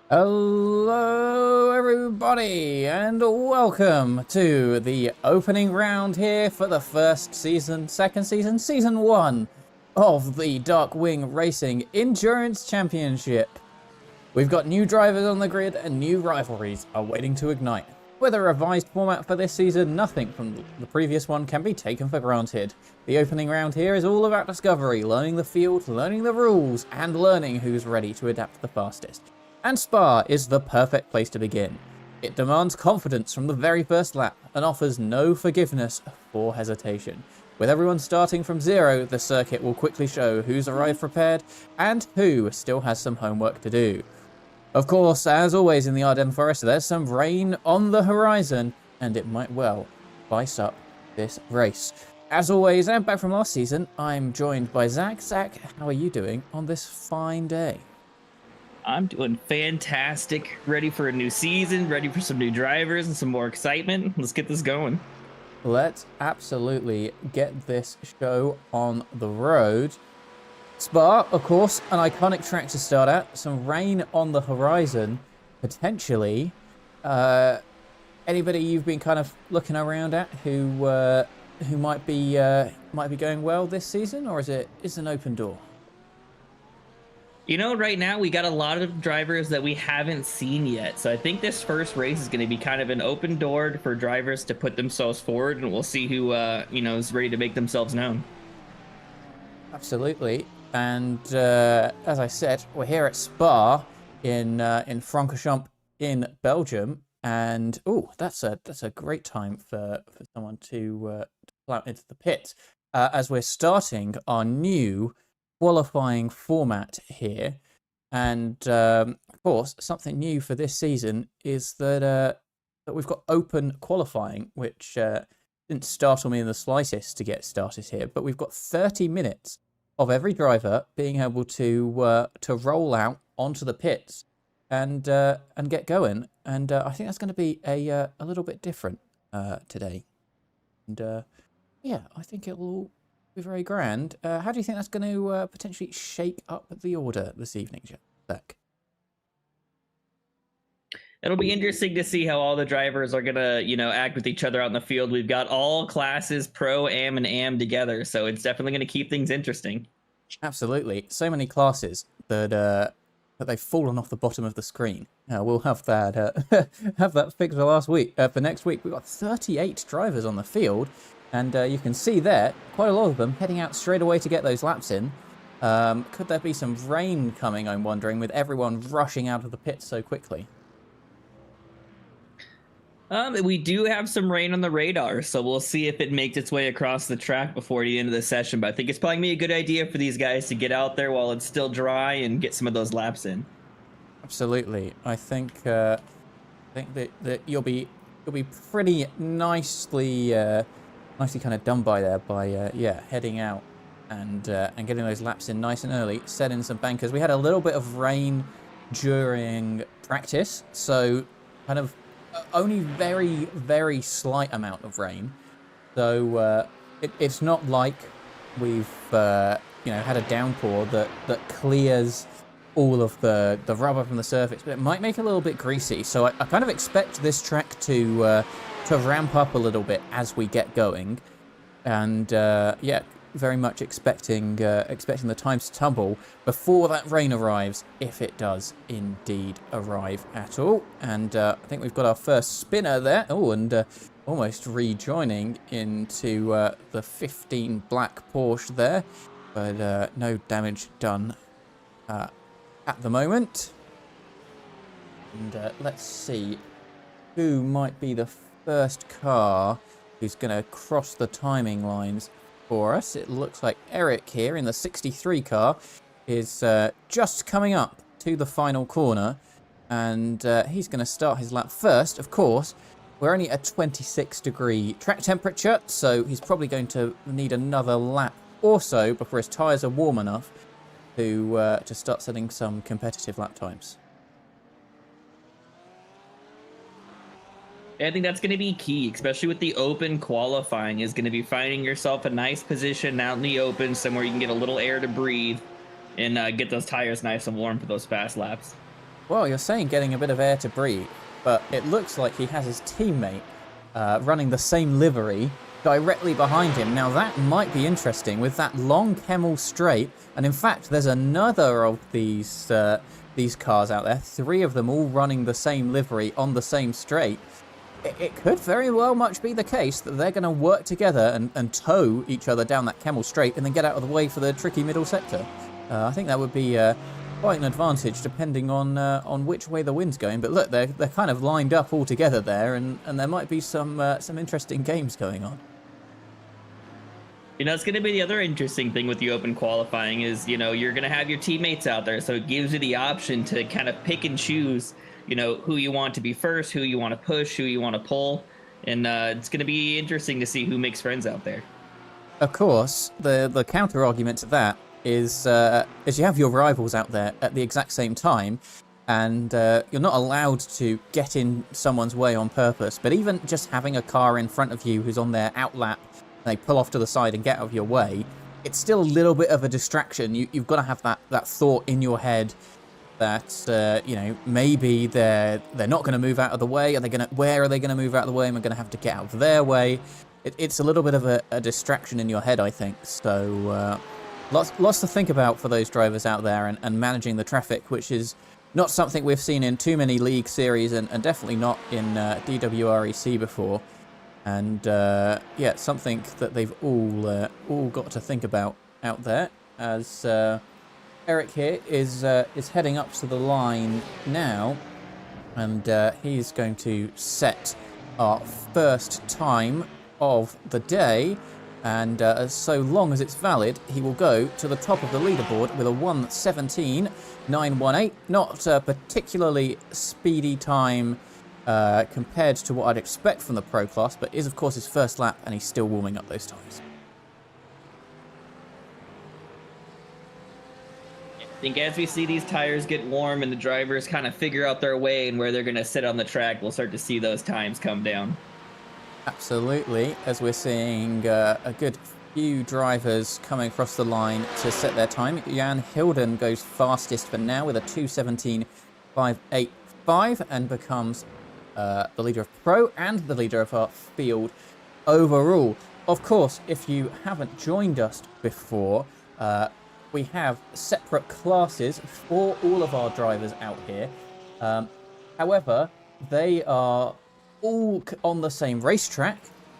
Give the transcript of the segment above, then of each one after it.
Hello everybody and welcome to the opening round here for the second season, season 1 of the Dark Wing Racing Endurance Championship. We've got new drivers on the grid and new rivalries are waiting to ignite. With a revised format for this season, nothing from the previous one can be taken for granted. The opening round here is all about discovery, learning the field, learning the rules, and learning who's ready to adapt the fastest. And Spa is the perfect place to begin. It demands confidence from the very first lap and offers no forgiveness for hesitation. With everyone starting from zero, the circuit will quickly show who's arrived prepared and who still has some homework to do. Of course, as always in the Ardennes Forest, there's some rain on the horizon, and it might well spice up this race. As always, and back from last season, I'm joined by Zach. Zach, how are you doing on this fine day? I'm doing fantastic. Ready for a new season, ready for some new drivers and some more excitement. Let's get this going. Let's absolutely get this show on the road. Spa, of course, an iconic track to start at. Some rain on the horizon, potentially. Anybody you've been kind of looking around at who might be going well this season, or is it an open door? You know, right now we got a lot of drivers that we haven't seen yet. So I think this first race is going to be kind of an open door for drivers to put themselves forward, and we'll see who is ready to make themselves known. Absolutely. And as I said, we're here at Spa in Francorchamps in Belgium, and that's a great time for someone to pull out into the pit as we're starting our new qualifying format here. And of course, something new for this season is that we've got open qualifying, which didn't startle me in the slightest to get started here, but we've got 30 minutes of every driver being able to roll out onto the pits and get going. And I think that's going to be a little bit different today. And yeah, I think it will be very grand. How do you think that's going to potentially shake up the order this evening, Jack? It'll be interesting to see how all the drivers are gonna, act with each other on the field. We've got all classes, pro, am, and am together, so it's definitely gonna keep things interesting. Absolutely, so many classes that they've fallen off the bottom of the screen. We'll have that have that fixed for last week. For next week, we've got 38 drivers on the field, and you can see there quite a lot of them heading out straight away to get those laps in. Could there be some rain coming? I'm wondering, with everyone rushing out of the pits so quickly. We do have some rain on the radar, so we'll see if it makes its way across the track before the end of the session. But I think it's probably gonna be a good idea for these guys to get out there while it's still dry and get some of those laps in. Absolutely, I think that you'll be pretty nicely kind of done by there by heading out and getting those laps in nice and early, set in some bankers. We had a little bit of rain during practice, so kind of only very, very slight amount of rain. So it's not like we've had a downpour that clears all of the rubber from the surface, but it might make it a little bit greasy. So I kind of expect this track to ramp up a little bit as we get going, and yeah, very much expecting the times to tumble before that rain arrives, if it does indeed arrive at all. And I think we've got our first spinner there. Oh, and almost rejoining into the 15 black Porsche there, but no damage done at the moment. And let's see who might be the first car who's going to cross the timing lines for us. It looks like Eric here in the 63 car is just coming up to the final corner, and he's going to start his lap first. Of course, we're only at 26-degree track temperature, so he's probably going to need another lap or so before his tyres are warm enough to start setting some competitive lap times. I think that's going to be key, especially with the open qualifying, is going to be finding yourself a nice position out in the open, somewhere you can get a little air to breathe and get those tires nice and warm for those fast laps. Well, you're saying getting a bit of air to breathe, but it looks like he has his teammate running the same livery directly behind him. Now that might be interesting with that long Kemmel straight, and in fact there's another of these cars out there, 3 of them all running the same livery on the same straight. It could very well much be the case that they're going to work together and tow each other down that Kemmel straight and then get out of the way for the tricky middle sector. I think that would be quite an advantage depending on which way the wind's going. But look, they're kind of lined up all together there, and there might be some interesting games going on. You know, it's going to be the other interesting thing with the open qualifying is, you know, you're going to have your teammates out there. So it gives you the option to kind of pick and choose, you know, who you want to be first, who you want to push, who you want to pull. And it's going to be interesting to see who makes friends out there. Of course, the counter argument to that is you have your rivals out there at the exact same time, and you're not allowed to get in someone's way on purpose. But even just having a car in front of you who's on their outlap, they pull off to the side and get out of your way, it's still a little bit of a distraction. You've got to have that thought in your head that you know, maybe they're not going to move out of the way. Where are they going to move out of the way? Am I going to have to get out of their way? It's a little bit of a distraction in your head, I think. So lots to think about for those drivers out there, and managing the traffic, which is not something we've seen in too many league series, and definitely not in DWREC before. And yeah, something that they've all got to think about out there. As Eric here is heading up to the line now, and he's going to set our first time of the day. And so long as it's valid, he will go to the top of the leaderboard with a 1:17.918. Not a particularly speedy time compared to what I'd expect from the pro class, but is of course his first lap, and he's still warming up those times. I think as we see these tires get warm and the drivers kind of figure out their way and where they're going to sit on the track, we'll start to see those times come down. Absolutely, as we're seeing a good few drivers coming across the line to set their time. Jan Hilden goes fastest for now with a 2:17.585 and becomes the leader of Pro and the leader of our field overall. Of course, if you haven't joined us before, we have separate classes for all of our drivers out here. However, they are all on the same racetrack.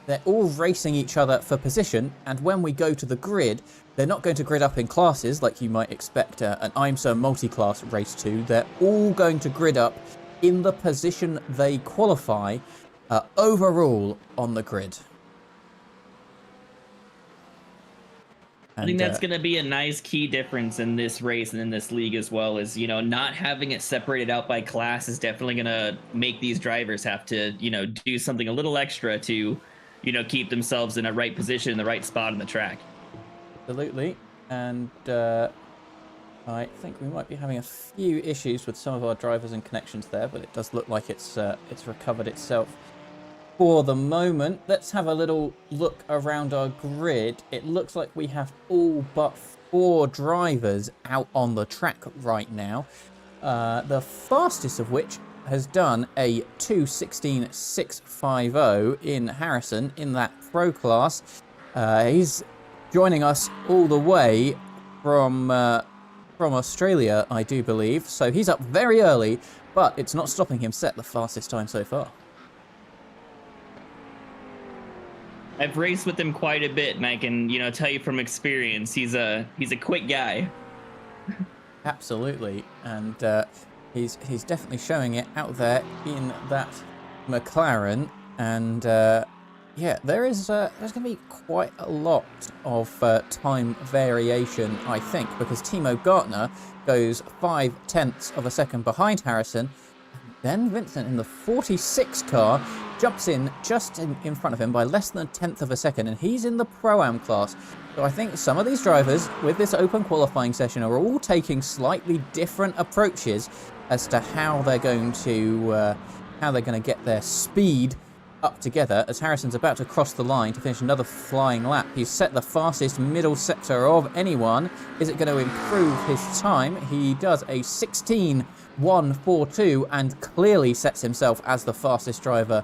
They're all racing each other for position, and when we go to the grid, they're not going to grid up in classes like you might expect an IMSA multi-class race to. They're all going to grid up in the position they qualify overall on the grid. I think that's going to be a nice key difference in this race and in this league as well, is, you know, not having it separated out by class is definitely going to make these drivers have to, you know, do something a little extra to, you know, keep themselves in a right position, in the right spot on the track. Absolutely. And I think we might be having a few issues with some of our drivers and connections there, but it does look like it's recovered itself for the moment. Let's have a little look around our grid. It looks like we have all but 4 drivers out on the track right now. The fastest of which has done a 2:16.650 in Harrison in that pro class. He's joining us all the way from Australia, I do believe. So he's up very early, but it's not stopping him set the fastest time so far. I've raced with him quite a bit, and I can, you know, tell you from experience, he's a quick guy. Absolutely, and he's definitely showing it out there in that McLaren. And yeah, there's going to be quite a lot of time variation, I think, because Timo Gartner goes 0.5 of a second behind Harrison. Then Vincent in the 46 car jumps in just in front of him by less than 1/10 of a second, and he's in the Pro-Am class. So I think some of these drivers with this open qualifying session are all taking slightly different approaches as to how they're going to get their speed up together as Harrison's about to cross the line to finish another flying lap. He's set the fastest middle sector of anyone. Is it going to improve his time? He does a 16.142 and clearly sets himself as the fastest driver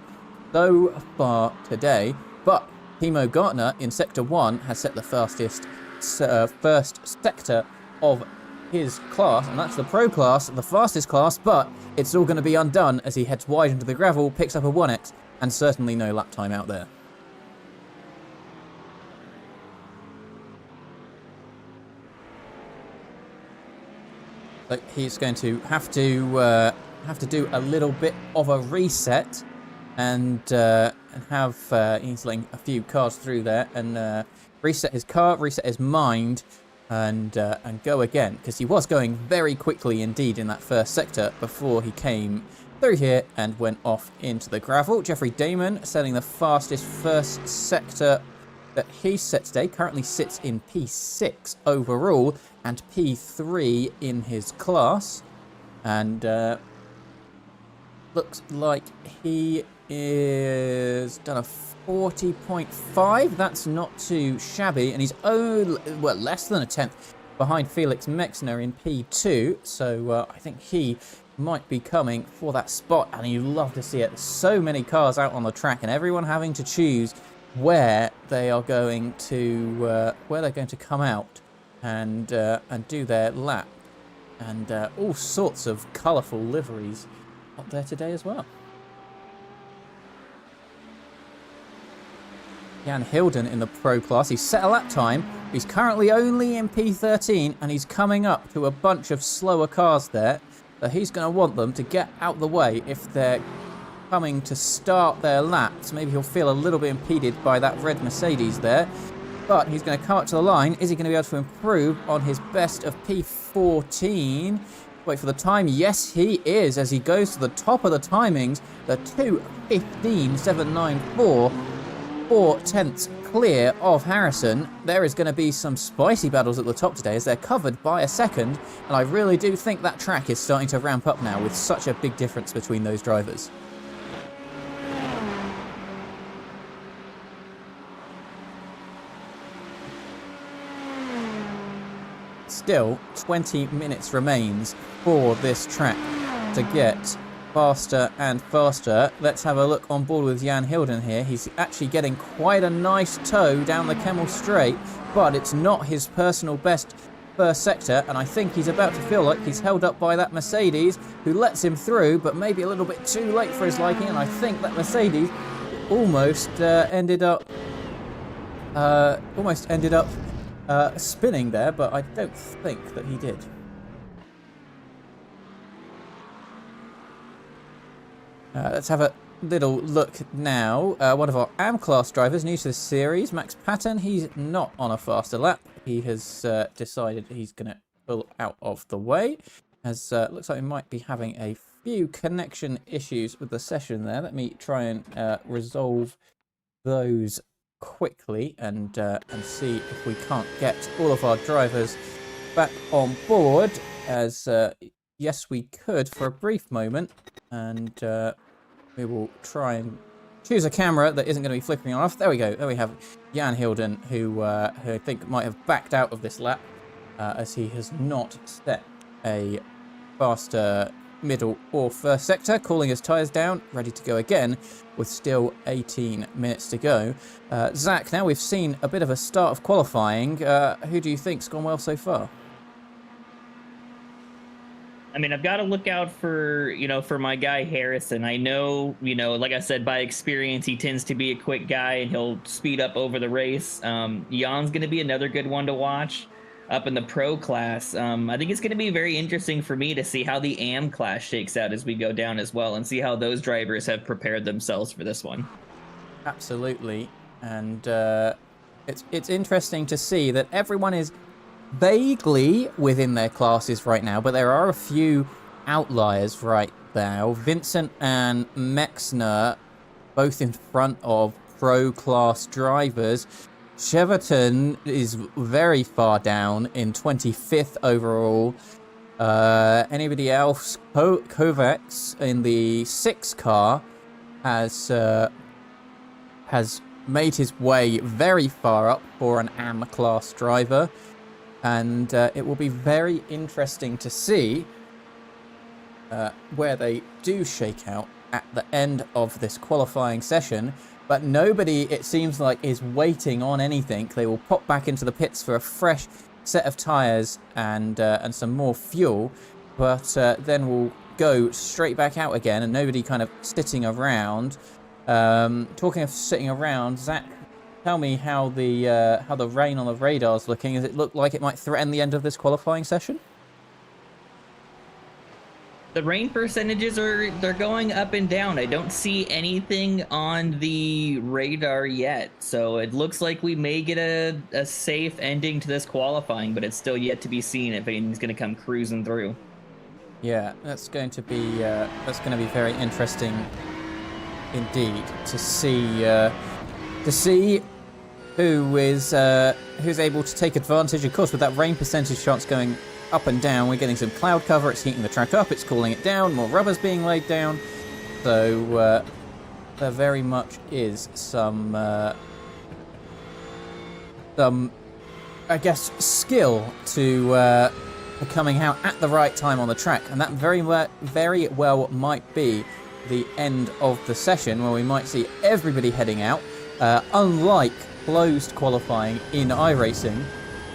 so far today. But Timo Gartner in Sector 1 has set the fastest first sector of his class, and that's the pro class, the fastest class, but it's all going to be undone as he heads wide into the gravel, picks up a 1x, and certainly no lap time out there. So he's going to have to do a little bit of a reset, and have he's letting a few cars through there, and reset his car, reset his mind, and go again, because he was going very quickly indeed in that first sector before he came through here and went off into the gravel. Jeffrey Damon setting the fastest first sector that he set today, currently sits in P6 overall and P3 in his class, and looks like he is done a 40.5. That's not too shabby, and he's less than a tenth behind Felix Mexner in P2. So I think he might be coming for that spot, and you love to see it. There's so many cars out on the track, and everyone having to choose where they are going to come out and do their lap, and all sorts of colourful liveries up there today as well. Jan Hilden in the pro class. He's set a lap time. He's currently only in P13, and he's coming up to a bunch of slower cars there. So he's going to want them to get out the way if they're coming to start their laps. Maybe he'll feel a little bit impeded by that red Mercedes there. But he's going to come up to the line. Is he going to be able to improve on his best of P14? Wait for the time. Yes, he is, as he goes to the top of the timings. The 2:15.794. 4 tenths clear of Harrison. There is going to be some spicy battles at the top today as they're covered by a second, and I really do think that track is starting to ramp up now with such a big difference between those drivers. Still, 20 minutes remains for this track to get faster and faster. Let's have a look on board with Jan Hilden here. He's actually getting quite a nice tow down the Kemmel Straight, but it's not his personal best first sector, and I think he's about to feel like he's held up by that Mercedes, who lets him through, but maybe a little bit too late for his liking, and I think that Mercedes almost ended up spinning there, but I don't think that he did. Let's have a little look now. One of our AM class drivers, new to the series, Max Patton. He's not on a faster lap. He has decided he's going to pull out of the way, as looks like we might be having a few connection issues with the session there. Let me try and resolve those quickly and see if we can't get all of our drivers back on board, as yes, we could for a brief moment, and we will try and choose a camera that isn't going to be flickering on off. There we go. There we have Jan Hilden, who I think might have backed out of this lap, as he has not set a faster middle or first sector, cooling his tyres down, ready to go again with still 18 minutes to go. Zach, now we've seen a bit of a start of qualifying. Who do you think's gone well so far? I mean, I've got to look out for my guy Harrison. I know, like I said, by experience, he tends to be a quick guy and he'll speed up over the race. Jan's going to be another good one to watch up in the pro class. I think it's going to be very interesting for me to see how the AM class shakes out as we go down as well, and see how those drivers have prepared themselves for this one. Absolutely. And it's interesting to see that everyone is vaguely within their classes right now, but there are a few outliers right now. Vincent and Mexner both in front of pro class drivers. Cheverton is very far down in 25th overall. Anybody else? Kovacs in the 6 car has has made his way very far up for an AM class driver, and it will be very interesting to see where they do shake out at the end of this qualifying session. But nobody, it seems like, is waiting on anything. They will pop back into the pits for a fresh set of tyres and some more fuel, but then we'll go straight back out again, and nobody kind of sitting around. Talking of sitting around, Zach, tell me how the rain on the radar is looking. Does it look like it might threaten the end of this qualifying session? The rain percentages they're going up and down. I don't see anything on the radar yet, so it looks like we may get a safe ending to this qualifying, but it's still yet to be seen if anything's going to come cruising through. Yeah, that's going to be very interesting indeed to see who's able to take advantage. Of course, with that rain percentage chance going up and down, we're getting some cloud cover. It's heating the track up, it's cooling it down, more rubber's being laid down, so there very much is some I guess skill to coming out at the right time on the track, and that very well might be the end of the session, where we might see everybody heading out. Unlike closed qualifying in iRacing,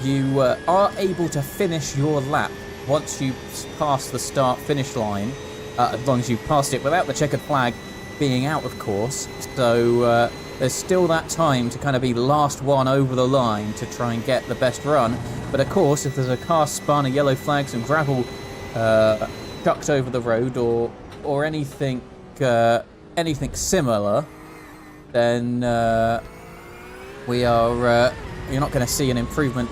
you are able to finish your lap once you pass the start-finish line, as long as you've passed it without the checkered flag being out, of course. So there's still that time to kind of be the last one over the line to try and get the best run. But of course, if there's a car spun, a yellow flag, some gravel chucked over the road, or anything similar, then you're not going to see an improvement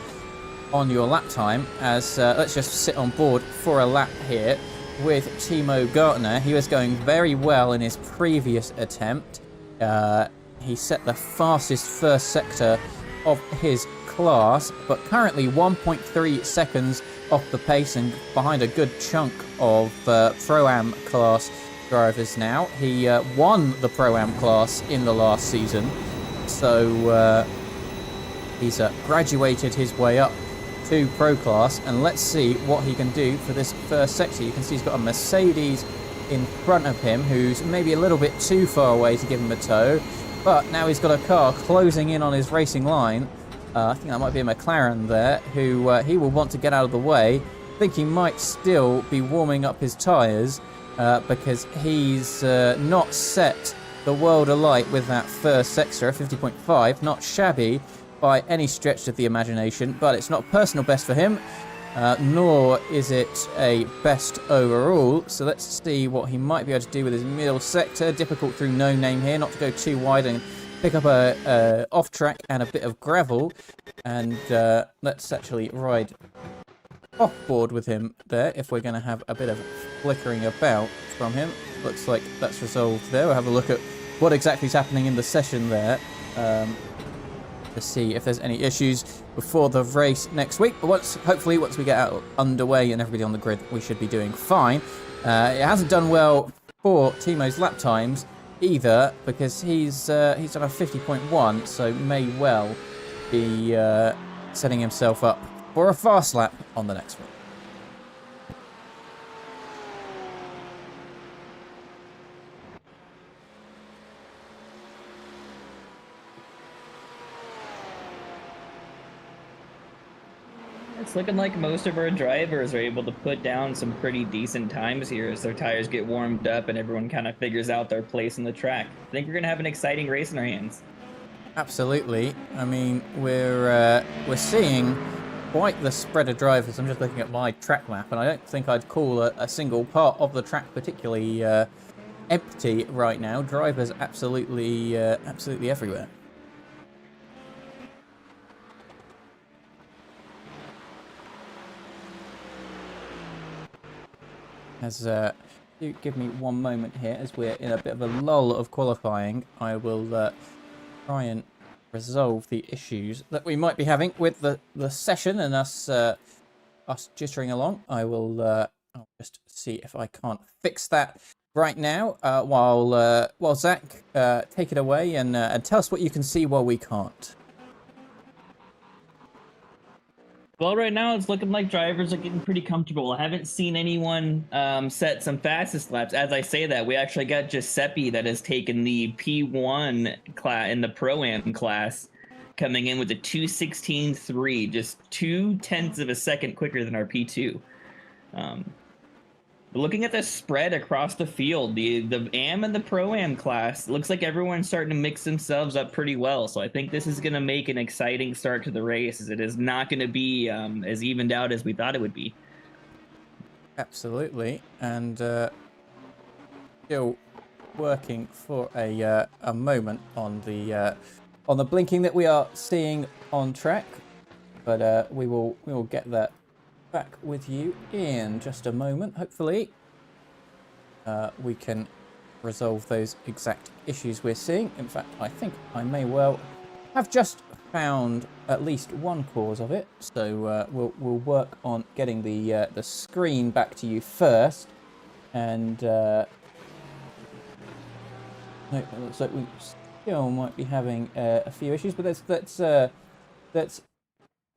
on your lap time, as let's just sit on board for a lap here with Timo Gartner. He was going very well in his previous attempt. He set the fastest first sector of his class, but currently 1.3 seconds off the pace and behind a good chunk of Pro-Am class drivers now. He won the Pro-Am class in the last season, so he's graduated his way up to Pro class, and let's see what he can do for this first sector. You can see he's got a Mercedes in front of him, who's maybe a little bit too far away to give him a tow, but now he's got a car closing in on his racing line. I think that might be a McLaren there, who he will want to get out of the way. I think he might still be warming up his tyres, because he's not set the world alight with that first sector, 50.5, not shabby by any stretch of the imagination, but it's not personal best for him, nor is it a best overall. So let's see what he might be able to do with his middle sector. Difficult through no name here, not to go too wide and pick up a off track and a bit of gravel. And let's actually ride off board with him there if we're going to have a bit of flickering about from him. Looks like that's resolved there. We'll have a look at what exactly is happening in the session there, to see if there's any issues before the race next week. But hopefully once we get out underway and everybody on the grid, we should be doing fine. It hasn't done well for Timo's lap times either, because he's done a 50.1, so may well be setting himself up for a fast lap on the next one. It's looking like most of our drivers are able to put down some pretty decent times here as their tires get warmed up and everyone kind of figures out their place in the track. I think we're going to have an exciting race in our hands. Absolutely. I mean, we're seeing quite the spread of drivers. I'm just looking at my track map, and I don't think I'd call a single part of the track particularly empty right now. Drivers absolutely everywhere. Do give me one moment here, as we're in a bit of a lull of qualifying. I will try and resolve the issues that we might be having with the session and us jittering along. I'll just see if I can't fix that right now, while Zach take it away and tell us what you can see while we can't. Well, right now it's looking like drivers are getting pretty comfortable. I haven't seen anyone set some fastest laps. As I say that, we actually got Giuseppe that has taken the P1 class in the Pro-Am class, coming in with a 2:16.3, just 0.2 of a second quicker than our P2. Looking at the spread across the field, the AM and the Pro-Am class, looks like everyone's starting to mix themselves up pretty well. So I think this is going to make an exciting start to the race, as it is not going to be as evened out as we thought it would be. Absolutely, and still working for a moment on the blinking that we are seeing on track, but we will get that back with you in just a moment. Hopefully we can resolve those exact issues we're seeing. In fact, I think I may well have just found at least one cause of it, so we'll work on getting the screen back to you first. And no, it looks like we still might be having a few issues, but let's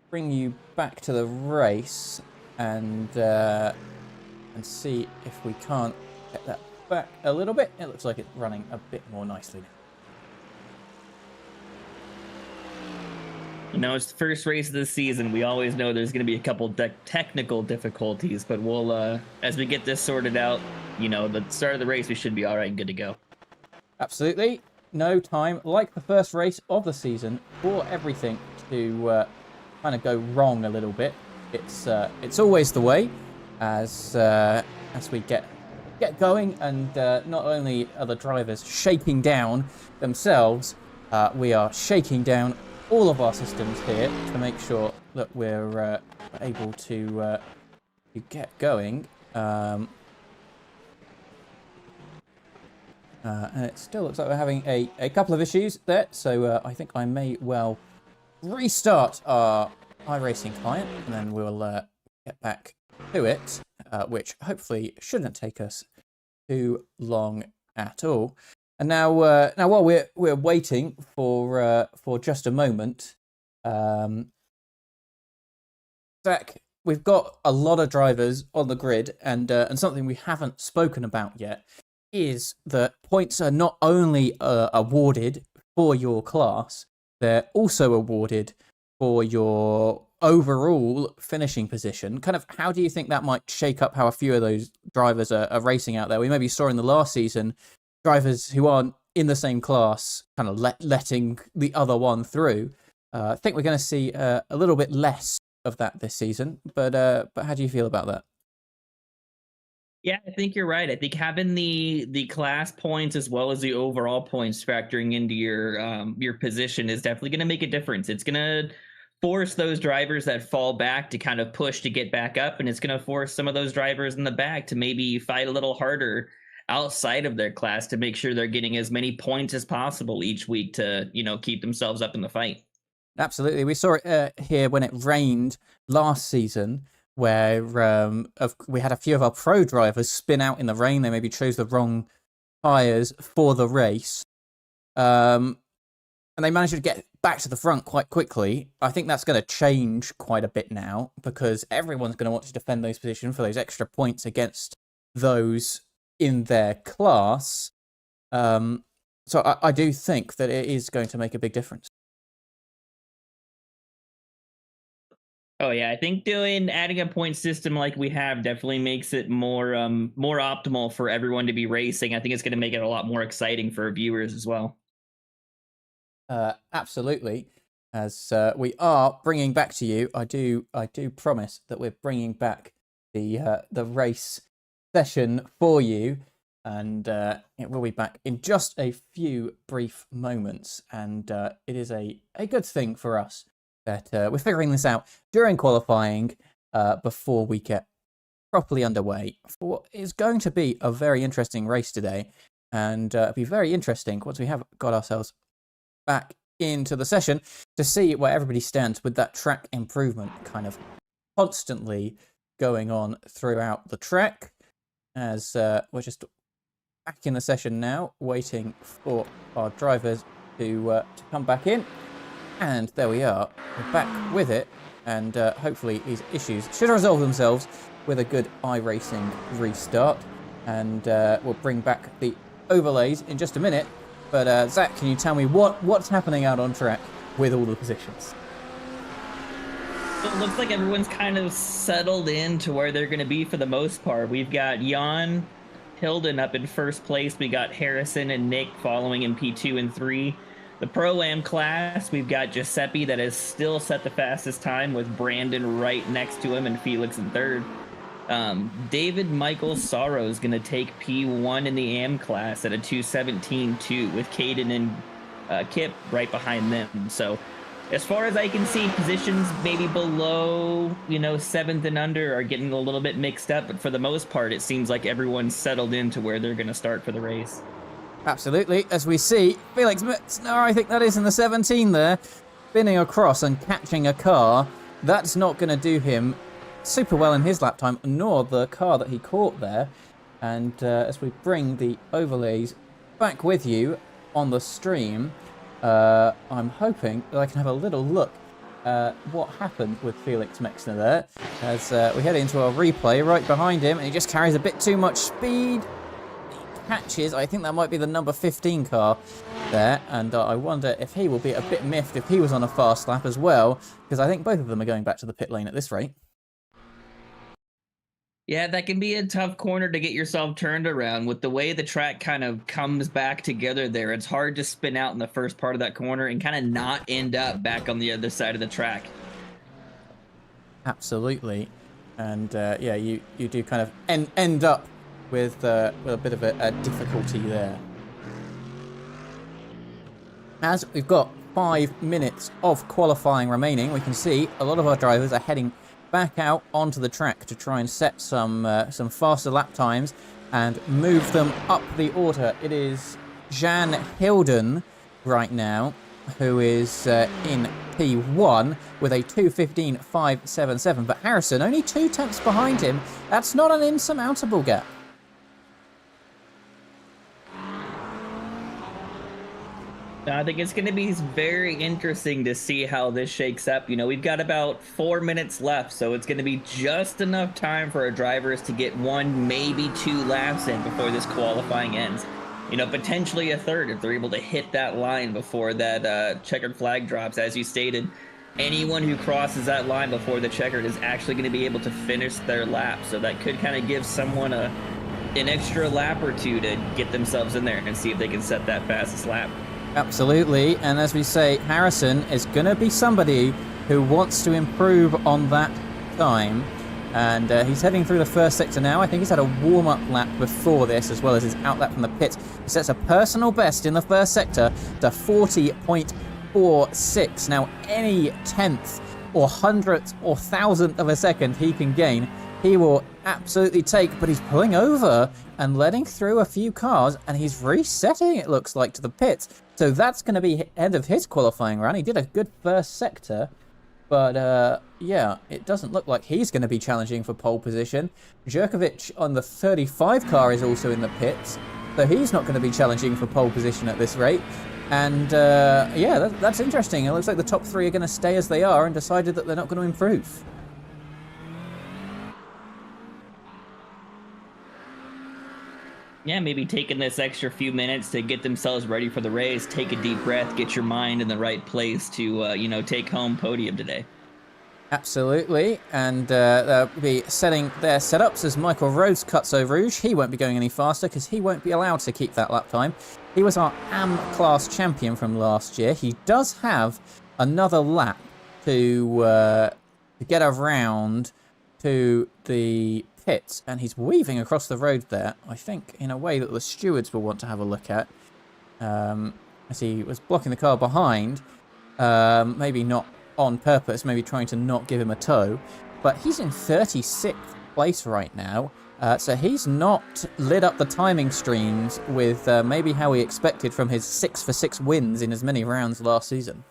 bring you back to the race and see if we can't get that back a little bit. It looks like it's running a bit more nicely now. You know, it's the first race of the season. We always know there's going to be a couple technical difficulties, but we'll, as we get this sorted out, you know, the start of the race, we should be all right and good to go. Absolutely. No time, like the first race of the season, for everything to kind of go wrong a little bit. It's always the way as we get going, and not only are the drivers shaking down themselves, we are shaking down all of our systems here to make sure that we're able to get going. And it still looks like we're having a couple of issues there, so I think I may well restart our iRacing client, and then we'll get back to it, which hopefully shouldn't take us too long at all. And now while we're waiting for just a moment, Zach, we've got a lot of drivers on the grid, and something we haven't spoken about yet is that points are not only awarded for your class, they're also awarded for your overall finishing position. Kind of, how do you think that might shake up how a few of those drivers are racing out there? We maybe saw in the last season drivers who aren't in the same class kind of letting the other one through. I think we're going to see a little bit less of that this season, but how do you feel about that? Yeah, I think you're right. I think having the class points as well as the overall points factoring into your position is definitely going to make a difference. It's going to force those drivers that fall back to kind of push to get back up, and it's going to force some of those drivers in the back to maybe fight a little harder outside of their class to make sure they're getting as many points as possible each week to, you know, keep themselves up in the fight. Absolutely. We saw it here when it rained last season, where we had a few of our pro drivers spin out in the rain. They maybe chose the wrong tyres for the race. And they managed to get back to the front quite quickly. I think that's going to change quite a bit now, because everyone's going to want to defend those positions for those extra points against those in their class. So I do think that it is going to make a big difference. Oh yeah, I think adding a point system like we have definitely makes it more optimal for everyone to be racing. I think it's going to make it a lot more exciting for viewers as well. Absolutely. As we are bringing back to you, I do promise that we're bringing back the race session for you, and it will be back in just a few brief moments. And it is a good thing for us that we're figuring this out during qualifying before we get properly underway for what is going to be a very interesting race today, and it'll be very interesting once we have got ourselves back into the session to see where everybody stands with that track improvement kind of constantly going on throughout the track, as we're just back in the session now, waiting for our drivers to come back in. And there we are. We're back with it. And hopefully these issues should resolve themselves with a good iRacing restart. And we'll bring back the overlays in just a minute. But Zach, can you tell me what's happening out on track with all the positions? So it looks like everyone's kind of settled in to where they're going to be for the most part. We've got Jan Hilden up in first place. We got Harrison and Nick following in P2 and 3. The Pro-Am class, we've got Giuseppe that has still set the fastest time with Brandon right next to him and Felix in third. David Michael Sorrow is going to take P1 in the AM class at a 2:17.2 with Caden and Kip right behind them. So as far as I can see, positions maybe below, 7th and under are getting a little bit mixed up. But for the most part, it seems like everyone's settled into where they're going to start for the race. Absolutely. As we see, Felix Metzner, I think that is in the 17 there, spinning across and catching a car. That's not going to do him super well in his lap time, nor the car that he caught there. And as we bring the overlays back with you on the stream, I'm hoping that I can have a little look at what happened with Felix Metzner there, as we head into our replay right behind him, and he just carries a bit too much speed. He catches, I think that might be the number 15 car there, and I wonder if he will be a bit miffed if he was on a fast lap as well, because I think both of them are going back to the pit lane at this rate. Yeah, that can be a tough corner to get yourself turned around. With the way the track kind of comes back together there, it's hard to spin out in the first part of that corner and kind of not end up back on the other side of the track. Absolutely. And yeah, you do kind of end up with a bit of a difficulty there. As we've got 5 minutes of qualifying remaining, we can see a lot of our drivers are heading back out onto the track to try and set some faster lap times and move them up the order. It is Jan Hilden right now who is in P1 with a 2:15.577, but Harrison only 2 tenths behind him. That's not an insurmountable gap. I think it's going to be very interesting to see how this shakes up. We've got about 4 minutes left, so it's going to be just enough time for our drivers to get 1, maybe 2 laps in before this qualifying ends. Potentially a third if they're able to hit that line before that checkered flag drops. As you stated, anyone who crosses that line before the checkered is actually going to be able to finish their lap. So that could kind of give someone an extra lap or 2 to get themselves in there and see if they can set that fastest lap. Absolutely, and as we say, Harrison is going to be somebody who wants to improve on that time, and he's heading through the first sector now. I think he's had a warm-up lap before this, as well as his outlap from the pits. He sets a personal best in the first sector to 40.46. Now, any 10th or 100th or 1,000th of a second he can gain, he will absolutely take, but he's pulling over and letting through a few cars, and he's resetting, it looks like, to the pits. So that's going to be end of his qualifying run. He did a good first sector, but yeah, it doesn't look like he's going to be challenging for pole position. Jerkovic on the 35 car is also in the pits, so he's not going to be challenging for pole position at this rate. And yeah, that's interesting. It looks like the top 3 are going to stay as they are and decided that they're not going to improve. Yeah, maybe taking this extra few minutes to get themselves ready for the race, take a deep breath, get your mind in the right place to, take home podium today. Absolutely, and they'll be setting their setups as Michael Rhodes cuts Eau Rouge. He won't be going any faster because he won't be allowed to keep that lap time. He was our AM class champion from last year. He does have another lap to get around to the pits, and he's weaving across the road there, I think in a way that the stewards will want to have a look at, as he was blocking the car behind, maybe not on purpose, maybe trying to not give him a tow, but he's in 36th place right now, so he's not lit up the timing streams with maybe how he expected from his 6 for 6 wins in as many rounds last season.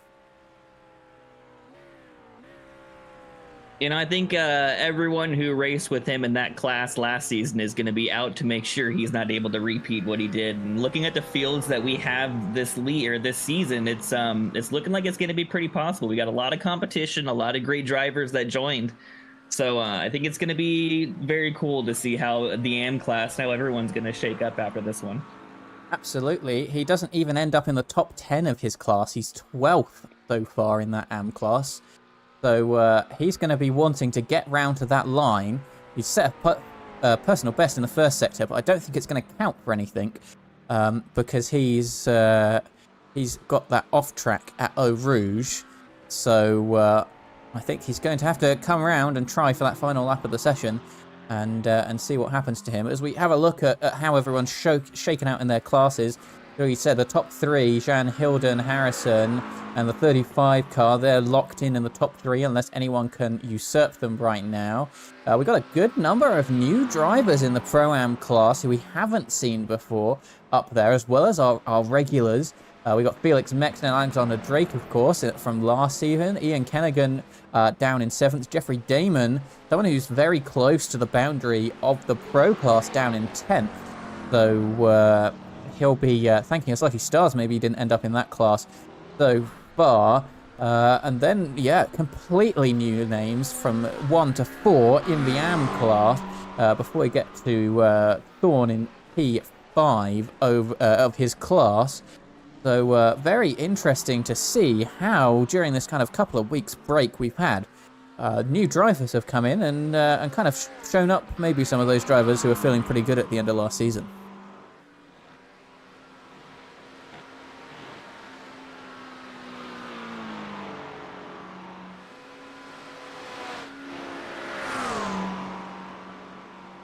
I think everyone who raced with him in that class last season is going to be out to make sure he's not able to repeat what he did. And looking at the fields that we have this this season, it's looking like it's going to be pretty possible. We got a lot of competition, a lot of great drivers that joined. So I think it's going to be very cool to see how the AM class, how everyone's going to shake up after this one. Absolutely. He doesn't even end up in the top 10 of his class. He's 12th so far in that AM class. So he's going to be wanting to get round to that line. He's set a personal best in the first sector, but I don't think it's going to count for anything because he's got that off track at Eau Rouge. So I think he's going to have to come around and try for that final lap of the session and see what happens to him. As we have a look at how everyone's shaken out in their classes, so he said the top three, Jan, Hilden, Harrison, and the 35 car, they're locked in the top three unless anyone can usurp them right now. We've got a good number of new drivers in the Pro-Am class who we haven't seen before up there, as well as our regulars. We got Felix Mex and Alexander Drake, of course, from last season. Ian Kennigan down in 7th. Jeffrey Damon, someone who's very close to the boundary of the Pro class, down in 10th. So he'll be thanking us lucky stars maybe he didn't end up in that class so far. And then, yeah, completely new names from 1 to 4 in the AM class before we get to Thorn in P5 of his class. So very interesting to see how during this kind of couple of weeks break we've had new drivers have come in and kind of shown up maybe some of those drivers who are feeling pretty good at the end of last season.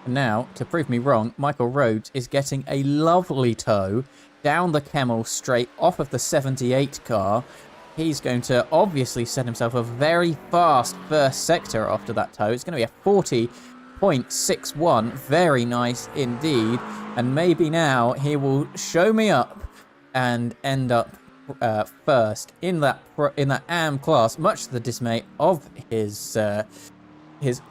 Now, to prove me wrong, Michael Rhodes is getting a lovely tow down the Kemmel straight off of the 78 car. He's going to obviously set himself a very fast first sector after that tow. It's going to be a 40.61. Very nice indeed. And maybe now he will show me up and end up first in that AM class, much to the dismay of his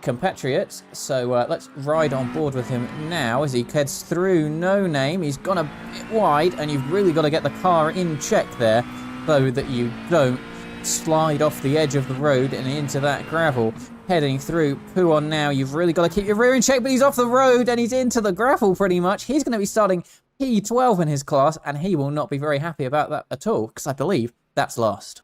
compatriots. So let's ride on board with him now as he heads through No Name. He's gone a bit wide, and you've really got to get the car in check there so that you don't slide off the edge of the road and into that gravel. Heading through Pouon now, you've really got to keep your rear in check, but he's off the road and he's into the gravel pretty much. He's going to be starting P12 in his class, and he will not be very happy about that at all, because I believe that's last.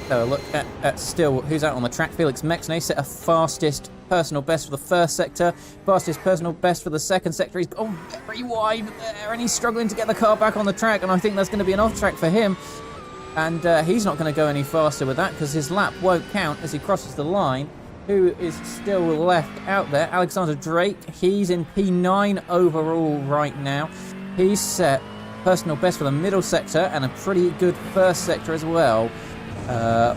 So a look at still who's out on the track. Felix Mexnay set a fastest personal best for the first sector, fastest personal best for the second sector. He's gone very wide there and he's struggling to get the car back on the track, and I think that's going to be an off track for him. And he's not going to go any faster with that because his lap won't count as he crosses the line. Who is still left out there? Alexander Drake. He's in P9 overall right now. He's set personal best for the middle sector and a pretty good first sector as well.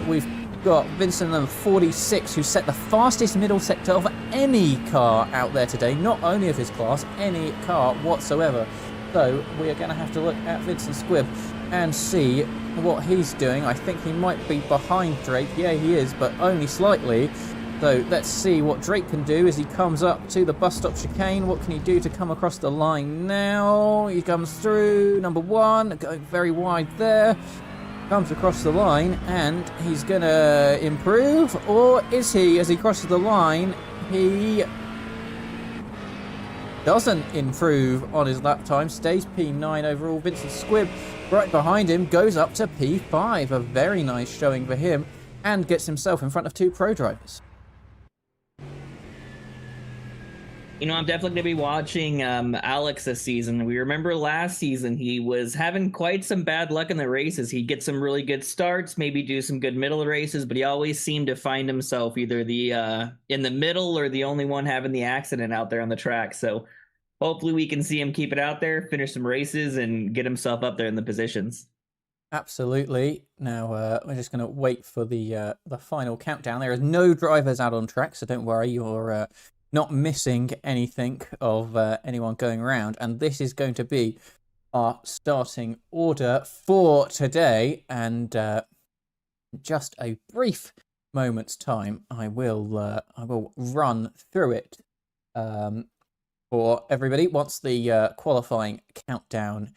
We've got Vincent number 46 who set the fastest middle sector of any car out there today, not only of his class, any car whatsoever. So we are going to have to look at Vincent Squibb and see what he's doing. I think he might be behind Drake. Yeah, he is, but only slightly. So let's see what Drake can do as he comes up to the bus stop chicane. What can he do to come across the line now? He comes through number 1, going very wide there. Comes across the line, and he's going to improve, or is he? As he crosses the line, he doesn't improve on his lap time, stays P9 overall. Vincent Squibb right behind him goes up to P5, a very nice showing for him, and gets himself in front of 2 pro drivers. I'm definitely going to be watching Alex this season. We remember last season he was having quite some bad luck in the races. He'd get some really good starts, maybe do some good middle races, but he always seemed to find himself either in the middle or the only one having the accident out there on the track. So hopefully we can see him keep it out there, finish some races, and get himself up there in the positions. Absolutely. Now we're just going to wait for the final countdown. There is no drivers out on track, so don't worry. You're not missing anything of anyone going around. And this is going to be our starting order for today. And just a brief moment's time, I will run through it for everybody once the qualifying countdown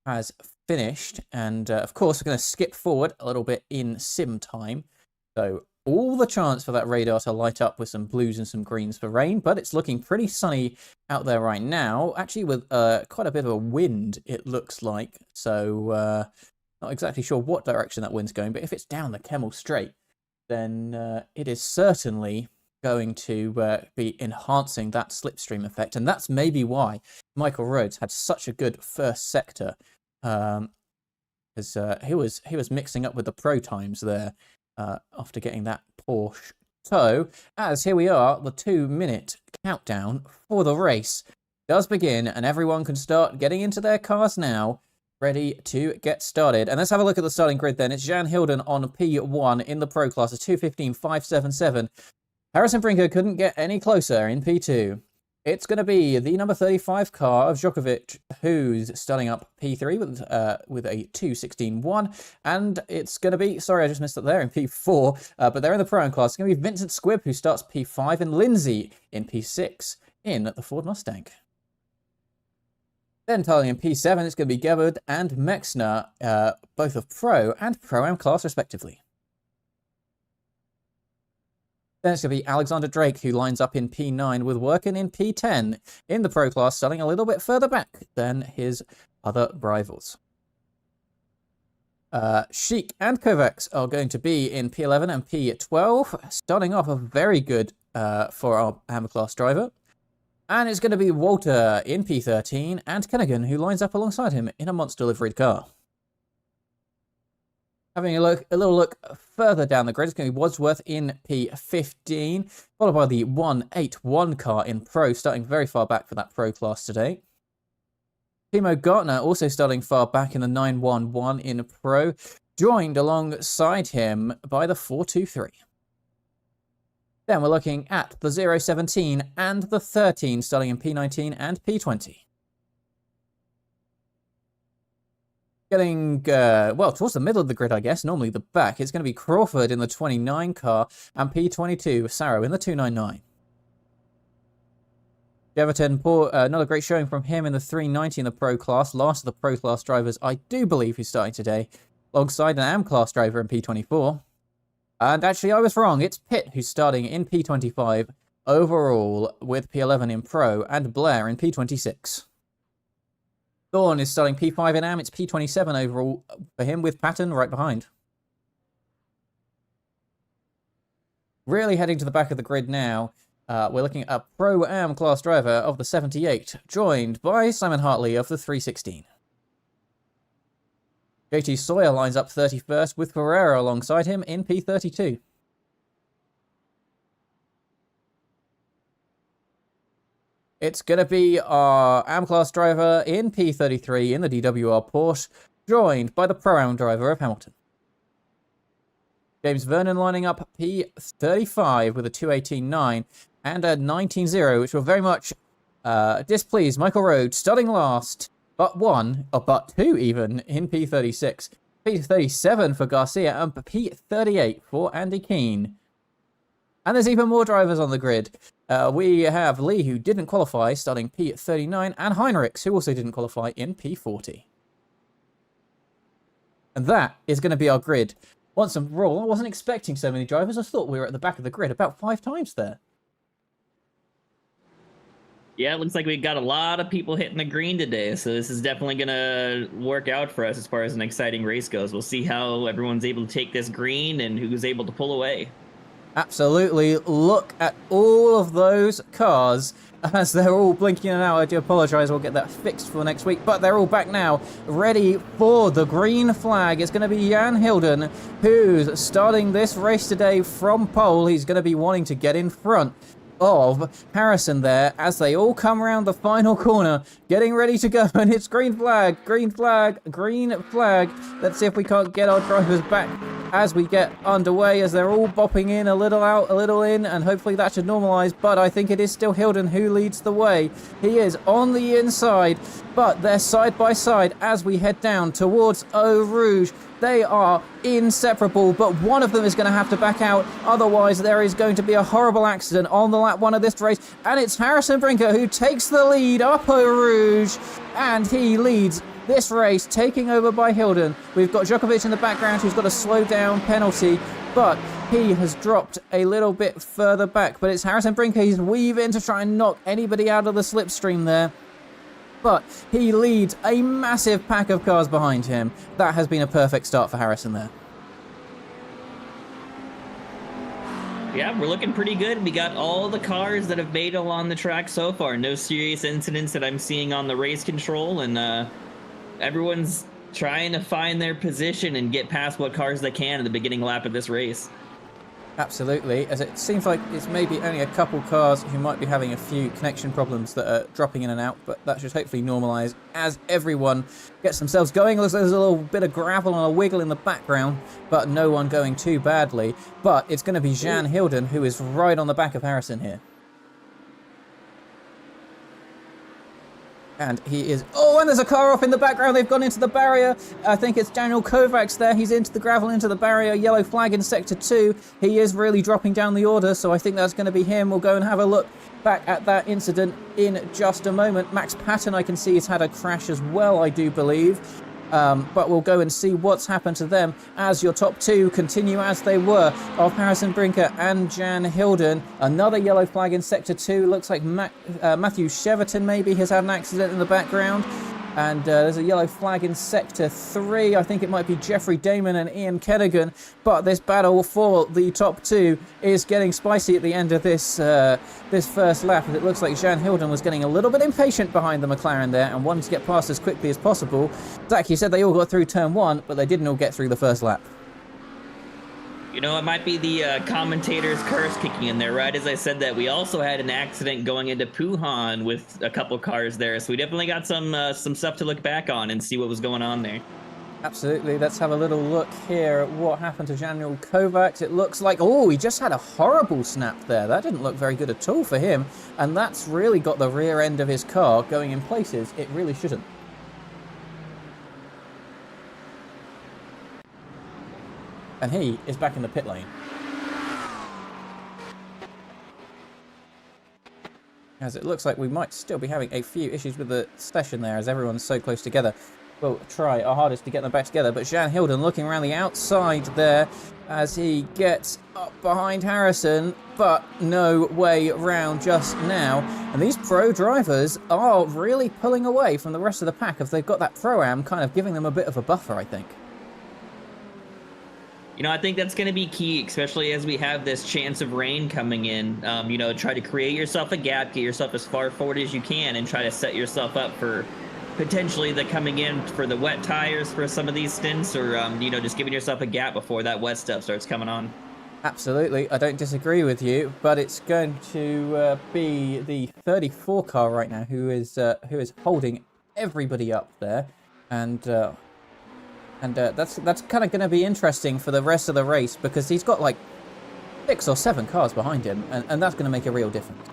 has finished. And of course, we're going to skip forward a little bit in sim time. So all the chance for that radar to light up with some blues and some greens for rain, but it's looking pretty sunny out there right now, actually with quite a bit of a wind, it looks like. So not exactly sure what direction that wind's going, but if it's down the Kemmel Strait, then it is certainly going to be enhancing that slipstream effect. And that's maybe why Michael Rhodes had such a good first sector, because he was mixing up with the pro times there after getting that Porsche tow. As here we are, the 2-minute countdown for the race does begin, and everyone can start getting into their cars now, ready to get started. And let's have a look at the starting grid then. It's Jan Hilden on P1 in the pro class, a 2:15.577. Harrison Brinker couldn't get any closer in P2. It's going to be the number 35 car of Djokovic, who's starting up P3 with a 2:16.1. And it's going to be, sorry, I just missed it there, in P4. But they're in the Pro-Am class. It's going to be Vincent Squibb, who starts P5, and Lindsay in P6 in the Ford Mustang. Then tiling in P7, it's going to be Gebhard and Mexner, both of Pro and Pro-Am class, respectively. Then it's going to be Alexander Drake, who lines up in P9 with Workin in P10 in the Pro class, starting a little bit further back than his other rivals. Sheik and Kovacs are going to be in P11 and P12, starting off a very good for our Hammer class driver. And it's going to be Walter in P13 and Kennigan, who lines up alongside him in a monster liveried car. Having a little look further down the grid, it's going to be Wadsworth in P15, followed by the 181 car in Pro, starting very far back for that Pro class today. Timo Gartner also starting far back in the 911 in Pro, joined alongside him by the 423. Then we're looking at the 017 and the 13, starting in P19 and P20. Getting, well, towards the middle of the grid, I guess, normally the back. It's going to be Crawford in the 29 car and P22, Sarrow in the 299. Jeverton, not a great showing from him in the 390 in the Pro class. Last of the Pro class drivers, I do believe, who's starting today, alongside an AM class driver in P24. And actually, I was wrong. It's Pitt who's starting in P25 overall with P11 in Pro and Blair in P26. Thorne is starting P5 in AM. It's P27 overall for him with Patton right behind. Really heading to the back of the grid now. We're looking at a Pro-Am class driver of the 78, joined by Simon Hartley of the 316. JT Sawyer lines up 31st with Ferreira alongside him in P32. It's going to be our AM class driver in P33 in the DWR Porsche, joined by the Pro-Am driver of Hamilton. James Vernon lining up P35 with a 2:18.9 and a 19.0, which will very much displease Michael Rhodes, starting last, but two even, in P36. P37 for Garcia and P38 for Andy Keane. And there's even more drivers on the grid. We have Lee, who didn't qualify, starting P39, and Heinrichs, who also didn't qualify, in P40. And that is going to be our grid. Once and for all, I wasn't expecting so many drivers. I thought we were at the back of the grid about 5 times there. Yeah, it looks like we got a lot of people hitting the green today, so this is definitely going to work out for us as far as an exciting race goes. We'll see how everyone's able to take this green and who's able to pull away. Absolutely. Look at all of those cars as they're all blinking in and out. I do apologise, we'll get that fixed for next week, but they're all back now, ready for the green flag. It's going to be Jan Hilden, who's starting this race today from pole. He's going to be wanting to get in front of Harrison there as they all come around the final corner, getting ready to go, and it's green flag, green flag, green flag. Let's see if we can't get our drivers back as we get underway, as they're all bopping in, a little out, a little in, and hopefully that should normalise. But I think it is still Hilden who leads the way. He is on the inside, but they're side by side as we head down towards Eau Rouge. They are inseparable, but one of them is going to have to back out. Otherwise, there is going to be a horrible accident on the lap 1 of this race. And it's Harrison Brinker who takes the lead up Eau Rouge. And he leads this race, taking over by Hilden. We've got Djokovic in the background who's got a slow down penalty, but he has dropped a little bit further back. But it's Harrison Brinker. He's weaving to try and knock anybody out of the slipstream there. But he leads a massive pack of cars behind him. That has been a perfect start for Harrison there. Yeah, we're looking pretty good. We got all the cars that have made it along the track so far. No serious incidents that I'm seeing on the race control, and everyone's trying to find their position and get past what cars they can in the beginning lap of this race. Absolutely, as it seems like it's maybe only a couple cars who might be having a few connection problems that are dropping in and out, but that should hopefully normalise as everyone gets themselves going. There's a little bit of gravel and a wiggle in the background, but no one going too badly. But it's going to be Jan Hilden who is right on the back of Harrison here. And he is... Oh, and there's a car off in the background. They've gone into the barrier. I think it's Daniel Kovacs there. He's into the gravel, into the barrier. Yellow flag in Sector 2. He is really dropping down the order, so I think that's going to be him. We'll go and have a look back at that incident in just a moment. Max Patton, I can see, has had a crash as well, I do believe. But we'll go and see what's happened to them as your top two continue as they were, of Harrison Brinker and Jan Hilden. Another yellow flag in Sector 2. Looks like Matthew Cheverton maybe has had an accident in the background. And there's a yellow flag in Sector 3. I think it might be Jeffrey Damon and Ian Kennigan. But this battle for the top two is getting spicy at the end of this this first lap. And it looks like Jan Hilden was getting a little bit impatient behind the McLaren there and wanted to get past as quickly as possible. Zach, you said they all got through turn 1, but they didn't all get through the first lap. You know, it might be the commentator's curse kicking in there, right? As I said that, we also had an accident going into Puhan with a couple cars there, so we definitely got some stuff to look back on and see what was going on there. Absolutely. Let's have a little look here at what happened to Daniel Kovacs. It looks like, oh, he just had a horrible snap there. That didn't look very good at all for him, and that's really got the rear end of his car going in places it really shouldn't. And he is back in the pit lane. As it looks like we might still be having a few issues with the session there as everyone's so close together. We'll try our hardest to get them back together, but Jan Hilden looking around the outside there as he gets up behind Harrison, but no way round just now. And these pro drivers are really pulling away from the rest of the pack if they've got that Pro-Am kind of giving them a bit of a buffer, I think. You know, I think that's going to be key, especially as we have this chance of rain coming in. You know, try to create yourself a gap, get yourself as far forward as you can, and try to set yourself up for potentially the coming in for the wet tires for some of these stints, or, you know, just giving yourself a gap before that wet stuff starts coming on. Absolutely, I don't disagree with you, but it's going to be the 34 car right now who is holding everybody up there, and that's kind of going to be interesting for the rest of the race because he's got like 6 or 7 cars behind him, and that's going to make a real difference.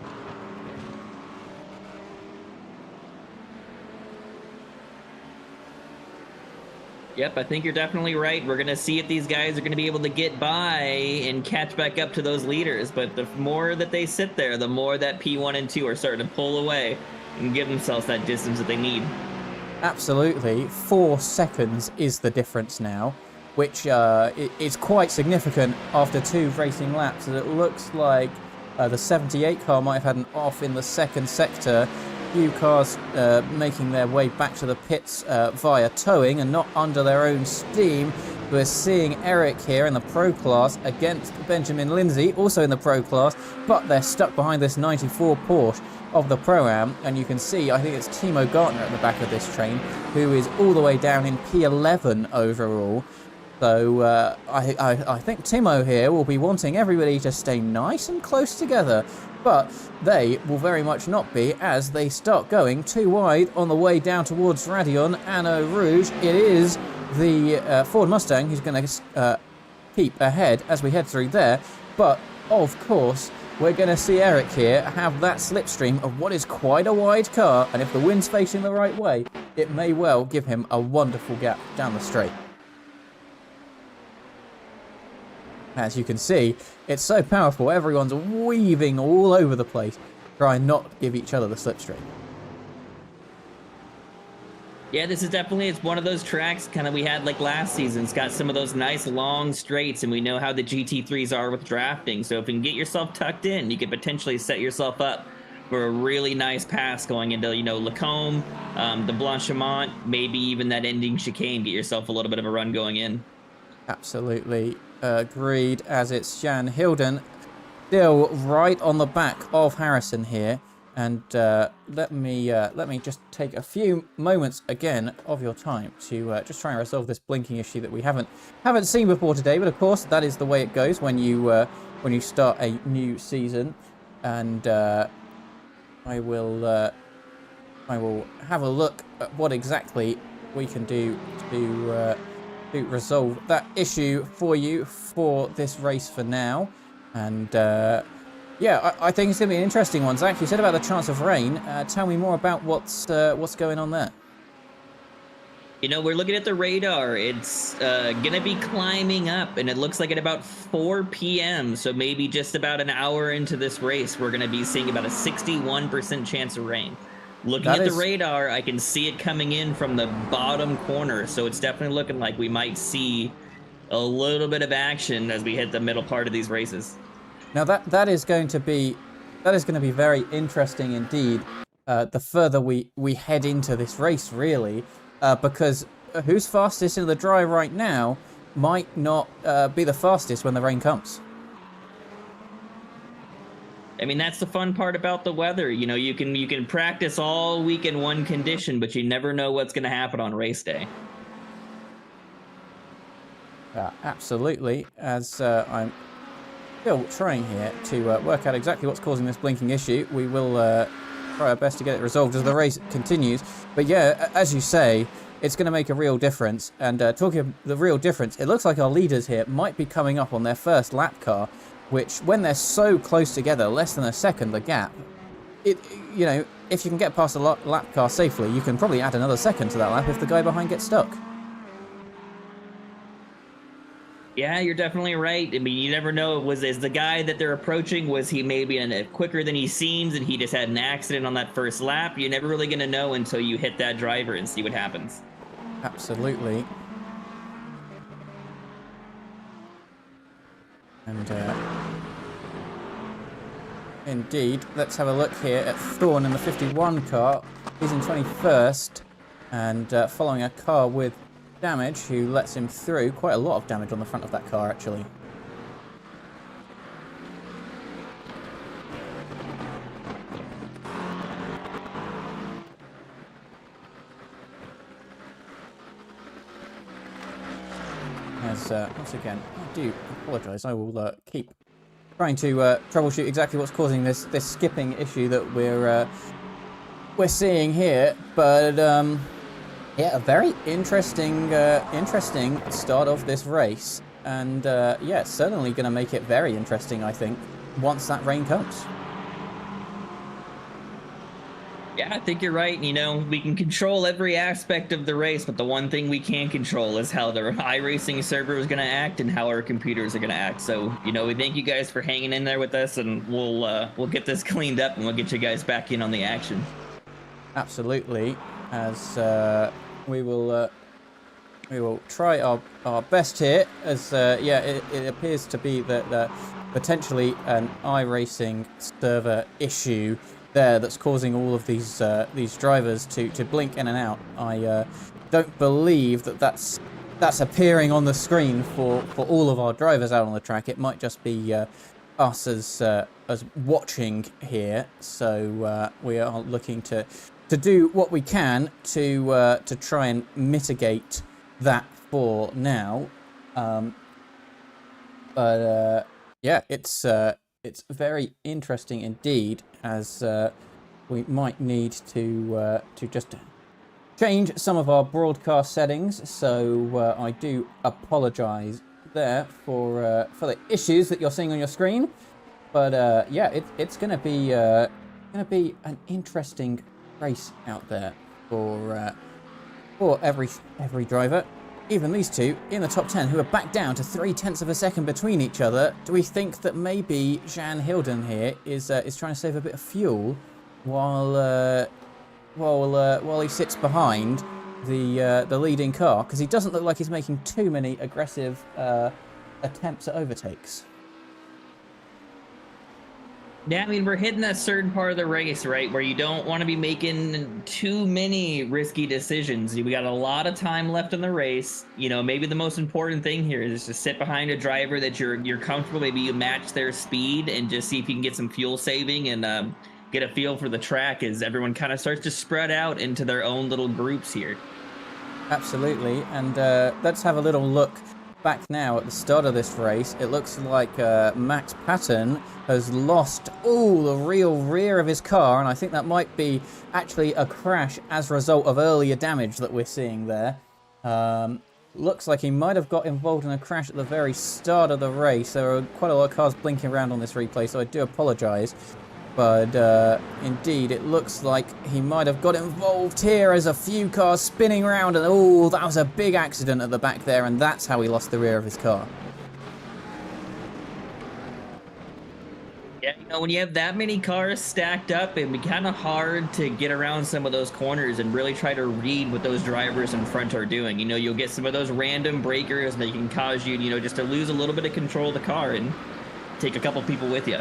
Yep, I think you're definitely right. We're going to see if these guys are going to be able to get by and catch back up to those leaders. But the more that they sit there, the more that P1 and 2 are starting to pull away and give themselves that distance that they need. Absolutely. 4 seconds is the difference now, which is quite significant after 2 racing laps. And it looks like the 78 car might have had an off in the second sector. Few cars making their way back to the pits via towing and not under their own steam. We're seeing Eric here in the pro class against Benjamin Lindsay, also in the pro class, but they're stuck behind this 94 Porsche of the Pro-Am, and you can see, I think it's Timo Gartner at the back of this train, who is all the way down in P11 overall. So I think Timo here will be wanting everybody to stay nice and close together, but they will very much not be as they start going too wide on the way down towards Raidillon and Eau Rouge. It is the Ford Mustang who's going to keep ahead as we head through there. But, of course, we're going to see Eric here have that slipstream of what is quite a wide car. And if the wind's facing the right way, it may well give him a wonderful gap down the straight. As you can see, it's so powerful. Everyone's weaving all over the place, trying not to give each other the slipstream. Yeah, this is definitely, it's one of those tracks kind of we had like last season. It's got some of those nice long straights, and we know how the GT3s are with drafting. So if you can get yourself tucked in, you could potentially set yourself up for a really nice pass going into, you know, Lacombe, the Blanchimont, maybe even that ending chicane. Get yourself a little bit of a run going in. Absolutely agreed, as it's Jan Hilden still right on the back of Harrison here. And let me just take a few moments again of your time to just try and resolve this blinking issue that we haven't seen before today. But of course, that is the way it goes when you start a new season. And I will have a look at what exactly we can do to resolve that issue for you for this race for now. And yeah, I think it's going to be an interesting one. Zach, you said about the chance of rain. Tell me more about what's going on there. You know, we're looking at the radar. It's going to be climbing up, and it looks like at about 4 p.m., so maybe just about an hour into this race, we're going to be seeing about a 61% chance of rain. Looking at the radar, I can see it coming in from the bottom corner, so it's definitely looking like we might see a little bit of action as we hit the middle part of these races. Now that is going to be very interesting indeed. The further we head into this race, really, because who's fastest in the dry right now might not be the fastest when the rain comes. I mean, that's the fun part about the weather. You know, you can practice all week in one condition, but you never know what's going to happen on race day. Absolutely, as I'm still trying here to work out exactly what's causing this blinking issue. We will try our best to get it resolved as the race continues. But yeah, as you say, it's going to make a real difference. And talking of the real difference, it looks like our leaders here might be coming up on their first lap car, which when they're so close together, less than a second the gap, you know, if you can get past a lap car safely, you can probably add another second to that lap if the guy behind gets stuck. Yeah, you're definitely right. I mean, you never know. Is the guy that they're approaching, was he maybe quicker than he seems and he just had an accident on that first lap? You're never really going to know until you hit that driver and see what happens. Absolutely. And indeed, let's have a look here at Thorne in the 51 car. He's in 21st and following a car with damage who lets him through. Quite a lot of damage on the front of that car, actually. As once again, I do apologise. I will keep trying to troubleshoot exactly what's causing this skipping issue that we're seeing here, but yeah, a very interesting start of this race, and yeah, it's certainly going to make it very interesting, I think, once that rain comes. Yeah, I think you're right. You know, we can control every aspect of the race, but the one thing we can't control is how the iRacing server is going to act and how our computers are going to act. So, you know, we thank you guys for hanging in there with us, and we'll get this cleaned up and we'll get you guys back in on the action. Absolutely, as we will try our best here, as yeah, it appears to be that potentially an iRacing server issue there that's causing all of these drivers to blink in and out. I don't believe that's appearing on the screen for all of our drivers out on the track. It might just be us as watching here. So we are looking to do what we can to try and mitigate that for now. But yeah, it's very interesting indeed, as we might need to just change some of our broadcast settings. So I do apologise there for the issues that you're seeing on your screen. But yeah, it's gonna be an interesting race out there for every driver. Even these two in the top 10 who are back down to 0.3 of a second between each other. Do we think that maybe Jan Hilden here is trying to save a bit of fuel while he sits behind the leading car, because he doesn't look like he's making too many aggressive attempts at overtakes? Yeah, I mean, we're hitting that certain part of the race, right, where you don't want to be making too many risky decisions. We got a lot of time left in the race. You know, maybe the most important thing here is to sit behind a driver that you're comfortable. Maybe you match their speed and just see if you can get some fuel saving and get a feel for the track as everyone kind of starts to spread out into their own little groups here. Absolutely, and let's have a little look back now at the start of this race. It looks like Max Patton has lost the real rear of his car, and I think that might be actually a crash as a result of earlier damage that we're seeing there. Looks like he might have got involved in a crash at the very start of the race. There are quite a lot of cars blinking around on this replay, so I do apologise. But indeed, it looks like he might have got involved here as a few cars spinning around, and that was a big accident at the back there, and that's how he lost the rear of his car. Yeah, you know, when you have that many cars stacked up, it'd be kind of hard to get around some of those corners and really try to read what those drivers in front are doing. You know, you'll get some of those random breakers that can cause you, just to lose a little bit of control of the car and take a couple people with you.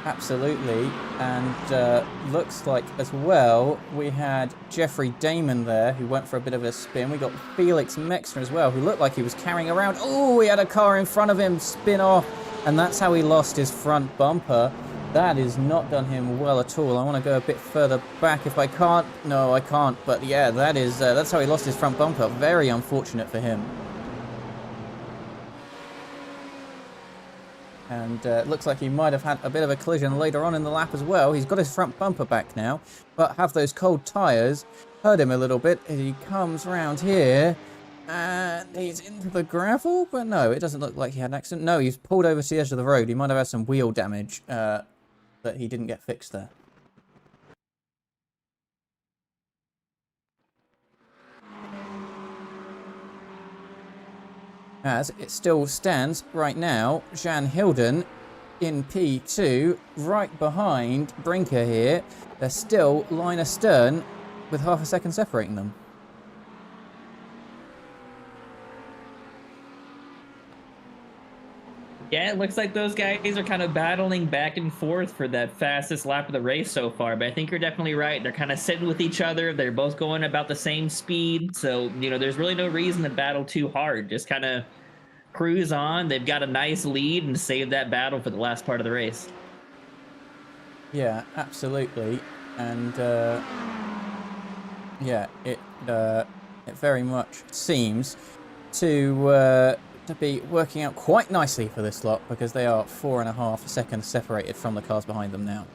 Absolutely, and looks like as well we had Jeffrey Damon there who went for a bit of a spin. We got Felix Mexner as well, who looked like he was carrying around. He had a car in front of him spin off, and that's how he lost his front bumper. That has not done him well at all. I want to go a bit further back if I can't. No, I can't, but yeah, that's how he lost his front bumper. Very unfortunate for him. And looks like he might have had a bit of a collision later on in the lap as well. He's got his front bumper back now, but have those cold tyres hurt him a little bit as he comes round here. And he's into the gravel, but no, it doesn't look like he had an accident. No, he's pulled over to the edge of the road. He might have had some wheel damage that he didn't get fixed there. As it still stands right now, Jan Hilden in P2, right behind Brinker here. They're still line astern with half a second separating them. Yeah, it looks like those guys are kind of battling back and forth for that fastest lap of the race so far, but I think you're definitely right. They're kind of sitting with each other. They're both going about the same speed, so, there's really no reason to battle too hard. Just kind of cruise on. They've got a nice lead and save that battle for the last part of the race. Yeah, absolutely. And, yeah, it very much seems to be working out quite nicely for this lot, because they are 4.5 seconds separated from the cars behind them now.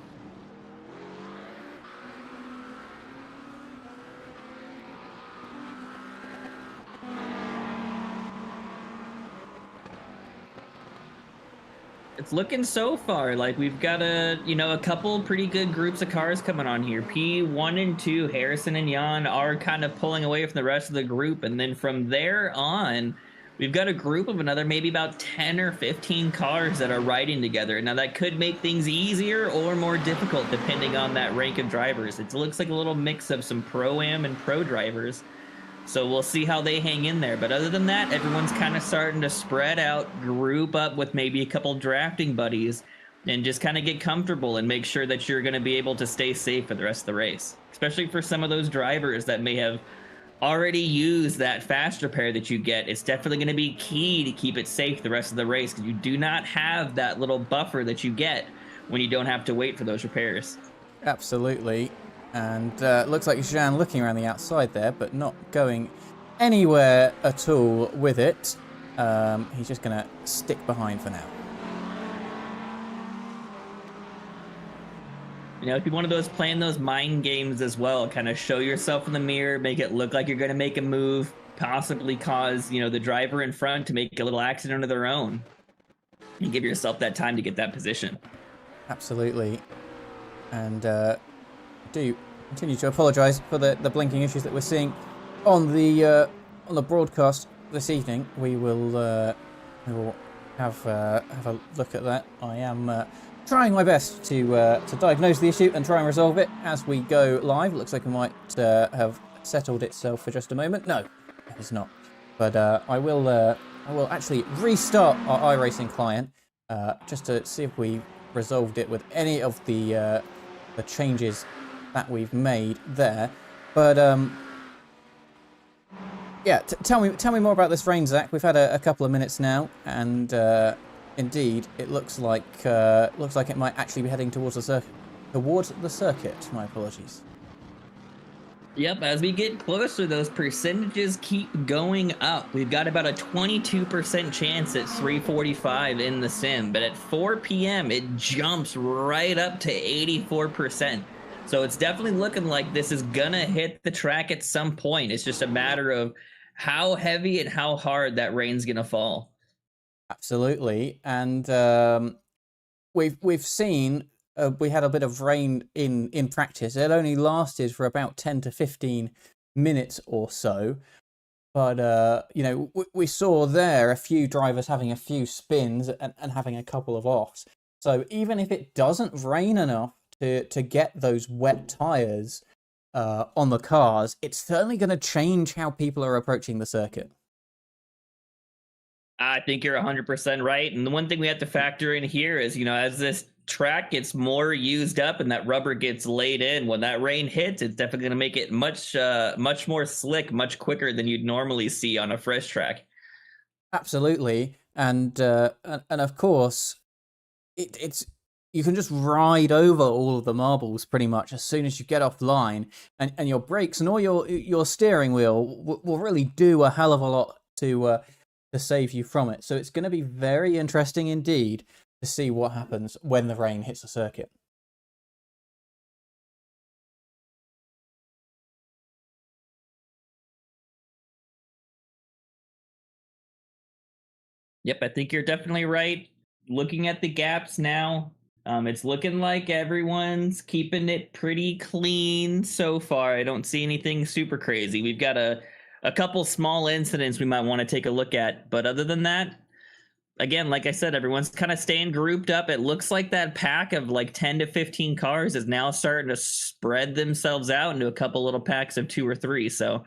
It's looking so far like we've got a couple pretty good groups of cars coming on here. P1 and 2, Harrison and Jan, are kind of pulling away from the rest of the group, and then from there on, we've got a group of another maybe about 10 or 15 cars that are riding together. Now, that could make things easier or more difficult depending on that rank of drivers. It looks like a little mix of some Pro-Am and Pro drivers. So we'll see how they hang in there. But other than that, everyone's kind of starting to spread out, group up with maybe a couple drafting buddies, and just kind of get comfortable and make sure that you're going to be able to stay safe for the rest of the race. Especially for some of those drivers that may have already used that fast repair that you get. It's definitely going to be key to keep it safe the rest of the race, because you do not have that little buffer that you get when you don't have to wait for those repairs. Absolutely. And looks like Jean looking around the outside there, but not going anywhere at all with it. He's just going to stick behind for now. You know, it'd be one of those playing those mind games as well. Kind of show yourself in the mirror, make it look like you're going to make a move, possibly cause, you know, the driver in front to make a little accident of their own, and give yourself that time to get that position. Absolutely. And do continue to apologise for the blinking issues that we're seeing on the broadcast this evening. We will have a look at that. I am trying my best to diagnose the issue and try and resolve it as we go live. It looks like it might have settled itself for just a moment. No, it is not. But I will actually restart our iRacing client just to see if we resolved it with any of the changes that we've made there. But yeah, tell me more about this rain, Zach. We've had a couple of minutes now, and indeed, it looks like it might actually be heading towards the circuit. My apologies. Yep, as we get closer, those percentages keep going up. We've got about a 22% chance at 3:45 in the sim, but at 4 p.m. it jumps right up to 84%. So it's definitely looking like this is gonna hit the track at some point. It's just a matter of how heavy and how hard that rain's gonna fall. Absolutely, and we've seen. We had a bit of rain in practice. It only lasted for about 10 to 15 minutes or so. But, you know, we saw there a few drivers having a few spins and having a couple of offs. So even if it doesn't rain enough to get those wet tyres on the cars, it's certainly going to change how people are approaching the circuit. I think you're 100% right. And the one thing we have to factor in here is, you know, as this track gets more used up and that rubber gets laid in, when that rain hits, it's definitely going to make it much more slick, much quicker than you'd normally see on a fresh track. Absolutely. And of course, it's you can just ride over all of the marbles pretty much as soon as you get offline, and your brakes and all your steering wheel will really do a hell of a lot to save you from it. So it's going to be very interesting indeed to see what happens when the rain hits the circuit. Yep, I think you're definitely right. Looking at the gaps now, it's looking like everyone's keeping it pretty clean so far. I don't see anything super crazy. We've got a couple small incidents we might want to take a look at, but other than that, again, like I said, everyone's kind of staying grouped up. It looks like that pack of like 10 to 15 cars is now starting to spread themselves out into a couple little packs of 2 or 3. So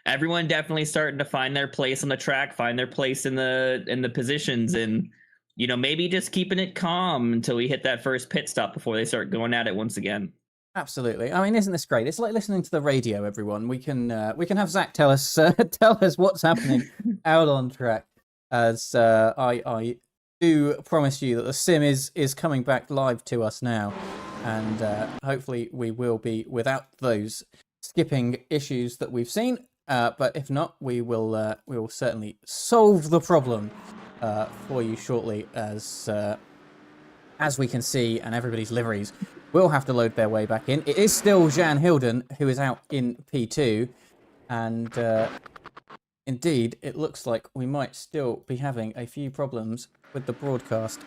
everyone definitely starting to find their place on the track, find their place in the positions, and, you know, maybe just keeping it calm until we hit that first pit stop before they start going at it once again. Absolutely. I mean, isn't this great? It's like listening to the radio, everyone. We can have Zach tell us what's happening out on track. As I do promise you that the sim is coming back live to us now, and hopefully we will be without those skipping issues that we've seen. But if not, we will certainly solve the problem for you shortly, as we can see, and everybody's liveries will have to load their way back in. It is still Jan Hilden who is out in P2, and indeed, it looks like we might still be having a few problems with the broadcast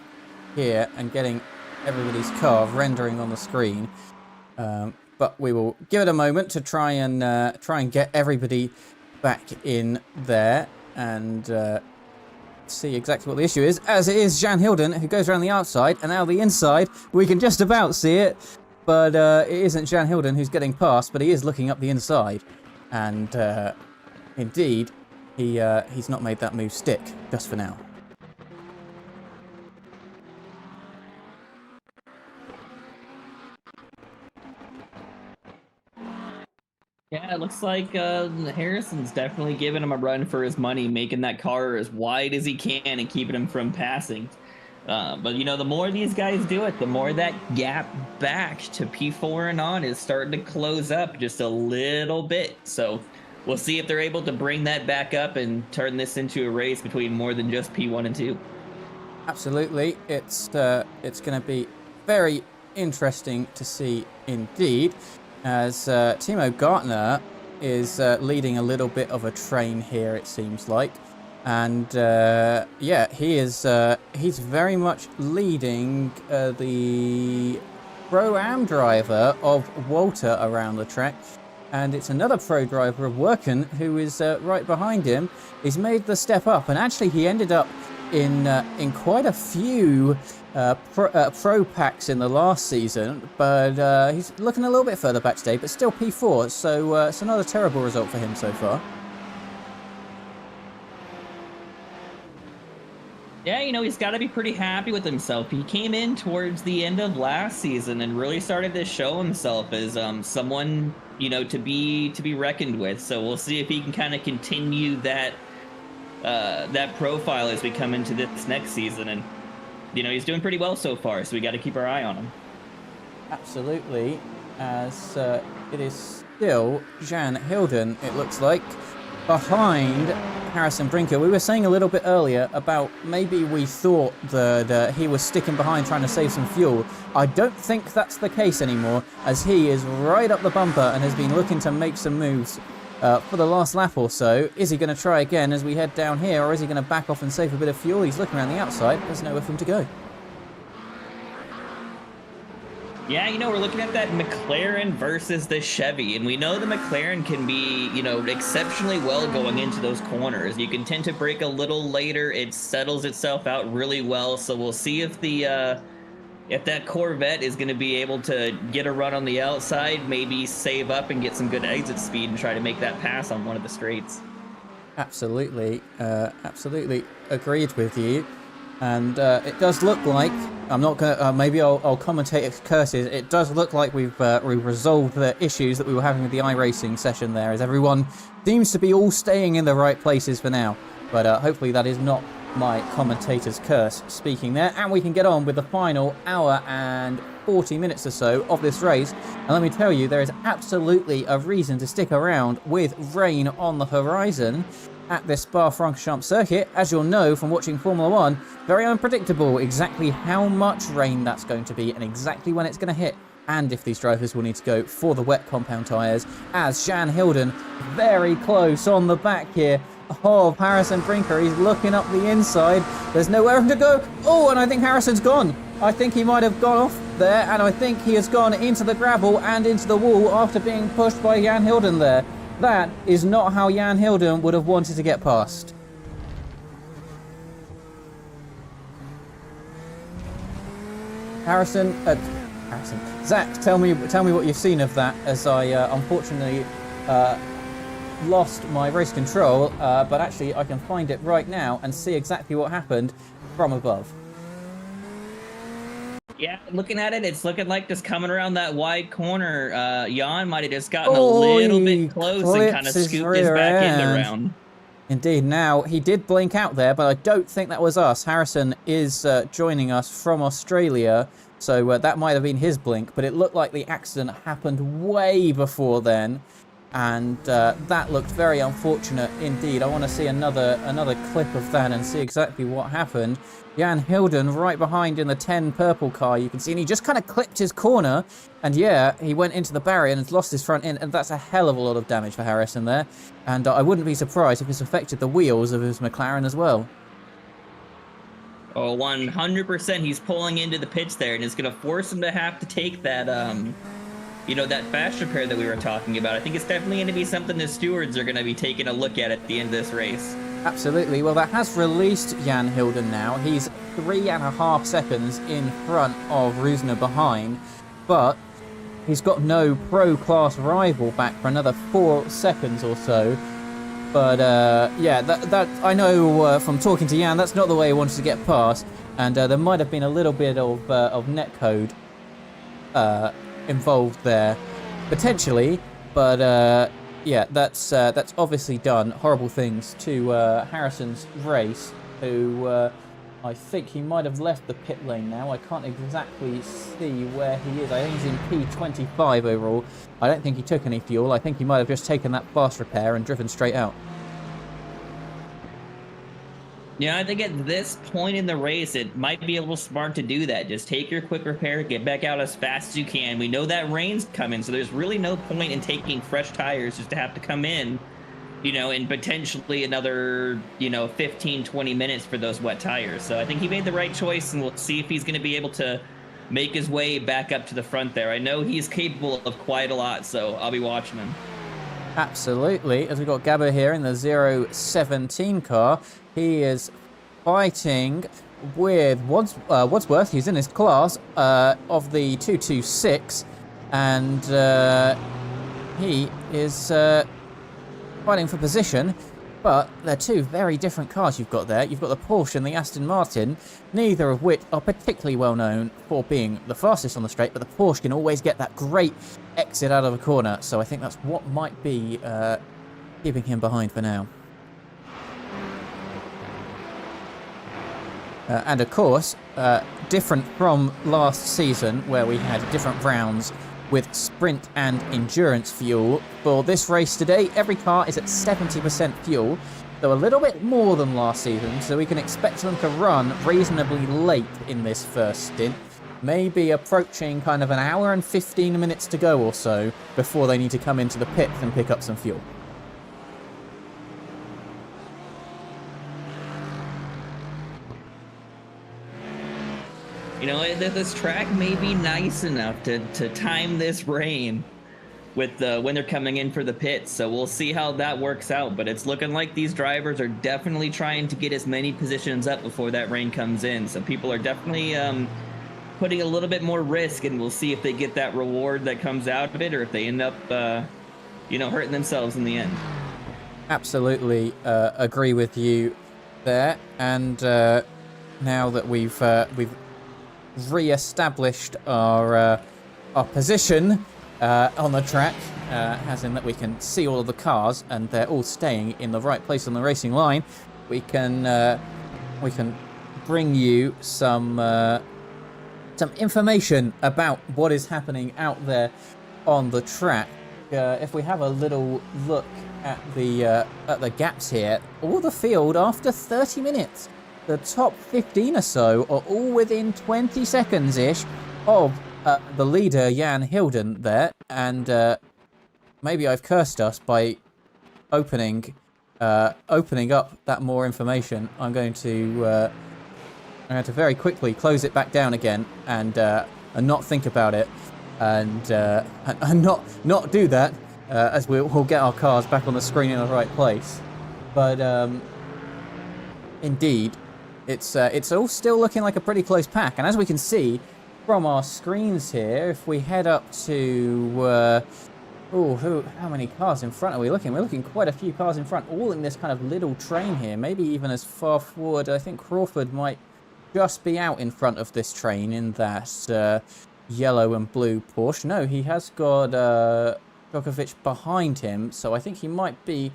here and getting everybody's car rendering on the screen. But we will give it a moment to try and get everybody back in there and see exactly what the issue is. As it is Jan Hilden who goes around the outside, and now the inside, we can just about see it, but it isn't Jan Hilden who's getting past, but he is looking up the inside, and indeed, he's not made that move stick just for now. Yeah, it looks like Harrison's definitely giving him a run for his money, making that car as wide as he can and keeping him from passing. But, you know, the more these guys do it, the more that gap back to P4 and on is starting to close up just a little bit. So we'll see if they're able to bring that back up and turn this into a race between more than just P1 and 2. Absolutely. It's going to be very interesting to see indeed, as Timo Gartner is leading a little bit of a train here, it seems like. And yeah, he's very much leading the Pro-Am driver of Walter around the track. And it's another pro driver of Worken who is right behind him. He's made the step up, and actually he ended up in quite a few pro packs in the last season, but he's looking a little bit further back today, but still P4, so it's another terrible result for him so far. Yeah, you know, he's got to be pretty happy with himself. He came in towards the end of last season and really started to show himself as someone, you know, to be reckoned with. So we'll see if he can kind of continue that that profile as we come into this next season. And, you know, he's doing pretty well so far, so we got to keep our eye on him. Absolutely, as it is still Jan Hilden, it looks like, behind Harrison Brinker. We were saying a little bit earlier about maybe we thought that he was sticking behind trying to save some fuel. I don't think that's the case anymore, as he is right up the bumper and has been looking to make some moves for the last lap or so. Is he going to try again as we head down here, or is he going to back off and save a bit of fuel? He's looking around the outside. There's nowhere for him to go. Yeah, you know, we're looking at that McLaren versus the Chevy, and we know the McLaren can be, you know, exceptionally well going into those corners. You can tend to brake a little later. It settles itself out really well, so we'll see if that Corvette is going to be able to get a run on the outside, maybe save up and get some good exit speed and try to make that pass on one of the straights. Absolutely, absolutely agreed with you. And it does look like, I'm not going to, maybe I'll commentate its curses. It does look like we've resolved the issues that we were having with the iRacing session there, as everyone seems to be all staying in the right places for now. But hopefully that is not my commentator's curse speaking there. And we can get on with the final hour and 40 minutes or so of this race. And let me tell you, there is absolutely a reason to stick around with rain on the horizon at this Spa-Francorchamps circuit. As you'll know from watching Formula 1, very unpredictable exactly how much rain that's going to be and exactly when it's going to hit, and if these drivers will need to go for the wet compound tyres, as Jan Hilden very close on the back here of Harrison Brinker. He's looking up the inside. There's nowhere for him to go. Oh, and I think Harrison's gone. I think he might have gone off there, and I think he has gone into the gravel and into the wall after being pushed by Jan Hilden there. That is not how Jan Hilden would have wanted to get past. Zach, tell me what you've seen of that, as I unfortunately lost my race control, but actually I can find it right now and see exactly what happened from above. Yeah, looking at it, it's looking like just coming around that wide corner. Jan might have just gotten a little bit close and kind of scooped his back end around. Indeed. Now, he did blink out there, but I don't think that was us. Harrison is joining us from Australia, so that might have been his blink, but it looked like the accident happened way before then, and that looked very unfortunate indeed. I want to see another clip of that and see exactly what happened. Jan Hilden right behind in the 10 purple car, you can see, and he just kind of clipped his corner, and yeah, he went into the barrier and has lost his front end, and that's a hell of a lot of damage for Harrison there, and I wouldn't be surprised if this affected the wheels of his McLaren as well. Oh, 100%. He's pulling into the pits there, and it's going to force him to have to take that, you know, that fast repair that we were talking about. I think it's definitely going to be something the stewards are going to be taking a look at the end of this race. Absolutely. Well, that has released Jan Hilden now. He's 3.5 seconds in front of Rusner behind, but he's got no pro-class rival back for another 4 seconds or so. But yeah, that I know from talking to Jan, that's not the way he wanted to get past, and there might have been a little bit of netcode involved there, potentially, but yeah, that's obviously done horrible things to Harrison's race, who I think he might have left the pit lane now. I can't exactly see where he is. I think he's in P25 overall. I don't think he took any fuel. I think he might have just taken that fast repair and driven straight out. Yeah, I think at this point in the race, it might be a little smart to do that. Just take your quick repair, get back out as fast as you can. We know that rain's coming, so there's really no point in taking fresh tires just to have to come in, in potentially another, 15, 20 minutes for those wet tires. So I think he made the right choice, and we'll see if he's going to be able to make his way back up to the front there. I know he's capable of quite a lot, so I'll be watching him. Absolutely. As we've got Gabbo here in the 017 car, he is fighting with Wadsworth. He's in his class of the 226, and he is fighting for position. But they're two very different cars you've got there. You've got the Porsche and the Aston Martin, neither of which are particularly well known for being the fastest on the straight, but the Porsche can always get that great exit out of a corner. So I think that's what might be keeping him behind for now. And of course, different from last season where we had different rounds with sprint and endurance fuel. For this race today, every car is at 70% fuel, so a little bit more than last season, so we can expect them to run reasonably late in this first stint, maybe approaching kind of an hour and 15 minutes to go or so before they need to come into the pits and pick up some fuel. This track may be nice enough to time this rain with when they're coming in for the pits, so we'll see how that works out. But it's looking like these drivers are definitely trying to get as many positions up before that rain comes in. So people are definitely putting a little bit more risk, and we'll see if they get that reward that comes out of it, or if they end up, hurting themselves in the end. Absolutely agree with you there. And now that we've re-established our position on the track, as in that we can see all of the cars and they're all staying in the right place on the racing line, we can bring you some information about what is happening out there on the track. If we have a little look at the gaps here, all the field after 30 minutes. The top 15 or so are all within 20 seconds-ish of the leader, Jan Hilden, there. And maybe I've cursed us by opening up that more information. I'm going to very quickly close it back down again and not think about it and not do that as we'll get our cars back on the screen in the right place. But indeed, it's all still looking like a pretty close pack. And as we can see from our screens here, if we head up to how many cars in front are we looking? We're looking quite a few cars in front, all in this kind of little train here, maybe even as far forward. I think Crawford might just be out in front of this train in that yellow and blue Porsche. No, he has got Djokovic behind him, so I think he might be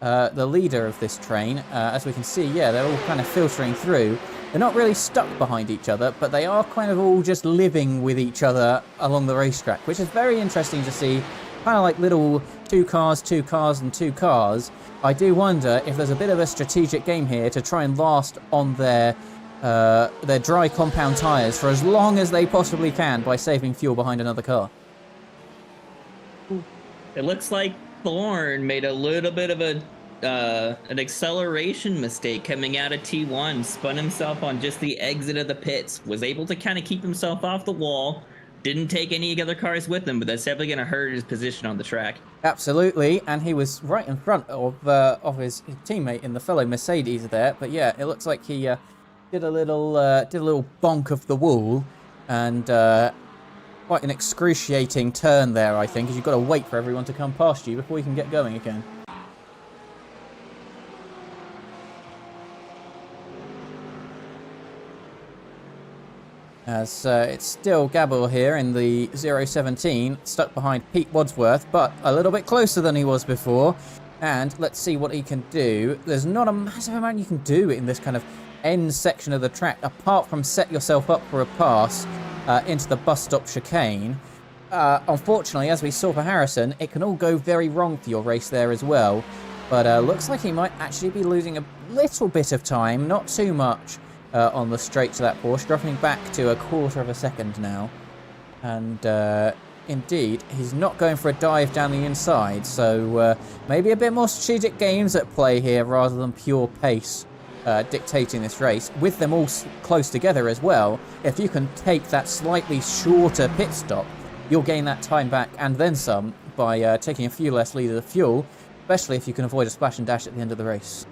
the leader of this train. As we can see, yeah, they're all kind of filtering through. They're not really stuck behind each other, but they are kind of all just living with each other along the racetrack, which is very interesting to see. Kind of like little two cars, and two cars. I do wonder if there's a bit of a strategic game here to try and last on their dry compound tyres for as long as they possibly can by saving fuel behind another car. It looks like Thorne made a little bit of an acceleration mistake coming out of T1, spun himself on just the exit of the pits, was able to kind of keep himself off the wall, didn't take any other cars with him, but that's definitely going to hurt his position on the track. Absolutely, and he was right in front of his teammate in the fellow Mercedes there. But yeah, it looks like he did a little bonk of the wall, and quite an excruciating turn there, I think, because you've got to wait for everyone to come past you before you can get going again. As it's still Gabor here in the 017, stuck behind Pete Wadsworth, but a little bit closer than he was before. And let's see what he can do. There's not a massive amount you can do in this kind of end section of the track, apart from set yourself up for a pass into the bus stop chicane. Unfortunately, as we saw for Harrison, it can all go very wrong for your race there as well. but looks like he might actually be losing a little bit of time, not too much on the straight to that Porsche, dropping back to a quarter of a second now. And indeed, he's not going for a dive down the inside, so maybe a bit more strategic games at play here rather than pure pace dictating this race. With them all close together as well, if you can take that slightly shorter pit stop, you'll gain that time back and then some by taking a few less litres of fuel, especially if you can avoid a splash and dash at the end of the race.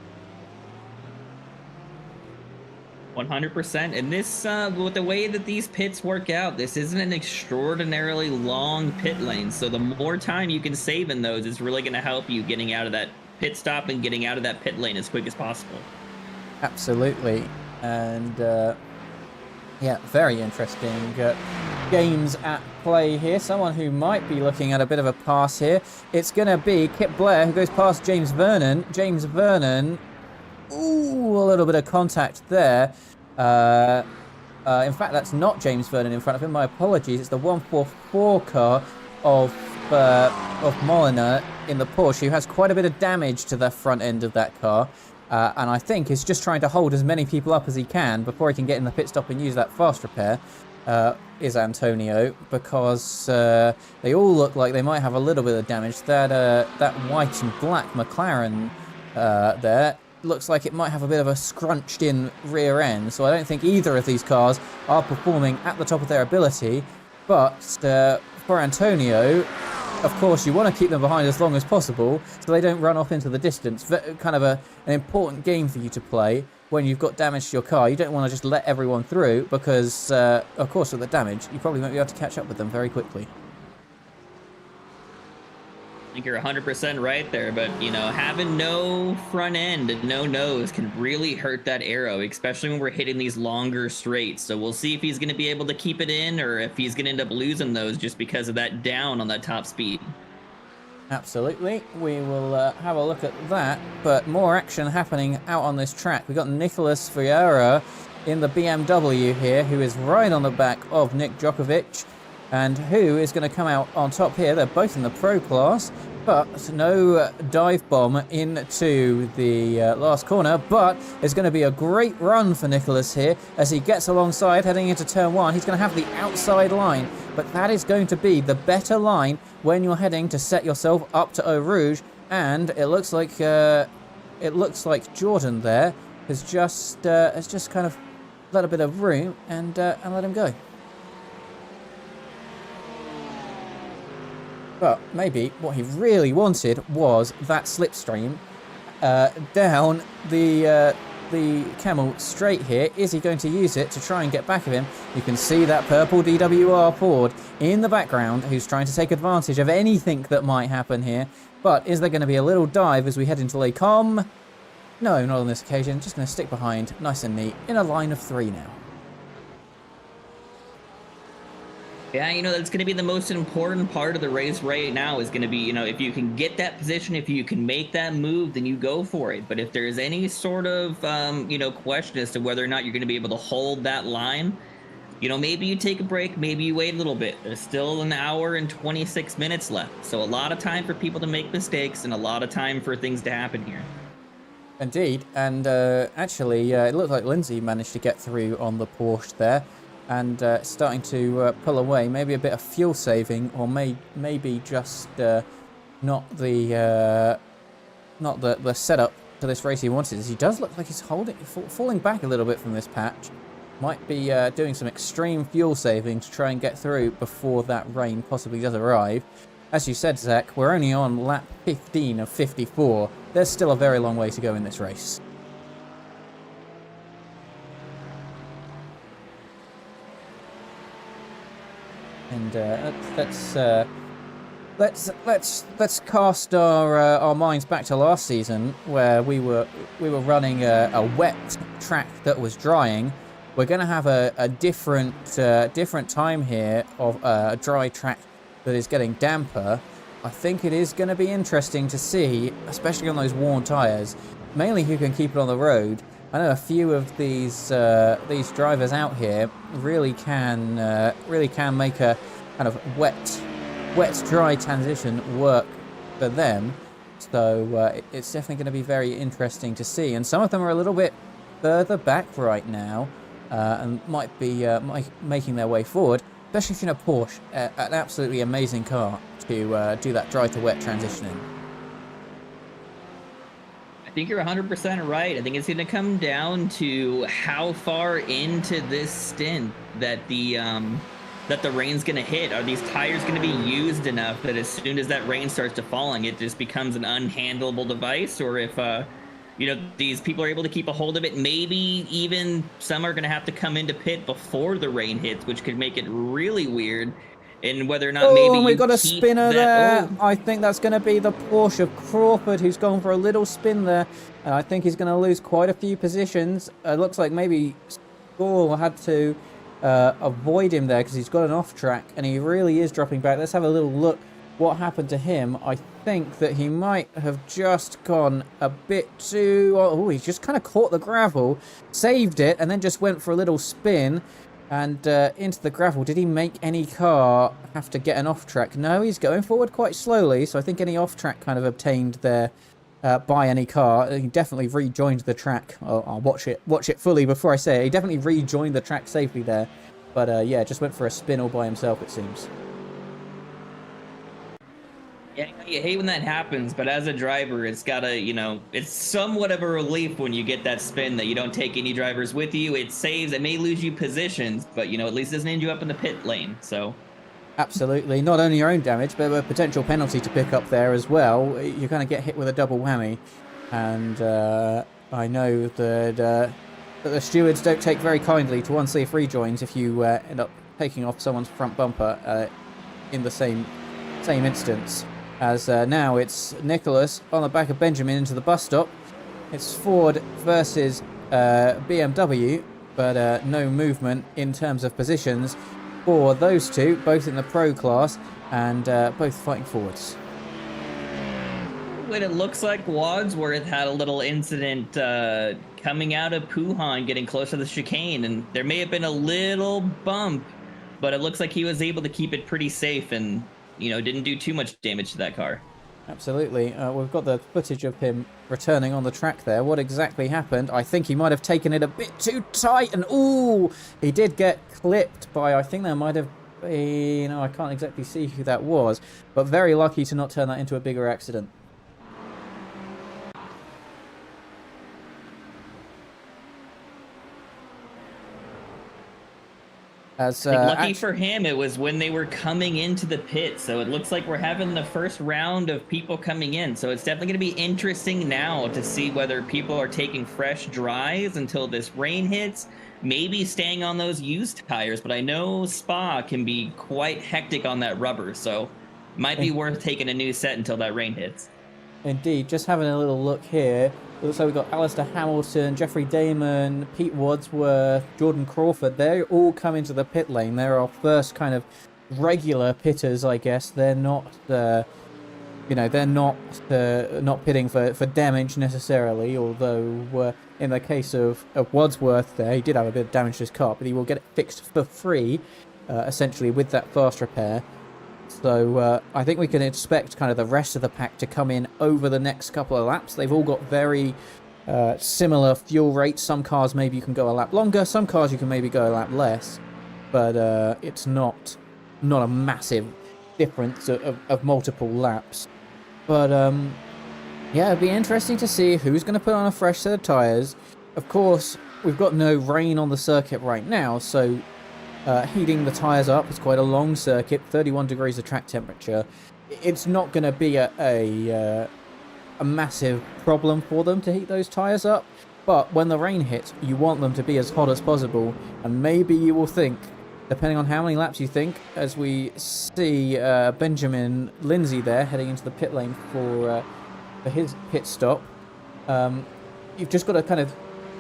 100%. And this, with the way that these pits work out, this isn't an extraordinarily long pit lane. So the more time you can save in those is really going to help you getting out of that pit stop and getting out of that pit lane as quick as possible. Absolutely. And yeah, very interesting games at play here. Someone who might be looking at a bit of a pass here. It's going to be Kip Blair who goes past James Vernon. James Vernon, ooh, a little bit of contact there. In fact, that's not James Vernon in front of him. My apologies. It's the 144 car of Molina in the Porsche, who has quite a bit of damage to the front end of that car. And I think he's just trying to hold as many people up as he can before he can get in the pit stop and use that fast repair, is Antonio, because they all look like they might have a little bit of damage. That white and black McLaren there looks like it might have a bit of a scrunched in rear end, so I don't think either of these cars are performing at the top of their ability. But for Antonio, of course, you want to keep them behind as long as possible so they don't run off into the distance. Kind of an important game for you to play when you've got damage to your car. You don't want to just let everyone through because, of course, with the damage, you probably won't be able to catch up with them very quickly. I think you're 100% right there, but, you know, having no front end and no nose can really hurt that aero, especially when we're hitting these longer straights. So we'll see if he's going to be able to keep it in or if he's going to end up losing those just because of that down on that top speed. Absolutely. We will have a look at that, but more action happening out on this track. We've got Nicholas Vieira in the BMW here, who is right on the back of Nick Djokovic, and who is going to come out on top here. They're both in the pro class, but no dive bomb into the last corner. But it's going to be a great run for Nicholas here as he gets alongside heading into turn one. He's going to have the outside line, but that is going to be the better line when you're heading to set yourself up to Eau Rouge. And it looks like Jordan there has just kind of let a bit of room and let him go. But maybe what he really wanted was that slipstream down the Camel straight here. Is he going to use it to try and get back of him? You can see that purple DWR Ford in the background who's trying to take advantage of anything that might happen here. But is there going to be a little dive as we head into Les Combes? No, not on this occasion. Just going to stick behind, nice and neat, in a line of three now. Yeah, you know, that's going to be the most important part of the race right now is going to be, you know, if you can get that position, if you can make that move, then you go for it. But if there's any sort of, you know, question as to whether or not you're going to be able to hold that line, you know, maybe you take a break, maybe you wait a little bit. There's still an hour and 26 minutes left. So a lot of time for people to make mistakes and a lot of time for things to happen here. Indeed. And actually, it looked like Lindsay managed to get through on the Porsche there. And starting to pull away, maybe a bit of fuel saving, or maybe just not the setup to this race he wanted. As he does look like he's falling back a little bit from this patch. Might be doing some extreme fuel saving to try and get through before that rain possibly does arrive. As you said, Zach, we're only on lap 15 of 54. There's still a very long way to go in this race. And let's cast our minds back to last season, where we were running a wet track that was drying. We're going to have a different time here of a dry track that is getting damper. I think it is going to be interesting to see, especially on those worn tyres, mainly who can keep it on the road. I know a few of these drivers out here really can make a kind of wet dry transition work for them. So it's definitely going to be very interesting to see. And some of them are a little bit further back right now and might be making their way forward, especially if you're in a Porsche, an absolutely amazing car to do that dry to wet transition in. I think you're 100% right. I think it's going to come down to how far into this stint that the rain's going to hit. Are these tires going to be used enough that as soon as that rain starts to falling, it just becomes an unhandleable device? Or if these people are able to keep a hold of it, maybe even some are going to have to come into pit before the rain hits, which could make it really weird. And whether or not maybe we got a spinner there. Oh. I think that's going to be the Porsche of Crawford, who's gone for a little spin there. And I think he's going to lose quite a few positions. It looks like maybe Score had to avoid him there because he's got an off track and he really is dropping back. Let's have a little look what happened to him. I think that he might have just gone a bit too... Oh, he's just kind of caught the gravel, saved it, and then just went for a little spin. And into the gravel. Did he make any car have to get an off-track? No, he's going forward quite slowly. So I think any off-track kind of obtained there by any car. He definitely rejoined the track. I'll watch it fully before I say it. He definitely rejoined the track safely there. But yeah, just went for a spin all by himself, it seems. Yeah, you hate when that happens, but as a driver, it's gotta, it's somewhat of a relief when you get that spin that you don't take any drivers with you. It saves, it may lose you positions, but, at least it doesn't end you up in the pit lane, so. Absolutely. Not only your own damage, but a potential penalty to pick up there as well. You're going to get hit with a double whammy. And I know that the stewards don't take very kindly to unsafe rejoins if you end up taking off someone's front bumper in the same instance. As now it's Nicholas on the back of Benjamin into the bus stop. It's Ford versus BMW, but no movement in terms of positions for those two, both in the pro class and both fighting forwards. When it looks like Wadsworth had a little incident coming out of Puhan, getting close to the chicane, and there may have been a little bump, but it looks like he was able to keep it pretty safe and didn't do too much damage to that car. Absolutely. We've got the footage of him returning on the track there. What exactly happened? I think he might have taken it a bit too tight, and ooh, he did get clipped by, I think there might have been, I can't exactly see who that was, but very lucky to not turn that into a bigger accident. Lucky for him, it was when they were coming into the pit, so it looks like we're having the first round of people coming in, so it's definitely going to be interesting now to see whether people are taking fresh dries until this rain hits, maybe staying on those used tires, but I know Spa can be quite hectic on that rubber, so might be worth taking a new set until that rain hits. Indeed, just having a little look here. Looks like we've got Alistair Hamilton, Jeffrey Damon, Pete Wadsworth, Jordan Crawford. They all come into the pit lane. They're our first kind of regular pitters, I guess. They're not, they're not pitting for damage necessarily. Although in the case of Wadsworth, there he did have a bit of damage to his car, but he will get it fixed for free, essentially with that fast repair. So I think we can expect kind of the rest of the pack to come in over the next couple of laps. They've all got very similar fuel rates. Some cars maybe you can go a lap longer. Some cars you can maybe go a lap less. But it's not a massive difference of multiple laps. But yeah, it'd be interesting to see who's going to put on a fresh set of tyres. Of course, we've got no rain on the circuit right now, so heating the tyres up, it's quite a long circuit, 31 degrees of track temperature. It's not going to be a massive problem for them to heat those tyres up, but when the rain hits, you want them to be as hot as possible, and maybe you will think, depending on how many laps you think, as we see Benjamin Lindsay there heading into the pit lane for his pit stop, you've just got to kind of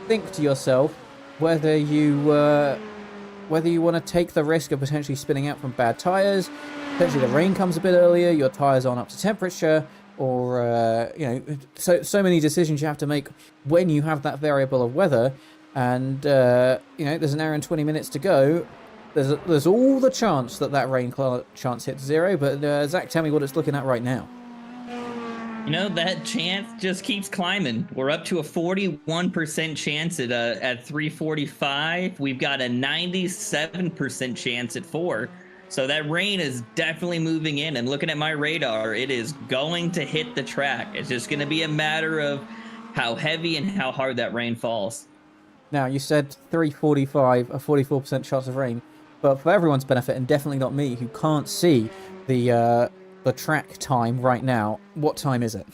think to yourself whether you want to take the risk of potentially spinning out from bad tyres, potentially the rain comes a bit earlier, your tyres aren't up to temperature, or, so many decisions you have to make when you have that variable of weather, and, there's an hour and 20 minutes to go. There's all the chance that rain chance hits zero, but Zach, tell me what it's looking at right now. You know, that chance just keeps climbing. We're up to a 41% chance at 345. We've got a 97% chance at 4. So that rain is definitely moving in. And looking at my radar, it is going to hit the track. It's just going to be a matter of how heavy and how hard that rain falls. Now, you said 345, a 44% chance of rain. But for everyone's benefit, and definitely not me, who can't see the track time right now, what time is it?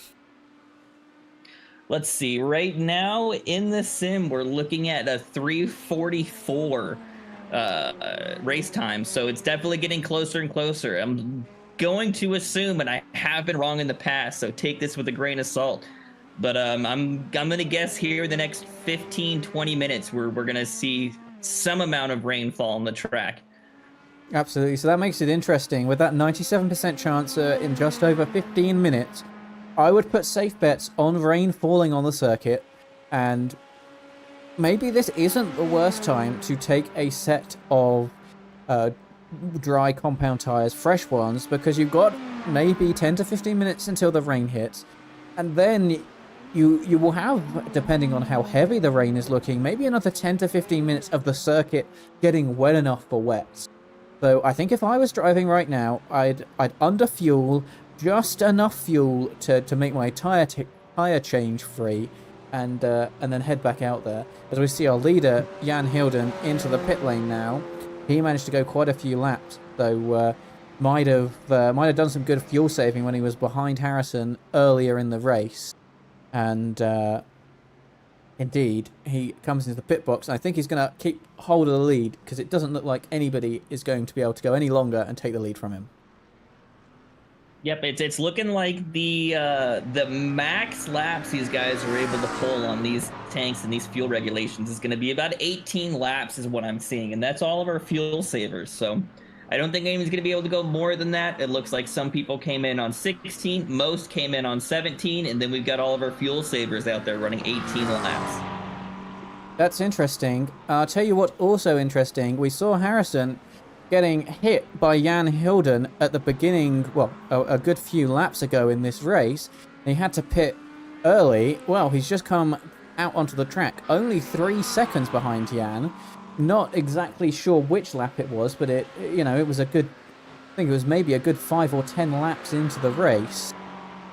Let's see. Right now in the sim, we're looking at a 3:44 race time, so it's definitely getting closer and closer. I'm going to assume, and I have been wrong in the past, so take this with a grain of salt. But I'm gonna guess here in the next 15-20 minutes, we're gonna see some amount of rainfall on the track. Absolutely. So that makes it interesting. With that 97% chance in just over 15 minutes, I would put safe bets on rain falling on the circuit, and maybe this isn't the worst time to take a set of dry compound tires, fresh ones, because you've got maybe 10 to 15 minutes until the rain hits, and then you will have, depending on how heavy the rain is looking, maybe another 10 to 15 minutes of the circuit getting wet enough for wets. So I think if I was driving right now, I'd underfuel just enough fuel to make my tire change free, and then head back out there. As we see our leader Jan Hilden into the pit lane now, he managed to go quite a few laps, so might have done some good fuel saving when he was behind Harrison earlier in the race, and indeed he comes into the pit box. And I think he's going to keep hold of the lead, because it doesn't look like anybody is going to be able to go any longer and take the lead from him. Yep, it's looking like the max laps these guys are able to pull on these tanks and these fuel regulations is going to be about 18 laps is what I'm seeing, and that's all of our fuel savers. So I don't think anyone's going to be able to go more than that. It looks like some people came in on 16, most came in on 17, and then we've got all of our fuel savers out there running 18 laps. That's interesting. I'll tell you what's also interesting. We saw Harrison getting hit by Jan Hilden at the beginning, well, a good few laps ago in this race. He had to pit early. Well, he's just come out onto the track, only 3 seconds behind Jan. Not exactly sure which lap it was, but it was a good, I think it was maybe a good 5 or 10 laps into the race.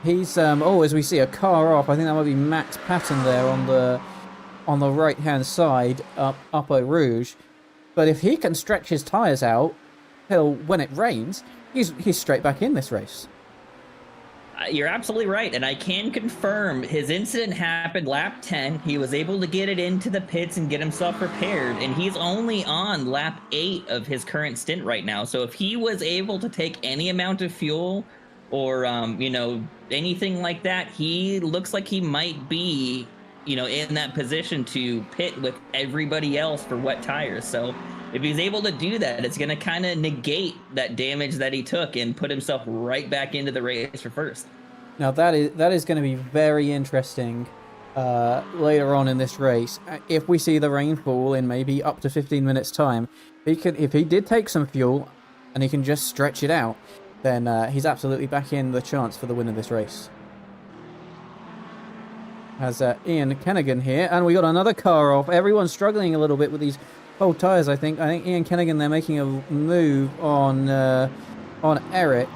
He's as we see a car off, I think that might be Max Patton there on the right hand side up Eau Rouge. But if he can stretch his tyres out till when it rains, he's straight back in this race. You're absolutely right, and I can confirm his incident happened lap 10. He was able to get it into the pits and get himself repaired, and he's only on lap 8 of his current stint right now. So if he was able to take any amount of fuel or anything like that, he looks like he might be in that position to pit with everybody else for wet tires. So if he's able to do that, it's going to kind of negate that damage that he took and put himself right back into the race for first. Now that is going to be very interesting later on in this race. If we see the rainfall in maybe up to 15 minutes time, if he did take some fuel and he can just stretch it out, then he's absolutely back in the chance for the win of this race. Has Ian Kennigan here, and we got another car off. Everyone's struggling a little bit with these cold tires. I think Ian Kennigan, they're making a move on Eric,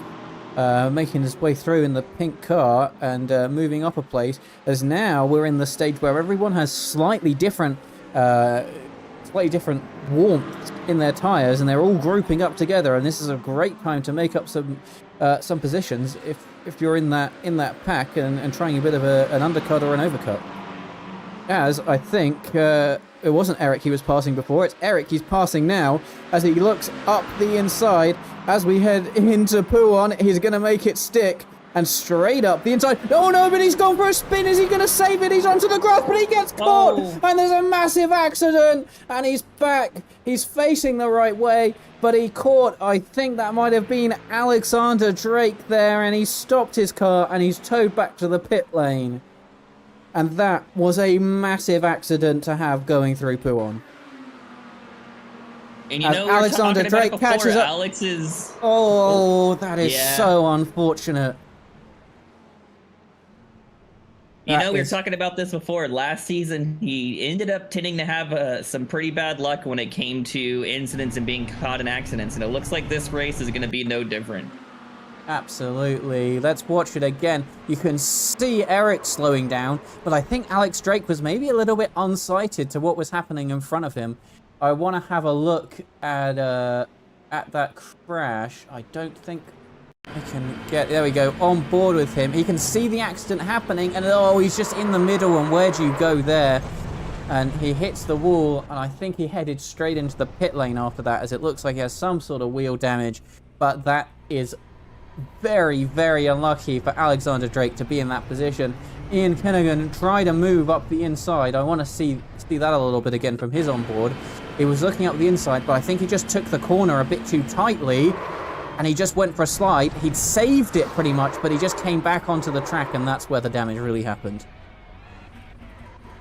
making his way through in the pink car and moving up a place. As now we're in the stage where everyone has slightly different warmth in their tires, and they're all grouping up together. And this is a great time to make up some positions if you're in that pack and trying a bit of an undercut or an overcut. As I think it wasn't Eric he was passing before, it's Eric he's passing now as he looks up the inside. As we head into Pouon, he's going to make it stick and straight up the inside. Oh no, but he's gone for a spin. Is he going to save it? He's onto the grass, but he gets caught. Oh. And there's a massive accident, and he's back. He's facing the right way, but he caught, I think that might have been Alexander Drake there, and he stopped his car and he's towed back to the pit lane. And that was a massive accident to have going through Pouon. And Alexander Drake catches up. Alex is... Oh, that is so unfortunate. You know, we were talking about this before. Last season, he ended up tending to have some pretty bad luck when it came to incidents and being caught in accidents. And it looks like this race is going to be no different. Absolutely. Let's watch it again. You can see Eric slowing down, but I think Alex Drake was maybe a little bit unsighted to what was happening in front of him. I want to have a look at that crash. I don't think I can get... There we go. On board with him. He can see the accident happening, and oh, he's just in the middle, and where do you go there? And he hits the wall, and I think he headed straight into the pit lane after that, as it looks like he has some sort of wheel damage. But that is very, very unlucky for Alexander Drake to be in that position. Ian Kinnigan tried to move up the inside. I want to see that a little bit again from his onboard. He was looking up the inside, but I think he just took the corner a bit too tightly, and he just went for a slide. He'd saved it pretty much, but he just came back onto the track, and that's where the damage really happened.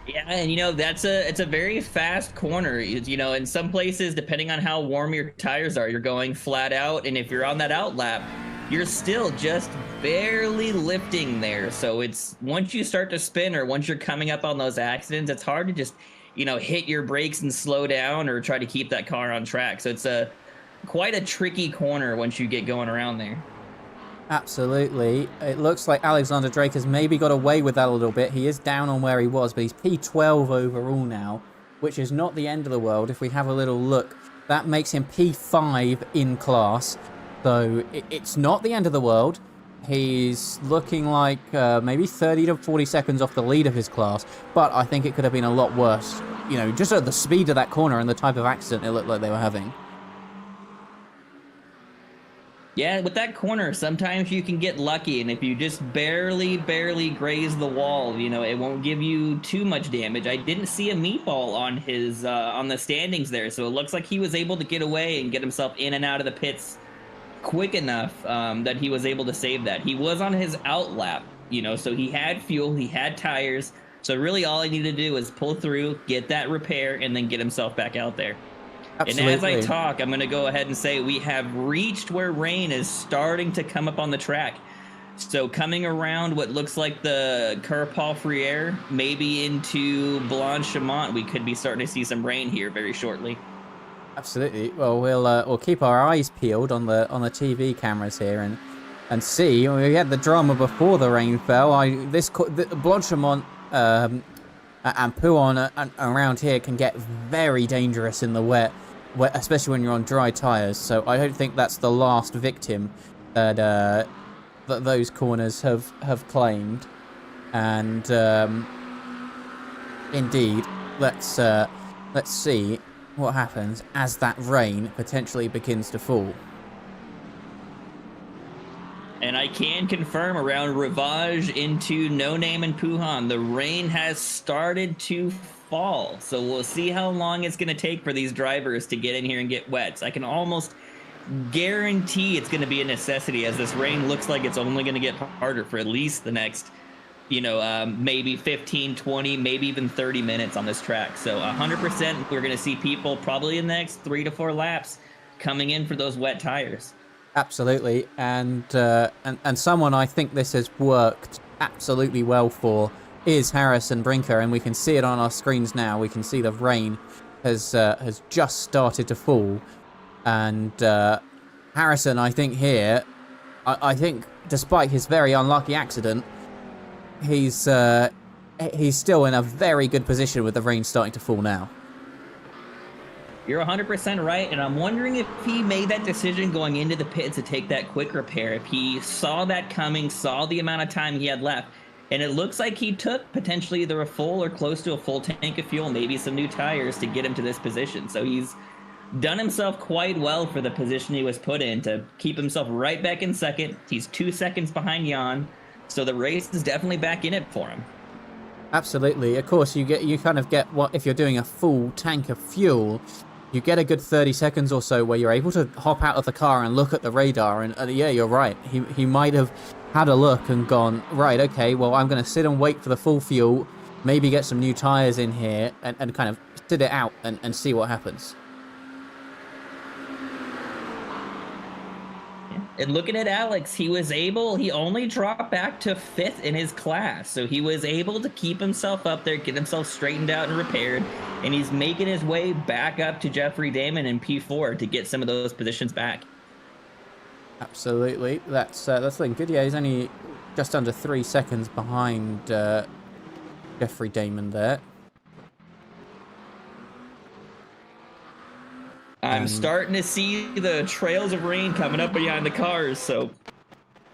Yeah, and you know, it's a very fast corner. You know, in some places, depending on how warm your tires are, you're going flat out, and if you're on that out lap, you're still just barely lifting there. So it's once you start to spin, or once you're coming up on those accidents, it's hard to just, you know, hit your brakes and slow down or try to keep that car on track. So it's quite a tricky corner once you get going around there. Absolutely. It looks like Alexander Drake has maybe got away with that a little bit. He is down on where he was, but he's P12 overall now, which is not the end of the world. If we have a little look, that makes him P5 in class. So it's not the end of the world. He's looking like maybe 30 to 40 seconds off the lead of his class, but I think it could have been a lot worse. You know, just at the speed of that corner and the type of accident it looked like they were having. Yeah, with that corner, sometimes you can get lucky, and if you just barely graze the wall, you know, it won't give you too much damage. I didn't see a meatball on his on the standings there, so it looks like he was able to get away and get himself in and out of the pits quick enough that he was able to save that. He was on his out lap, you know, so he had fuel, he had tires, so really all he needed to do was pull through, get that repair, and then get himself back out there. Absolutely. And as I talk, I'm going to go ahead and say we have reached where rain is starting to come up on the track. So coming around what looks like the Coeur-Paul-Friere, maybe into Blanchimont, we could be starting to see some rain here very shortly. Absolutely. Well, we'll keep our eyes peeled on the TV cameras here and see. We had the drama before the rain fell. Blanchimont and Pouhon around here can get very dangerous in the wet, especially when you're on dry tires. So I don't think that's the last victim that those corners have claimed. And indeed, let's see what happens as that rain potentially begins to fall. And I can confirm around Rivage into No Name and Pouhon, the rain has started to fall. So we'll see how long it's going to take for these drivers to get in here and get wet. So I can almost guarantee it's going to be a necessity, as this rain looks like it's only going to get harder for at least the next, you know, maybe 15, 20, maybe even 30 minutes on this track. So 100% we're going to see people probably in the next 3 to 4 laps coming in for those wet tires. Absolutely, and someone I think this has worked absolutely well for is Harrison Brinker, and we can see it on our screens now. We can see the rain has just started to fall, and Harrison, I think here, I think despite his very unlucky accident, he's still in a very good position with the rain starting to fall now. You're 100% right, and I'm wondering if he made that decision going into the pit to take that quick repair, if he saw that coming, saw the amount of time he had left, and it looks like he took potentially either a full or close to a full tank of fuel, maybe some new tires to get him to this position. So he's done himself quite well for the position he was put in to keep himself right back in second. He's 2 seconds behind Jan, so the race is definitely back in it for him. Absolutely. Of course, you kind of get what if you're doing a full tank of fuel. You get a good 30 seconds or so where you're able to hop out of the car and look at the radar, and yeah, you're right. He might have had a look and gone, right, okay, well, I'm going to sit and wait for the full fuel, maybe get some new tires in here, and kind of sit it out and see what happens. Yeah. And looking at Alex, he only dropped back to 5th in his class. So he was able to keep himself up there, get himself straightened out and repaired. And he's making his way back up to Jeffrey Damon in P4 to get some of those positions back. Absolutely. That's looking good. Yeah, he's only just under 3 seconds behind Jeffrey Damon there. I'm starting to see the trails of rain coming up behind the cars, so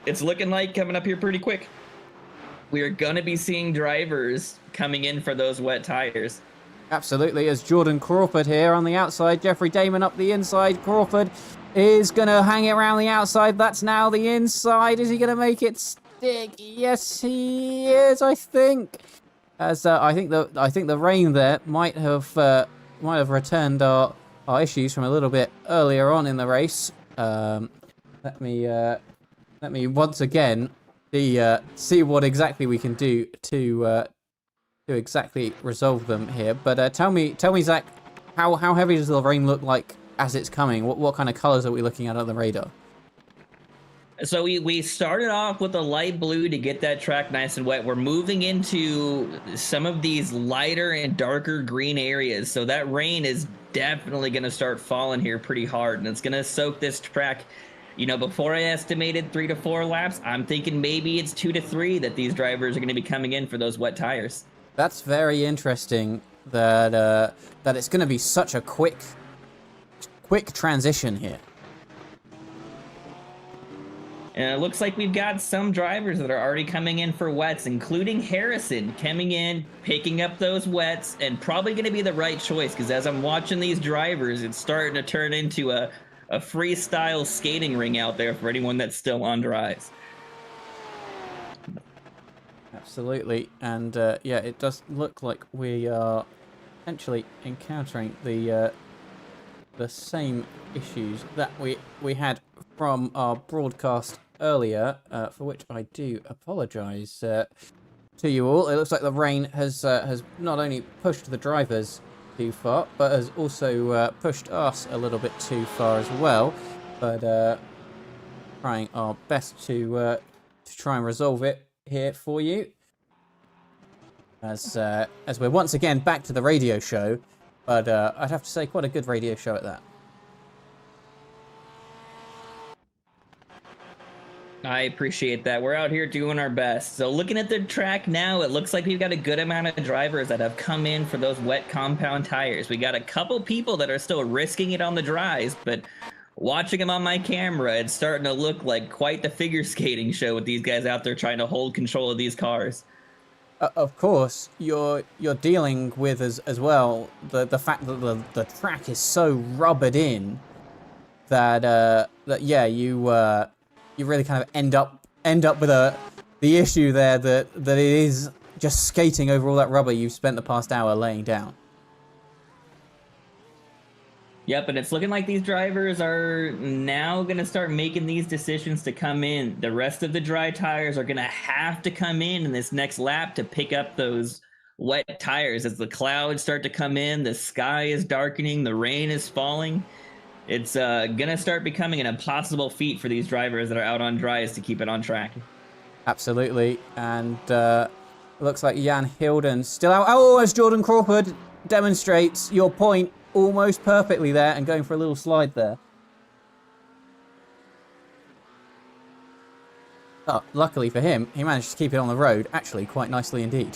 it's looking like coming up here pretty quick. We are going to be seeing drivers coming in for those wet tires. Absolutely, as Jordan Crawford here on the outside, Jeffrey Damon up the inside. Crawford is going to hang it around the outside. That's now the inside. Is he going to make it stick? Yes, he is, I think. As I think the rain there might have returned our issues from a little bit earlier on in the race. Let me once again see what exactly we can do to exactly resolve them here. But tell me, Zach, how heavy does the rain look like as it's coming? What kind of colors are we looking at on the radar? So we started off with a light blue to get that track nice and wet. We're moving into some of these lighter and darker green areas. So that rain is definitely going to start falling here pretty hard, and it's going to soak this track. You know, before I estimated 3 to 4 laps, I'm thinking maybe it's 2 to 3 that these drivers are going to be coming in for those wet tires. That's very interesting that it's going to be such a quick transition here. And it looks like we've got some drivers that are already coming in for wets, including Harrison coming in, picking up those wets, and probably going to be the right choice, because as I'm watching these drivers, it's starting to turn into a freestyle skating ring out there for anyone that's still on dries. Absolutely, and yeah, it does look like we are potentially encountering the same issues that we had from our broadcast earlier, for which I do apologise to you all. It looks like the rain has not only pushed the drivers too far, but has also pushed us a little bit too far as well. But trying our best to try and resolve it here for you, as we're once again back to the radio show. But I'd have to say, quite a good radio show at that. I appreciate that. We're out here doing our best. So looking at the track now, it looks like we've got a good amount of drivers that have come in for those wet compound tires. We got a couple people that are still risking it on the dries, but watching them on my camera, it's starting to look like quite the figure skating show with these guys out there trying to hold control of these cars. Of course, you're dealing with as well the fact that the track is so rubbered in that yeah, you really kind of end up with the issue there that it is just skating over all that rubber you've spent the past hour laying down. Yep, and it's looking like these drivers are now going to start making these decisions to come in. The rest of the dry tires are going to have to come in this next lap to pick up those wet tires. As the clouds start to come in, the sky is darkening, the rain is falling. It's going to start becoming an impossible feat for these drivers that are out on dries to keep it on track. Absolutely, and it looks like Jan Hilden still out. Oh, as Jordan Crawford demonstrates your point almost perfectly there and going for a little slide there. Oh, luckily for him, he managed to keep it on the road, actually, quite nicely indeed.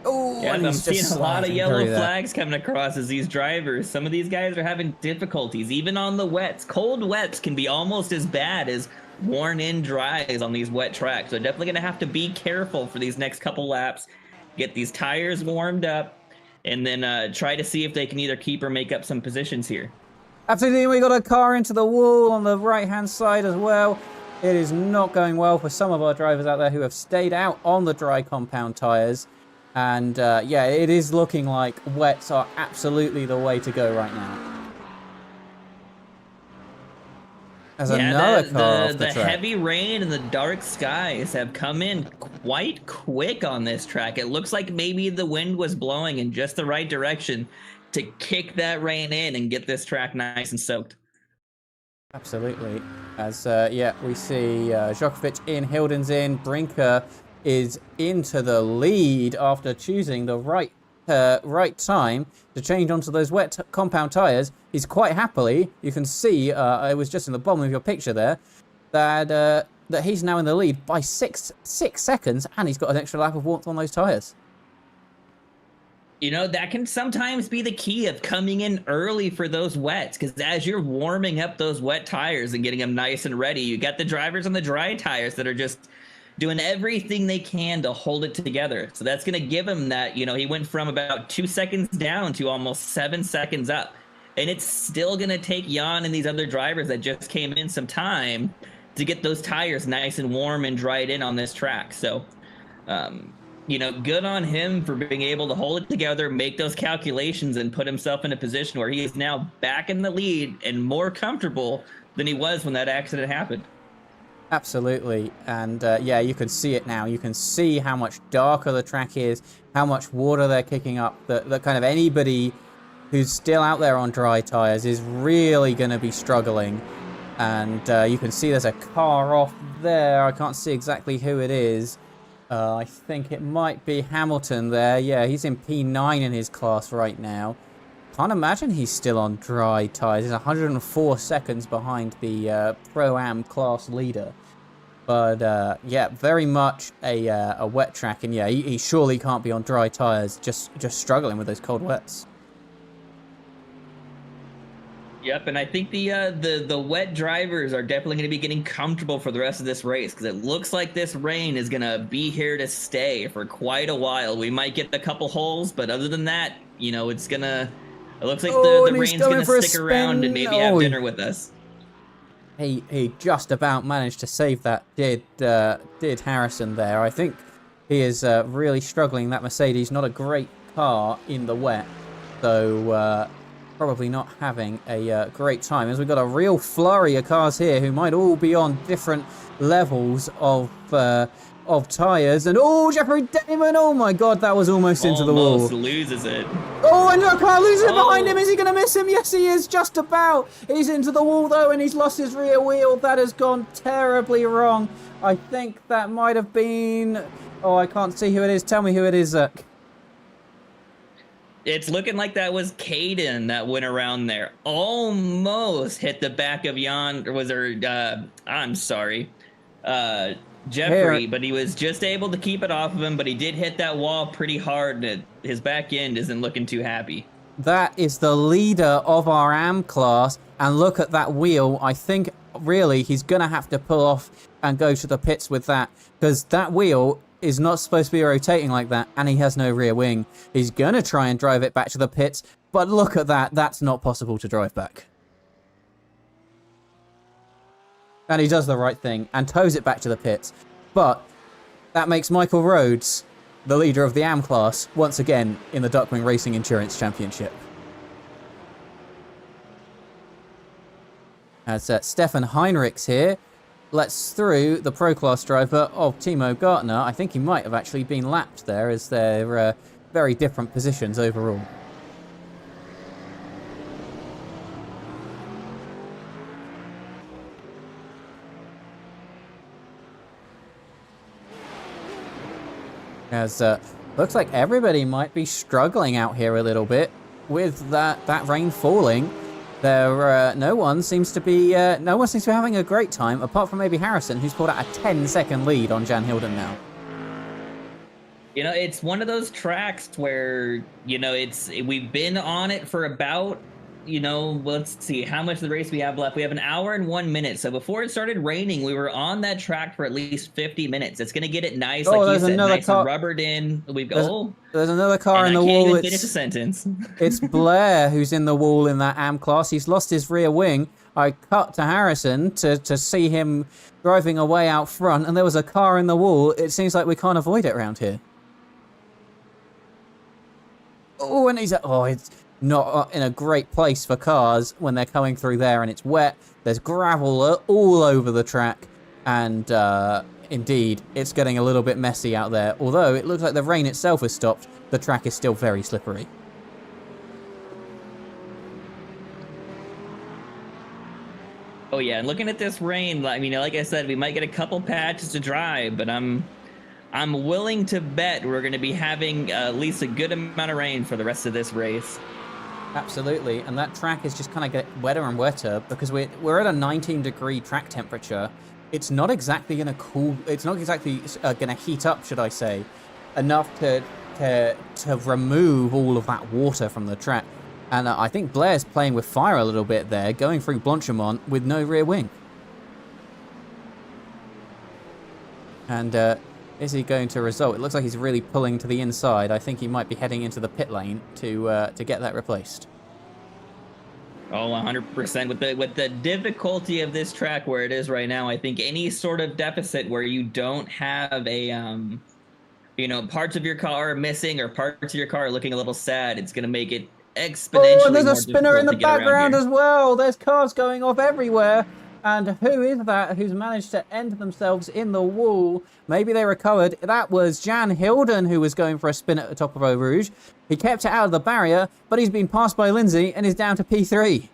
Oh, yeah, I'm seeing a lot of yellow flags coming across as these drivers. Some of these guys are having difficulties, even on the wets. Cold wets can be almost as bad as worn-in dries on these wet tracks. So definitely going to have to be careful for these next couple laps. Get these tires warmed up, and then try to see if they can either keep or make up some positions here. Absolutely, we got a car into the wall on the right-hand side as well. It is not going well for some of our drivers out there who have stayed out on the dry compound tyres. And yeah, it is looking like wets are absolutely the way to go right now. As another car off the track. The heavy rain and the dark skies have come in quite quick on this track. It looks like maybe the wind was blowing in just the right direction to kick that rain in and get this track nice and soaked. Absolutely. As, yeah, we see Djokovic in, Hilden's in, Brinker is into the lead after choosing the right time to change onto those wet compound tyres. He's quite happily, you can see, it was just in the bottom of your picture there, that that he's now in the lead by six seconds, and he's got an extra lap of warmth on those tyres. You know, that can sometimes be the key of coming in early for those wets, because as you're warming up those wet tires and getting them nice and ready, you got the drivers on the dry tires that are just doing everything they can to hold it together. So that's going to give him that, you know, he went from about 2 seconds down to almost 7 seconds up. And it's still going to take Jan and these other drivers that just came in some time to get those tires nice and warm and dried in on this track. So, you know, good on him for being able to hold it together, make those calculations, and put himself in a position where he is now back in the lead and more comfortable than he was when that accident happened. Absolutely. And yeah, you can see it now. You can see how much darker the track is, how much water they're kicking up, that kind of anybody who's still out there on dry tires is really going to be struggling. And you can see there's a car off there. I can't see exactly who it is. I think it might be Hamilton there. Yeah, he's in P9 in his class right now. Can't imagine he's still on dry tyres. He's 104 seconds behind the Pro-Am class leader. But yeah, very much a wet track. And yeah, he surely can't be on dry tyres, just struggling with those cold wets. Yep, and I think the wet drivers are definitely going to be getting comfortable for the rest of this race, because it looks like this rain is going to be here to stay for quite a while. We might get a couple holes, but other than that, you know, it looks like the rain's going to stick around and maybe have dinner with us. He just about managed to save that, did Harrison there. I think he is really struggling. That Mercedes, not a great car in the wet, so probably not having a great time, as we've got a real flurry of cars here who might all be on different levels of tyres. And oh, Jeffrey Damon, oh my god, that was almost into the wall. Almost loses it. Oh, and look, car loses it behind him. Is he going to miss him? Yes, he is, just about. He's into the wall though, and he's lost his rear wheel. That has gone terribly wrong. I think that might have been... Oh, I can't see who it is. Tell me who it is, Zach. It's looking like that was Caden that went around there. Almost hit the back of Jan, or was there, I'm sorry, Jeffrey, but he was just able to keep it off of him, but he did hit that wall pretty hard, and his back end isn't looking too happy. That is the leader of our AM class, and look at that wheel. I think, really, he's going to have to pull off and go to the pits with that, because that wheel is not supposed to be rotating like that, and he has no rear wing. He's going to try and drive it back to the pits, but look at that. That's not possible to drive back. And he does the right thing and tows it back to the pits. But that makes Michael Rhodes the leader of the AM class once again in the Duckwing Racing Endurance Championship. As Stefan Heinrichs here lets through the Pro Class driver of Timo Gartner. I think he might have actually been lapped there, as they're very different positions overall. As looks like everybody might be struggling out here a little bit with that rain falling. There, no one seems to be having a great time, apart from maybe Harrison, who's pulled out a 10-second lead on Jan Hilden now. You know, it's one of those tracks where, you know, we've been on it for about, you know, let's see how much of the race we have left. We have an hour and 1 minute. So before it started raining, we were on that track for at least 50 minutes. It's going to get it nice, like you said, nice and rubbered in. There's another car in the wall. I can't even finish a sentence. It's Blair who's in the wall in that AM class. He's lost his rear wing. I cut to Harrison to see him driving away out front, and there was a car in the wall. It seems like we can't avoid it around here. Oh, and it's not in a great place for cars when they're coming through there, and it's wet. There's gravel all over the track, and indeed, it's getting a little bit messy out there. Although it looks like the rain itself has stopped, the track is still very slippery. Oh yeah, and looking at this rain, I mean, like I said, we might get a couple patches to drive, but I'm willing to bet we're going to be having at least a good amount of rain for the rest of this race. Absolutely, and that track is just kind of getting wetter and wetter because we're at a 19-degree track temperature. It's not exactly going to cool. It's not exactly going to heat up, should I say, enough to remove all of that water from the track. And I think Blair's playing with fire a little bit there, going through Blanchimont with no rear wing. And is he going to result? It looks like he's really pulling to the inside. I think he might be heading into the pit lane to get that replaced. Oh, 100%. With the difficulty of this track where it is right now, I think any sort of deficit where you don't have a parts of your car are missing or parts of your car are looking a little sad, it's going to make it exponentially Oh, and there's a more spinner in the difficult to get around background here. as well. There's cars going off everywhere. And who is that who's managed to end themselves in the wall? Maybe they recovered. That was Jan Hilden who was going for a spin at the top of Eau Rouge. He kept it out of the barrier, but he's been passed by Lindsay and is down to P3.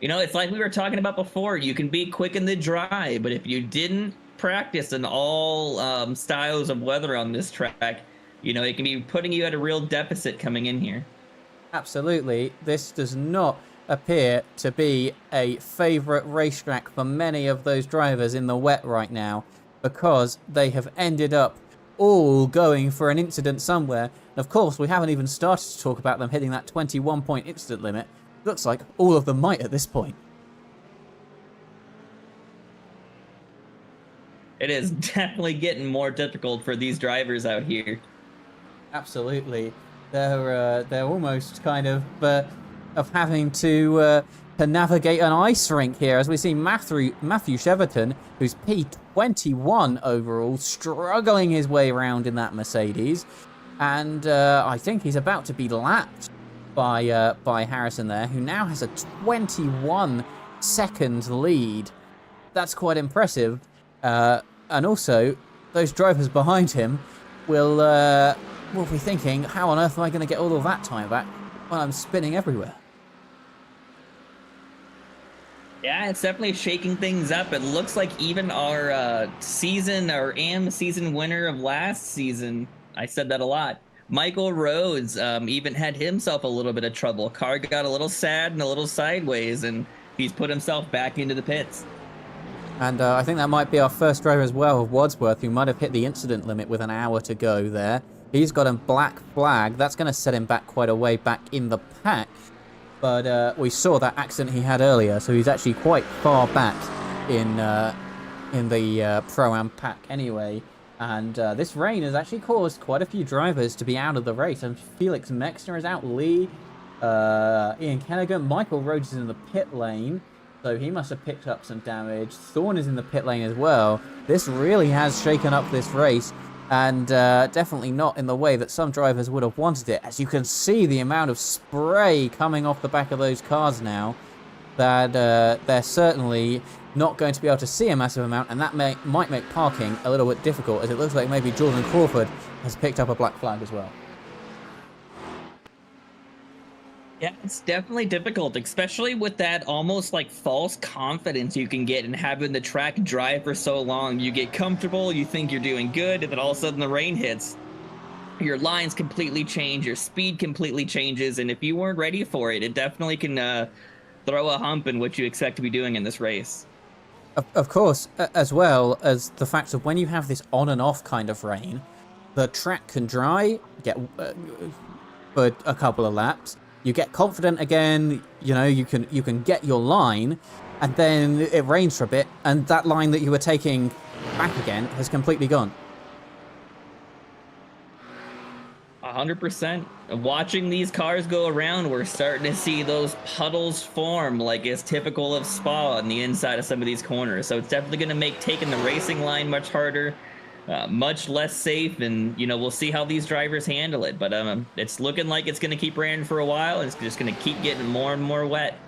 You know, it's like we were talking about before. You can be quick in the dry, but if you didn't practice in all styles of weather on this track, it can be putting you at a real deficit coming in here. Absolutely. This does not appear to be a favourite racetrack for many of those drivers in the wet right now because they have ended up all going for an incident somewhere. And of course, we haven't even started to talk about them hitting that 21-point incident limit. Looks like all of them might at this point. It is definitely getting more difficult for these drivers out here. Absolutely. They're almost kind of having to navigate an ice rink here, as we see Matthew Cheverton, who's P21 overall, struggling his way around in that Mercedes, and I think he's about to be lapped by Harrison there, who now has a 21-second lead. That's quite impressive, and also those drivers behind him will be thinking, how on earth am I going to get all of that time back when I'm spinning everywhere? Yeah, it's definitely shaking things up. It looks like even our AM season winner of last season, I said that a lot, Michael Rhodes, even had himself a little bit of trouble. Car got a little sad and a little sideways, and he's put himself back into the pits. And I think that might be our first driver as well, Wadsworth, who might have hit the incident limit with an hour to go there. He's got a black flag. That's going to set him back quite a way back in the pack. But we saw that accident he had earlier, so he's actually quite far back in the Pro-Am pack anyway. And this rain has actually caused quite a few drivers to be out of the race. And Felix Mexner is out, Lee, Ian Kennigan, Michael Rhodes is in the pit lane, so he must have picked up some damage. Thorne is in the pit lane as well. This really has shaken up this race, and definitely not in the way that some drivers would have wanted it. As you can see, the amount of spray coming off the back of those cars now, that they're certainly not going to be able to see a massive amount, and that might make parking a little bit difficult, as it looks like maybe Jordan Crawford has picked up a black flag as well. Yeah, it's definitely difficult, especially with that almost like false confidence you can get in having the track dry for so long. You get comfortable, you think you're doing good, and then all of a sudden the rain hits. Your lines completely change, your speed completely changes, and if you weren't ready for it, it definitely can throw a hump in what you expect to be doing in this race. Of course, as well as the fact of when you have this on and off kind of rain, the track can dry, get for a couple of laps. You get confident again, you can get your line, and then it rains for a bit, and that line that you were taking back again has completely gone. 100%. Watching these cars go around, we're starting to see those puddles form like is typical of Spa on the inside of some of these corners. So it's definitely going to make taking the racing line much harder, much less safe, and we'll see how these drivers handle it. But it's looking like it's going to keep raining for a while. It's just going to keep getting more and more wet.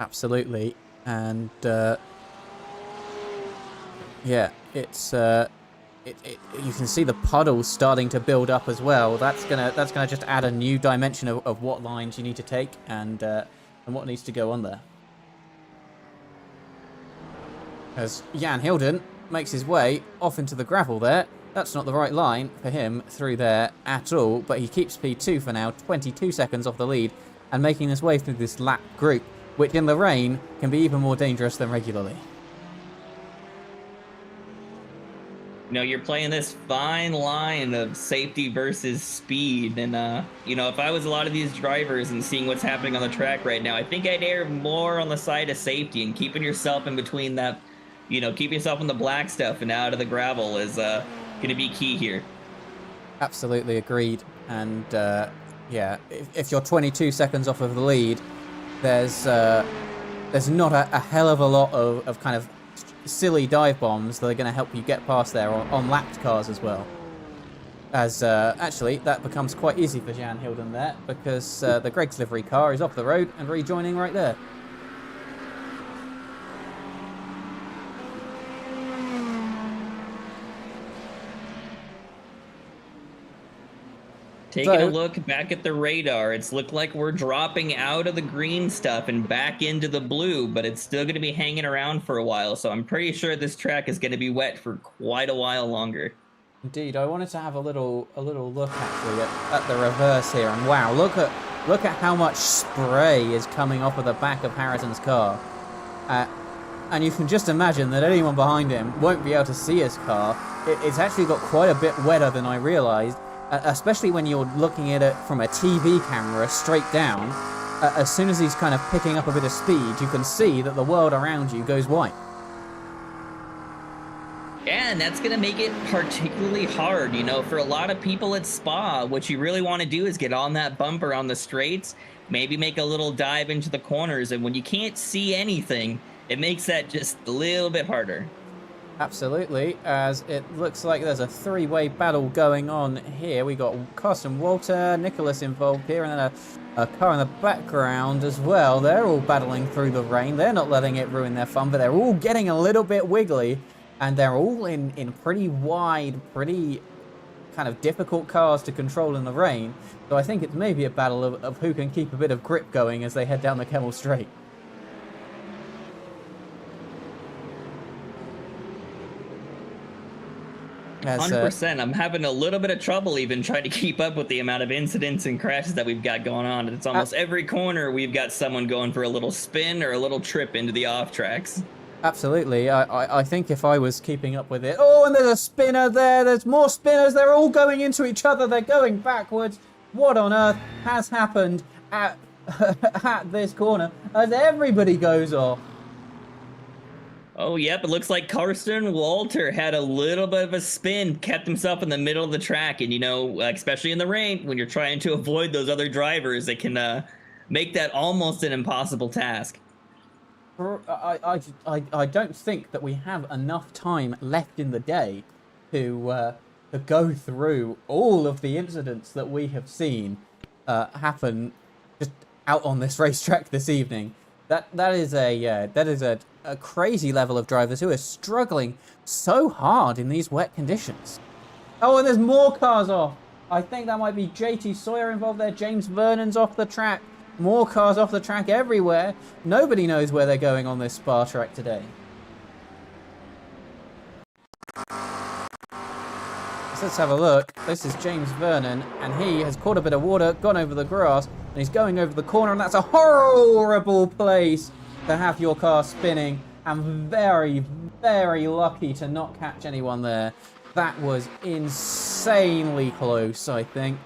Absolutely, and yeah, it's you can see the puddles starting to build up as well. That's gonna just add a new dimension of what lines you need to take and what needs to go on there. As Jan Hilden makes his way off into the gravel there. That's not the right line for him through there at all, but he keeps P2 for now, 22 seconds off the lead, and making his way through this lap group, which in the rain can be even more dangerous than regularly. You know, you're playing this fine line of safety versus speed. And, you know, if I was a lot of these drivers and seeing what's happening on the track right now, I think I'd err more on the side of safety, and keeping yourself in between that, you know, keep yourself in the black stuff and out of the gravel is going to be key here. Absolutely agreed. And, yeah, if you're 22 seconds off of the lead, there's not a hell of a lot of kind of silly dive bombs that are going to help you get past there on lapped cars as well. As actually that becomes quite easy for Jan Hilden there, because the Greg's livery car is off the road and rejoining right there. Taking a look back at the radar, it's looked like we're dropping out of the green stuff and back into the blue, but it's still going to be hanging around for a while, so I'm pretty sure this track is going to be wet for quite a while longer. Indeed, I wanted to have a little look actually at the reverse here, and wow, look at how much spray is coming off of the back of Harrison's car, and you can just imagine that anyone behind him won't be able to see his car. It's actually got quite a bit wetter than I realised. Especially when you're looking at it from a TV camera straight down. As soon as he's kind of picking up a bit of speed, you can see that the world around you goes white. Yeah, and that's going to make it particularly hard, you know, for a lot of people at Spa. What you really want to do is get on that bumper on the straights, maybe make a little dive into the corners, and when you can't see anything, it makes that just a little bit harder. Absolutely, as it looks like there's a three-way battle going on here. We got Carson Walter, Nicholas involved here, and then a car in the background as well. They're all battling through the rain. They're not letting it ruin their fun, but they're all getting a little bit wiggly, and they're all in pretty wide, pretty kind of difficult cars to control in the rain. So I think it's maybe a battle of who can keep a bit of grip going as they head down the Kemmel Straight. As, 100%. I'm having a little bit of trouble even trying to keep up with the amount of incidents and crashes that we've got going on. It's almost every corner we've got someone going for a little spin or a little trip into the off tracks. Absolutely. I think if I was keeping up with it... Oh, and there's a spinner there. There's more spinners. They're all going into each other. They're going backwards. What on earth has happened at, at this corner as everybody goes off? Oh, yep, it looks like Carson Walter had a little bit of a spin, kept himself in the middle of the track, and, you know, especially in the rain, when you're trying to avoid those other drivers, it can make that almost an impossible task. I don't think that we have enough time left in the day to go through all of the incidents that we have seen happen just out on this racetrack this evening. That is a crazy level of drivers who are struggling so hard in these wet conditions. Oh, and there's more cars off. I think that might be JT Sawyer involved there. James Vernon's off the track. More cars off the track everywhere. Nobody knows where they're going on this Spa track today. So let's have a look. This is James Vernon, and he has caught a bit of water, gone over the grass, and he's going over the corner, and that's a horrible place to have your car spinning. I'm very, very lucky to not catch anyone there. That was insanely close, I think.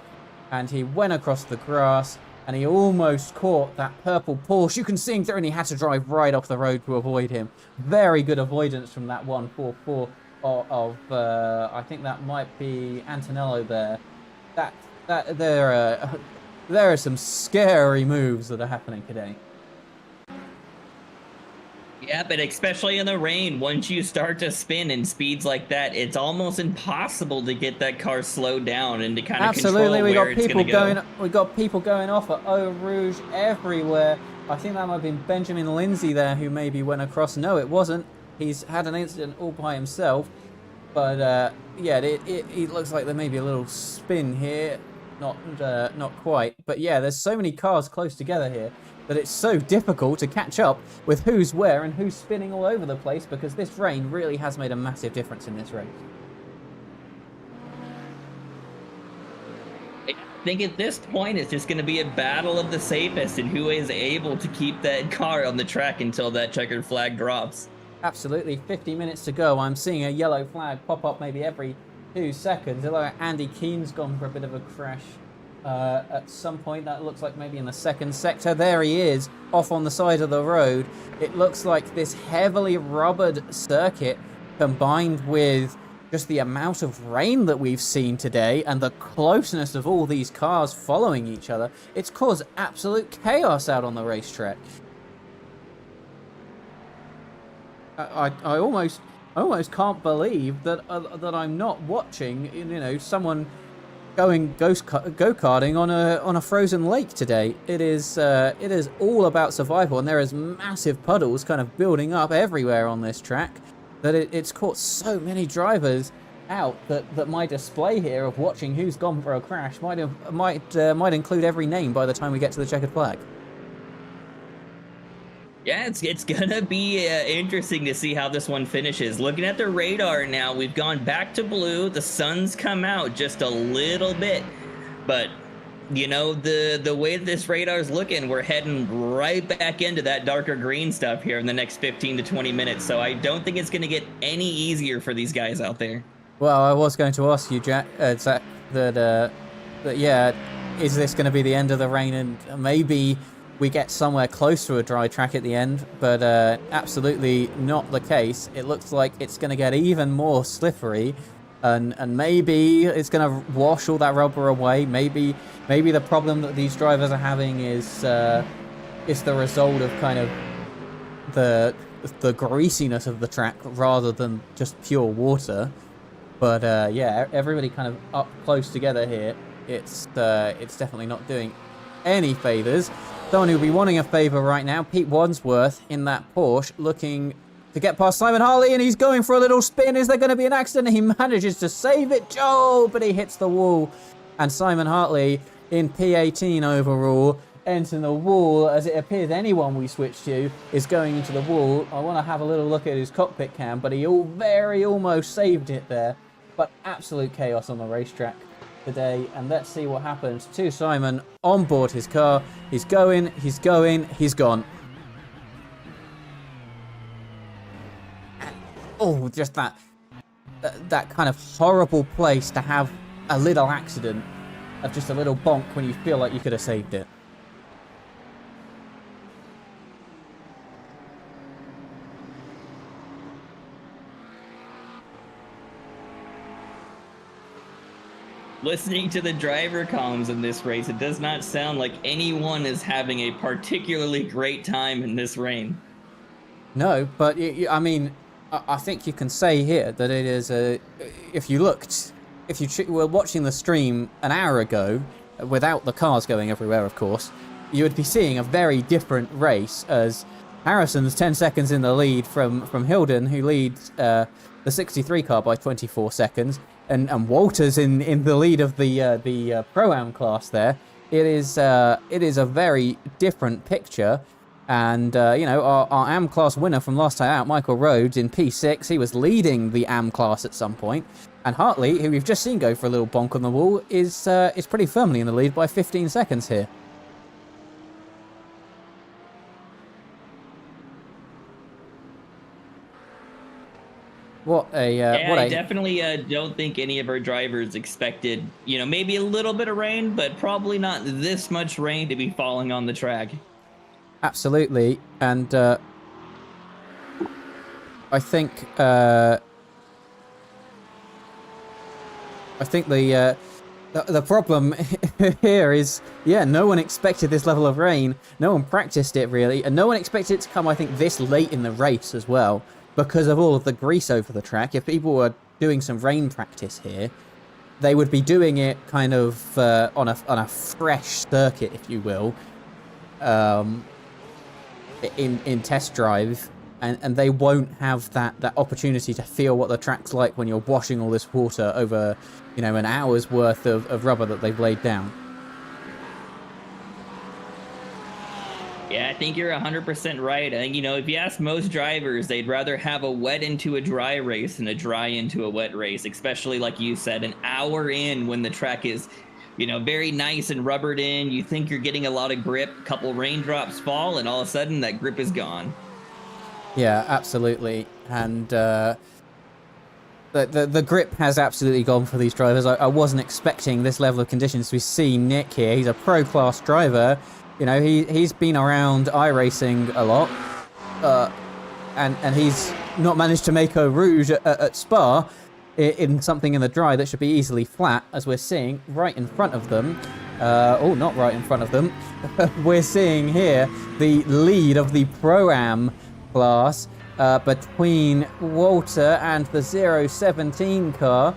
And he went across the grass, and he almost caught that purple Porsche. You can see him through, and he had to drive right off the road to avoid him. Very good avoidance from that 144 of I think that might be Antonello there. There are some scary moves that are happening today. Yeah, but especially in the rain, once you start to spin in speeds like that, it's almost impossible to get that car slowed down and to kind of control where it's going to go. We got people going off at Eau Rouge everywhere. I think that might have been Benjamin Lindsay there who maybe went across. No, it wasn't. He's had an incident all by himself. But yeah, it looks like there may be a little spin here. Not quite. But yeah, there's so many cars close together here that it's so difficult to catch up with who's where and who's spinning all over the place, because this rain really has made a massive difference in this race. I think at this point it's just going to be a battle of the safest and who is able to keep that car on the track until that checkered flag drops. Absolutely. 50 minutes to go. I'm seeing a yellow flag pop up maybe every 2 seconds. Although Andy Keen's gone for a bit of a crash at some point. That looks like maybe in the second sector. There he is, off on the side of the road. It looks like this heavily rubbered circuit, combined with just the amount of rain that we've seen today and the closeness of all these cars following each other, it's caused absolute chaos out on the racetrack. I almost can't believe that that I'm not watching, you know, someone going go-karting on a frozen lake today. It is all about survival, and there is massive puddles kind of building up everywhere on this track, that it's caught so many drivers out that my display here of watching who's gone for a crash might include every name by the time we get to the checkered flag. Yeah, it's gonna be interesting to see how this one finishes. Looking at the radar now, we've gone back to blue. The sun's come out just a little bit, but you know, the way this radar's looking, we're heading right back into that darker green stuff here in the next 15 to 20 minutes. So I don't think it's gonna get any easier for these guys out there. Well, I was going to ask you, Jack, Zach, that yeah, is this going to be the end of the rain, and maybe we get somewhere close to a dry track at the end? But absolutely not the case. It looks like it's going to get even more slippery, and maybe it's going to wash all that rubber away. Maybe the problem that these drivers are having is the result of kind of the greasiness of the track rather than just pure water. But yeah, everybody kind of up close together here. It's definitely not doing any favours. Someone who'll be wanting a favour right now, Pete Wadsworth in that Porsche, looking to get past Simon Hartley, and he's going for a little spin. Is there going to be an accident? He manages to save it, but he hits the wall. And Simon Hartley in P18 overall, entering the wall. As it appears anyone we switch to is going into the wall. I want to have a little look at his cockpit cam, but he very almost saved it there. But absolute chaos on the racetrack today, and let's see what happens to Simon on board his car. He's going, he's gone. Oh, just that kind of horrible place to have a little accident, of just a little bonk when you feel like you could have saved it. Listening to the driver comms in this race, it does not sound like anyone is having a particularly great time in this rain. No, but I mean, I think you can say here that it is a. If you were watching the stream an hour ago, without the cars going everywhere, of course, you would be seeing a very different race, as Harrison's 10 seconds in the lead from Hilden, who leads the 63 car by 24 seconds. And Walter's in the lead of the Pro-Am class there. It is a very different picture. And, you know, our AM class winner from last time out, Michael Rhodes, in P6, he was leading the AM class at some point. And Hartley, who we've just seen go for a little bonk on the wall, is pretty firmly in the lead by 15 seconds here. I definitely don't think any of our drivers expected, you know, maybe a little bit of rain, but probably not this much rain to be falling on the track. Absolutely, and I think the problem here is, yeah, no one expected this level of rain. No one practiced it really, and no one expected it to come, I think, this late in the race as well, because of all of the grease over the track. If people were doing some rain practice here, they would be doing it kind of on a fresh circuit, if you will, in test drive, and they won't have that opportunity to feel what the track's like when you're washing all this water over, you know, an hour's worth of rubber that they've laid down. Yeah, I think you're 100% right. And, you know, if you ask most drivers, they'd rather have a wet into a dry race than a dry into a wet race, especially like you said, an hour in when the track is, you know, very nice and rubbered in. You think you're getting a lot of grip, a couple raindrops fall, and all of a sudden that grip is gone. Yeah, absolutely. And the grip has absolutely gone for these drivers. I wasn't expecting this level of conditions. We see Nick here. He's a pro-class driver. You know, he's been around iRacing a lot, and he's not managed to make Eau Rouge at Spa in something in the dry that should be easily flat, as we're seeing right in front of them. Oh, not right in front of them. We're seeing here the lead of the Pro-Am class between Walter and the 017 car,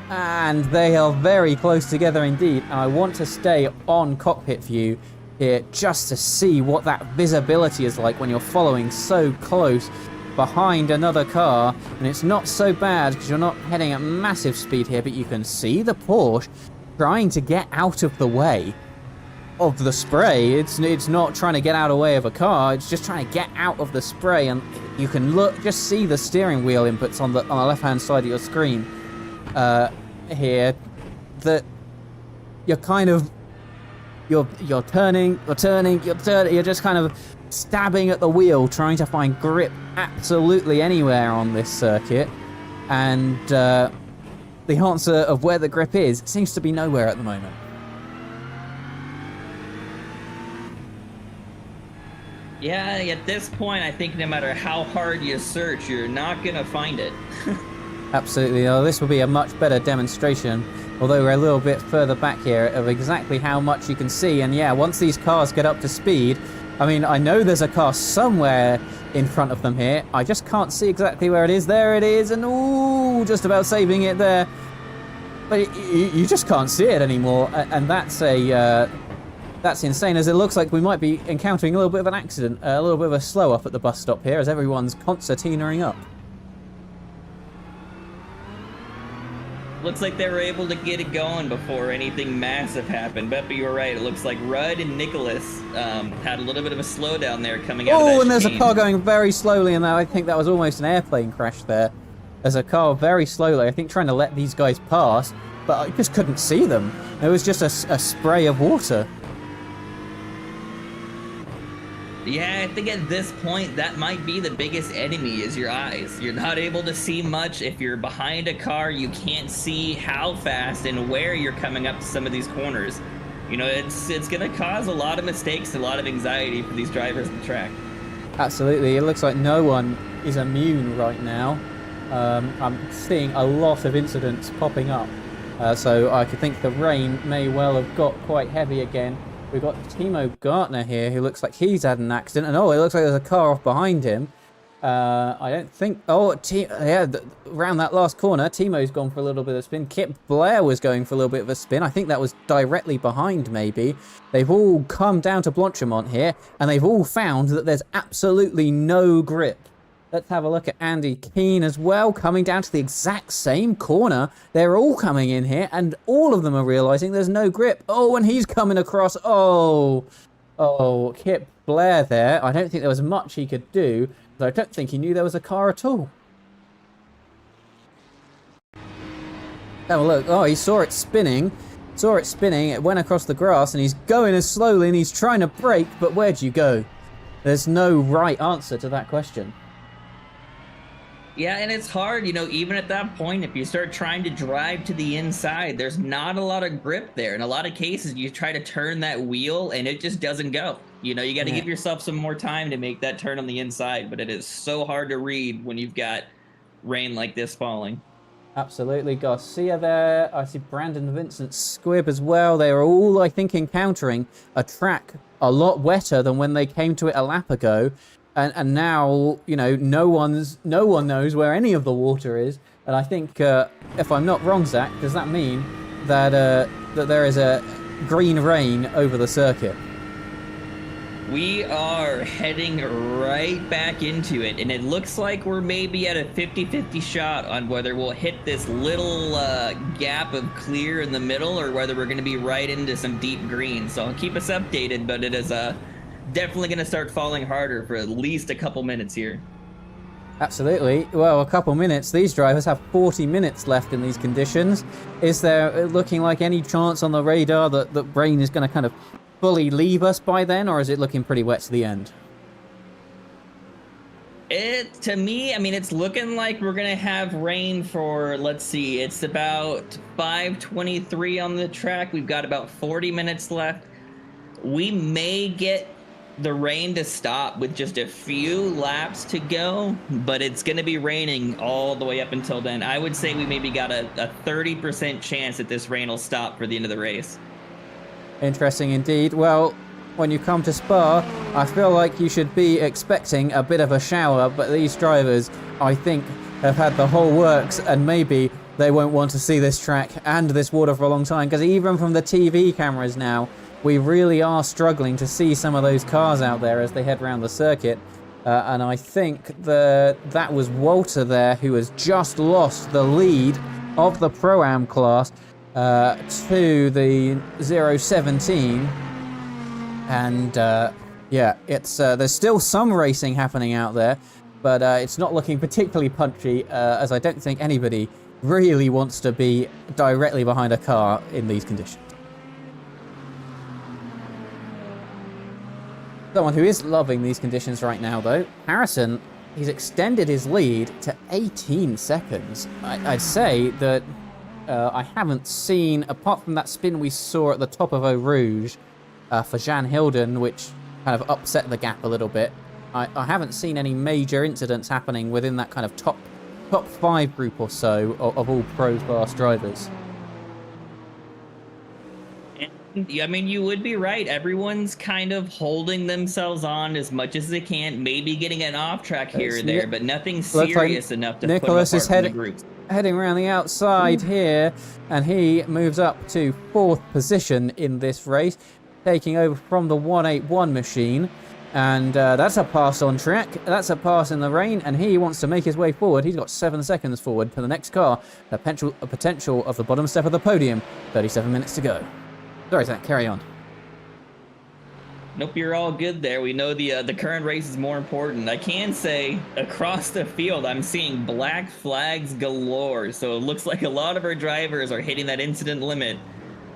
and they are very close together indeed. And I want to stay on cockpit view here just to see what that visibility is like when you're following so close behind another car. And it's not so bad because you're not heading at massive speed here, but you can see the Porsche trying to get out of the way of the spray. It's not trying to get out of the way of a car, it's just trying to get out of the spray. And you can just see the steering wheel inputs on the left hand side of your screen here, that you're kind of you're turning, you're just kind of stabbing at the wheel, trying to find grip absolutely anywhere on this circuit. And the answer of where the grip is seems to be nowhere at the moment. Yeah, at this point, I think no matter how hard you search, you're not going to find it. Absolutely. Oh, this will be a much better demonstration, although we're a little bit further back here, of exactly how much you can see. And yeah, once these cars get up to speed, I mean, I know there's a car somewhere in front of them here. I just can't see exactly where it is. There it is, and ooh, just about saving it there. But you just can't see it anymore, and that's insane, as it looks like we might be encountering a little bit of an accident, a little bit of a slow up at the bus stop here, as everyone's concertinaing up. Looks like they were able to get it going before anything massive happened. But you were right. It looks like Rudd and Nicholas had a little bit of a slowdown there coming out of that Oh, and there's chicane. a car going very slowly, and I think that was almost an airplane crash there. There's a car very slowly, I think, trying to let these guys pass, but I just couldn't see them. It was just a spray of water. Yeah, I think at this point, that might be the biggest enemy, is your eyes. You're not able to see much. If you're behind a car, you can't see how fast and where you're coming up to some of these corners. You know, it's going to cause a lot of mistakes, a lot of anxiety for these drivers on the track. Absolutely. It looks like no one is immune right now. I'm seeing a lot of incidents popping up. So I could think the rain may well have got quite heavy again. We've got Timo Gartner here, who looks like he's had an accident. And oh, it looks like there's a car off behind him. I don't think... Oh, around that last corner, Timo's gone for a little bit of a spin. Kip Blair was going for a little bit of a spin. I think that was directly behind, maybe. They've all come down to Blanchemont here, and they've all found that there's absolutely no grip. Let's have a look at Andy Keane as well, coming down to the exact same corner. They're all coming in here, and all of them are realizing there's no grip. Oh, and he's coming across. Oh, Kip Blair there. I don't think there was much he could do, but I don't think he knew there was a car at all. Have a look. Oh, he saw it spinning. It went across the grass, and he's going as slowly, and he's trying to brake, but where'd you go? There's no right answer to that question. Yeah, and it's hard, you know, even at that point, if you start trying to drive to the inside, there's not a lot of grip there. In a lot of cases, you try to turn that wheel and it just doesn't go. You know, you got to give yourself some more time to make that turn on the inside, but it is so hard to read when you've got rain like this falling. Absolutely. Garcia there. I see Brandon Vincent Squibb as well. They are all, I think, encountering a track a lot wetter than when they came to it a lap ago. And now, you know, no one knows where any of the water is. And I think, if I'm not wrong, Zach, does that mean that that there is a green rain over the circuit? We are heading right back into it, and it looks like we're maybe at a 50-50 shot on whether we'll hit this little gap of clear in the middle or whether we're going to be right into some deep green. So I'll keep us updated, but it is definitely going to start falling harder for at least a couple minutes here. Absolutely. Well, a couple minutes. These drivers have 40 minutes left in these conditions. Is there looking like any chance on the radar that rain is going to kind of fully leave us by then, or is it looking pretty wet to the end? To me, I mean, it's looking like we're gonna have rain for, let's see, it's about 5:23 on the track. We've got about 40 minutes left. We may get the rain to stop with just a few laps to go, but it's gonna be raining all the way up until then. I would say we maybe got a 30% chance that this rain will stop for the end of the race. Interesting indeed. Well, when you come to Spa, I feel like you should be expecting a bit of a shower, but these drivers, I think, have had the whole works, and maybe they won't want to see this track and this water for a long time, because even from the TV cameras now, we really are struggling to see some of those cars out there as they head around the circuit. And I think that was Walter there, who has just lost the lead of the Pro-Am class to the 017, and yeah, it's there's still some racing happening out there, but it's not looking particularly punchy, as I don't think anybody really wants to be directly behind a car in these conditions. Someone who is loving these conditions right now, though, Harrison, he's extended his lead to 18 seconds. I'd say that I haven't seen, apart from that spin we saw at the top of Eau Rouge for Jan Hilden, which kind of upset the gap a little bit, I haven't seen any major incidents happening within that kind of top 5 group or so of all pro class drivers. I mean, you would be right. Everyone's kind of holding themselves on as much as they can, maybe getting an off track here or there, but nothing serious enough to Nicholas put is them apart from the groups. Heading around the outside here, and he moves up to 4th position in this race, taking over from the 181 machine. And that's a pass on track, that's a pass in the rain, and he wants to make his way forward. He's got 7 seconds forward to the next car, a potential of the bottom step of the podium. 37 minutes to go. Sorry, Zach, carry on. Nope, you're all good there. We know the current race is more important. I can say across the field, I'm seeing black flags galore. So it looks like a lot of our drivers are hitting that incident limit,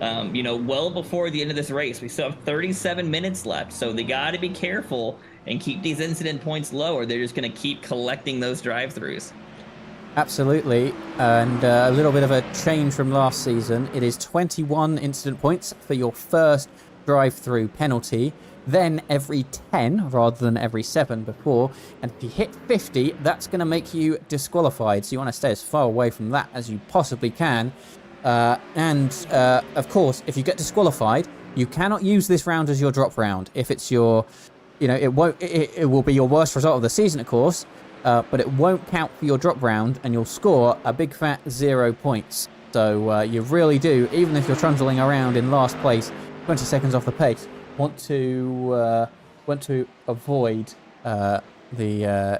well before the end of this race. We still have 37 minutes left, so they got to be careful and keep these incident points low, or they're just going to keep collecting those drive-throughs. Absolutely, and a little bit of a change from last season. It is 21 incident points for your first drive-through penalty, then every 10 rather than every 7 before, and if you hit 50, that's going to make you disqualified, so you want to stay as far away from that as you possibly can. Of course, if you get disqualified, you cannot use this round as your drop round. If it's your, it will be your worst result of the season, of course, but it won't count for your drop round, and you'll score a big fat 0 points. So you really do, even if you're trundling around in last place, 20 seconds off the pace, want to avoid the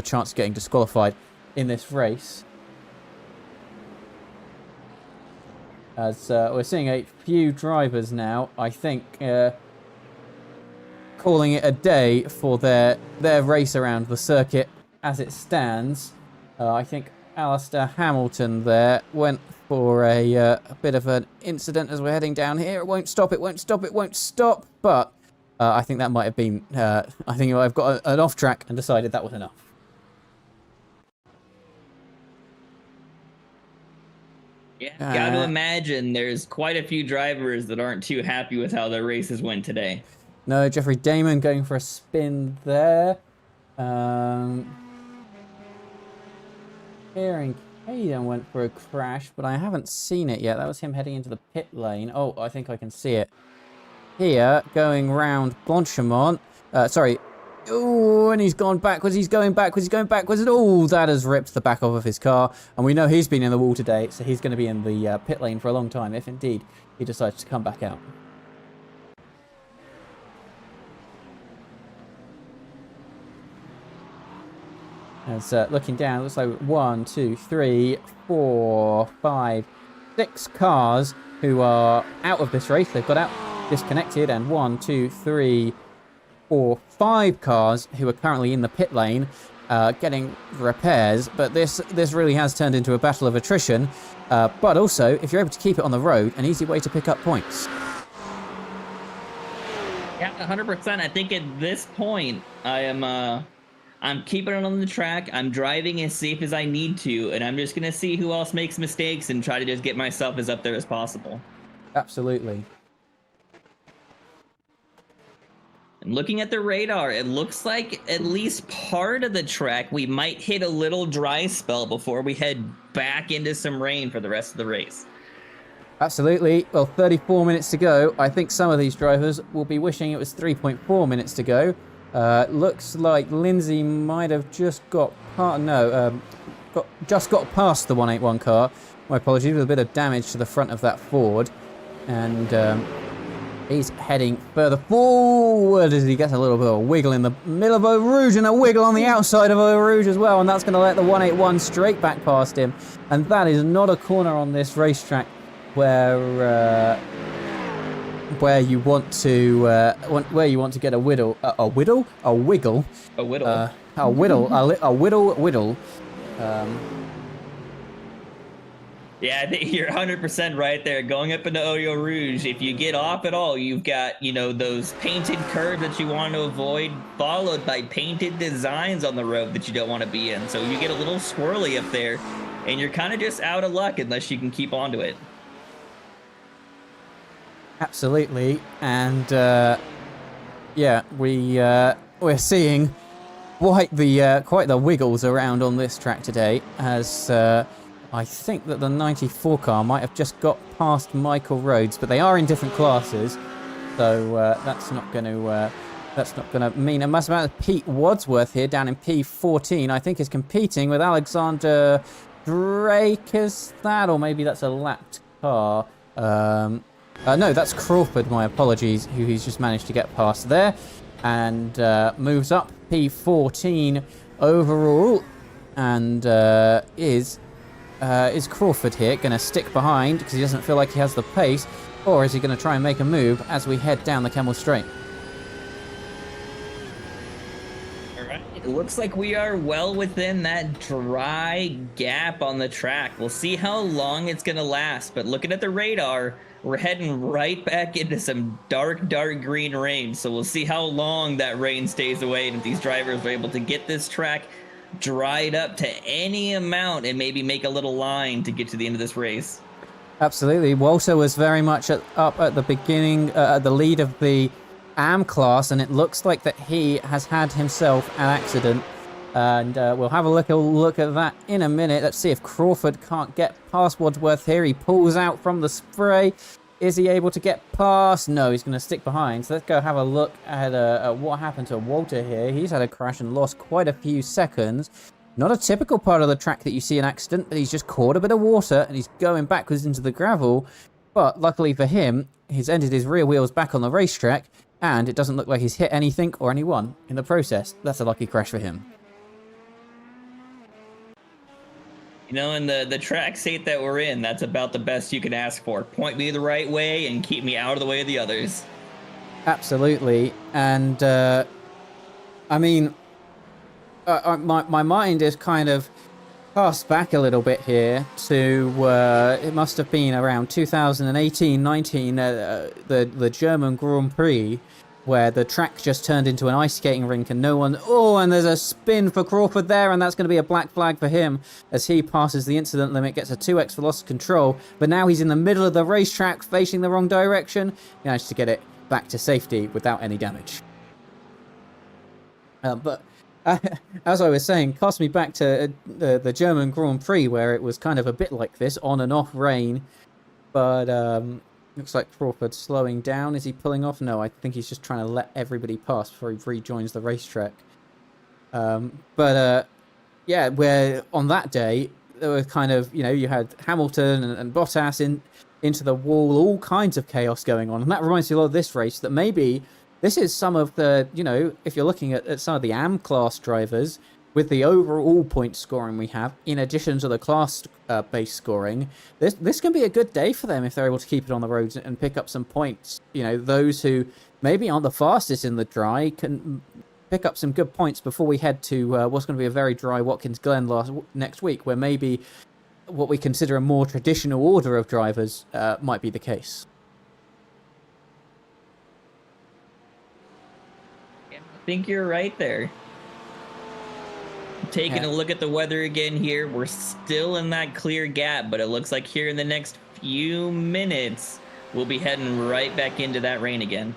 chance of getting disqualified in this race. As we're seeing a few drivers now, I think, calling it a day for their race around the circuit as it stands. I think Alistair Hamilton there went for a bit of an incident as we're heading down here. It won't stop, it won't stop, it won't stop, but I think that might have been, I think I've got an off track and decided that was enough. Yeah, got to imagine there's quite a few drivers that aren't too happy with how their races went today. No, Jeffrey Damon going for a spin there. Aaron Caden went for a crash, but I haven't seen it yet. That was him heading into the pit lane. Oh, I think I can see it. Here, going round Blanchemont. Sorry. Oh, and he's gone backwards. He's going backwards. He's going backwards. And oh, that has ripped the back off of his car. And we know he's been in the wall today, so he's going to be in the pit lane for a long time, if indeed he decides to come back out. As looking down, it looks like 1, 2, 3, 4, 5, 6 cars who are out of this race. They've got out disconnected, and 1, 2, 3, 4, 5 cars who are currently in the pit lane getting repairs. But this really has turned into a battle of attrition. But also, if you're able to keep it on the road, an easy way to pick up points. Yeah, 100%. I think at this point, I'm keeping it on the track. I'm driving as safe as I need to, and I'm just going to see who else makes mistakes and try to just get myself as up there as possible. Absolutely. And looking at the radar, it looks like at least part of the track, we might hit a little dry spell before we head back into some rain for the rest of the race. Absolutely. Well, 34 minutes to go. I think some of these drivers will be wishing it was 3.4 minutes to go. Looks like Lindsay might have just got past the 181 car. My apologies, with a bit of damage to the front of that Ford, and he's heading further forward as he gets a little bit of a wiggle in the middle of Eau Rouge and a wiggle on the outside of Eau Rouge as well, and that's going to let the 181 straight back past him. And that is not a corner on this racetrack where you want to get a wiggle. Yeah, I think you're 100% right there. Going up into Eau Rouge, if you get off at all, you've got, those painted curves that you want to avoid, followed by painted designs on the road that you don't want to be in. So you get a little swirly up there, and you're kind of just out of luck unless you can keep onto it. Absolutely, and yeah, we're seeing quite the wiggles around on this track today, as I think that the 94 car might have just got past Michael Rhodes, but they are in different classes, so that's not going to mean a massive amount. Pete Wadsworth here down in P14, I think, is competing with Alexander Drake. Is that, or maybe that's a lapped car? No, that's Crawford, my apologies, who he's just managed to get past there, and moves up P14 overall, and is Crawford here going to stick behind because he doesn't feel like he has the pace, or is he going to try and make a move as we head down the Kemmel Straight? All right. It looks like we are well within that dry gap on the track. We'll see how long it's going to last, but looking at the radar, we're heading right back into some dark green rain. So we'll see how long that rain stays away and if these drivers are able to get this track dried up to any amount and maybe make a little line to get to the end of this race. Absolutely. Walter was very much up at the beginning, at the lead of the AM class, and it looks like that he has had himself an accident. And we'll have a look at that in a minute. Let's see if Crawford can't get past Wadsworth here. He pulls out from the spray. Is he able to get past? No, he's going to stick behind. So let's go have a look at what happened to Walter here. He's had a crash and lost quite a few seconds. Not a typical part of the track that you see an accident, but he's just caught a bit of water and he's going backwards into the gravel. But luckily for him, he's ended his rear wheels back on the racetrack, and it doesn't look like he's hit anything or anyone in the process. That's a lucky crash for him. In the track state that we're in, that's about the best you can ask for. Point me the right way and keep me out of the way of the others. Absolutely. And, I mean, my mind is kind of cast back a little bit here to, it must have been around 2018-19, the German Grand Prix, where the track just turned into an ice skating rink and and there's a spin for Crawford there, and that's going to be a black flag for him as he passes the incident limit, gets a 2x for loss of control, but now he's in the middle of the racetrack facing the wrong direction. He managed to get it back to safety without any damage. But as I was saying, cost me back to the German Grand Prix, where it was kind of a bit like this, on and off rain, but looks like Crawford slowing down. Is he pulling off? No, I think he's just trying to let everybody pass before he rejoins the racetrack. Yeah, where on that day, there were kind of, you had Hamilton and Bottas into the wall, all kinds of chaos going on. And that reminds me a lot of this race, that maybe this is some of the, if you're looking at some of the AM class drivers, with the overall point scoring we have, in addition to the class base scoring, this can be a good day for them if they're able to keep it on the roads and pick up some points. You know, those who maybe aren't the fastest in the dry can pick up some good points before we head to what's going to be a very dry Watkins Glen next week, where maybe what we consider a more traditional order of drivers might be the case. I think you're right there. Taking a look at the weather again here, we're still in that clear gap, but it looks like here in the next few minutes we'll be heading right back into that rain again.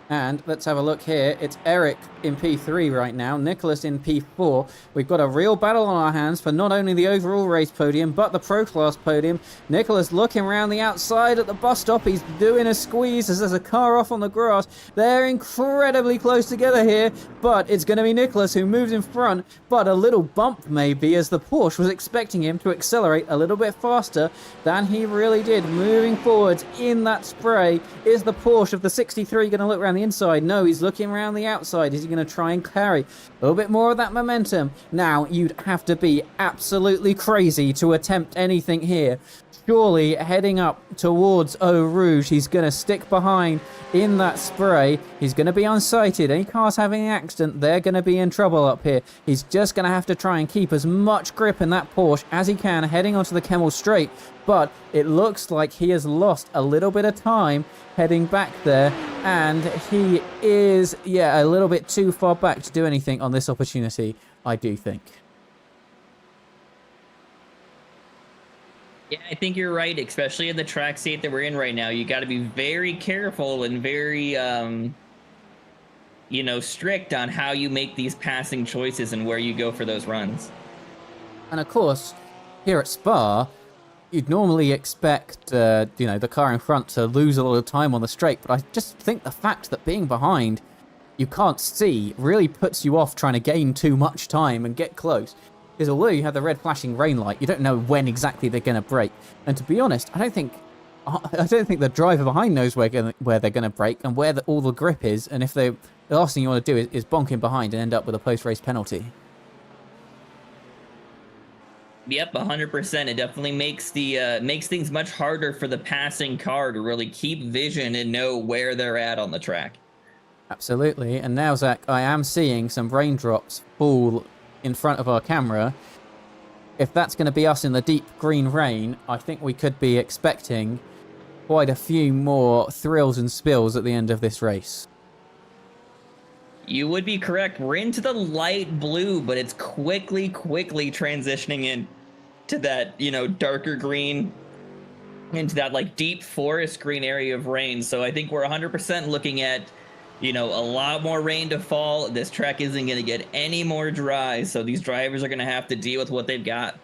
And let's have a look here. It's Eric in P3 right now, Nicholas in P4. We've got a real battle on our hands for not only the overall race podium, but the Pro Class podium. Nicholas looking around the outside at the bus stop. He's doing a squeeze as there's a car off on the grass. They're incredibly close together here, but it's going to be Nicholas who moves in front, but a little bump maybe, as the Porsche was expecting him to accelerate a little bit faster than he really did. Moving forwards in that spray. Is the Porsche of the 63 going to look around the inside? No, he's looking around the outside. Is he going to try and carry a little bit more of that momentum? Now, you'd have to be absolutely crazy to attempt anything here. Surely heading up towards Eau Rouge, he's going to stick behind in that spray. He's going to be unsighted. Any cars having an accident, they're going to be in trouble up here. He's just going to have to try and keep as much grip in that Porsche as he can heading onto the Kemmel Straight. But it looks like he has lost a little bit of time heading back there, and he is, a little bit too far back to do anything on this opportunity, I do think. Yeah, I think you're right, especially in the track state that we're in right now. You got to be very careful and very, strict on how you make these passing choices and where you go for those runs. And of course, here at Spa, you'd normally expect, the car in front to lose a lot of time on the straight, but I just think the fact that being behind, you can't see, really puts you off trying to gain too much time and get close. Because although you have the red flashing rain light, you don't know when exactly they're going to brake. And to be honest, I don't think the driver behind knows where they're going to brake and where all the grip is. And if the last thing you want to do is bonk in behind and end up with a post-race penalty. Yep, 100%. It definitely makes things much harder for the passing car to really keep vision and know where they're at on the track. Absolutely. And now, Zach, I am seeing some raindrops fall in front of our camera. If that's going to be us in the deep green rain, I think we could be expecting quite a few more thrills and spills at the end of this race. You would be correct. We're into the light blue, but it's quickly transitioning into that, darker green, into that deep forest green area of rain. So I think we're 100% looking at, a lot more rain to fall. This track isn't going to get any more dry, so these drivers are going to have to deal with what they've got.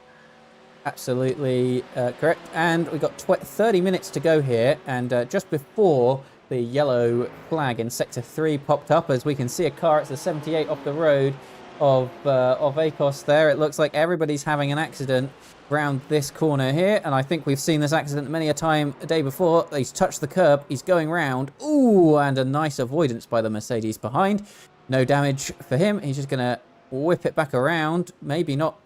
Absolutely correct. And we've got 30 minutes to go here, and just before the yellow flag in Sector 3 popped up, as we can see a car, it's a 78 off the road of ACOS there. It looks like everybody's having an accident around this corner here, and I think we've seen this accident many a time a day before. He's touched the curb, he's going round. Ooh, and a nice avoidance by the Mercedes behind. No damage for him. He's just going to whip it back around. Maybe not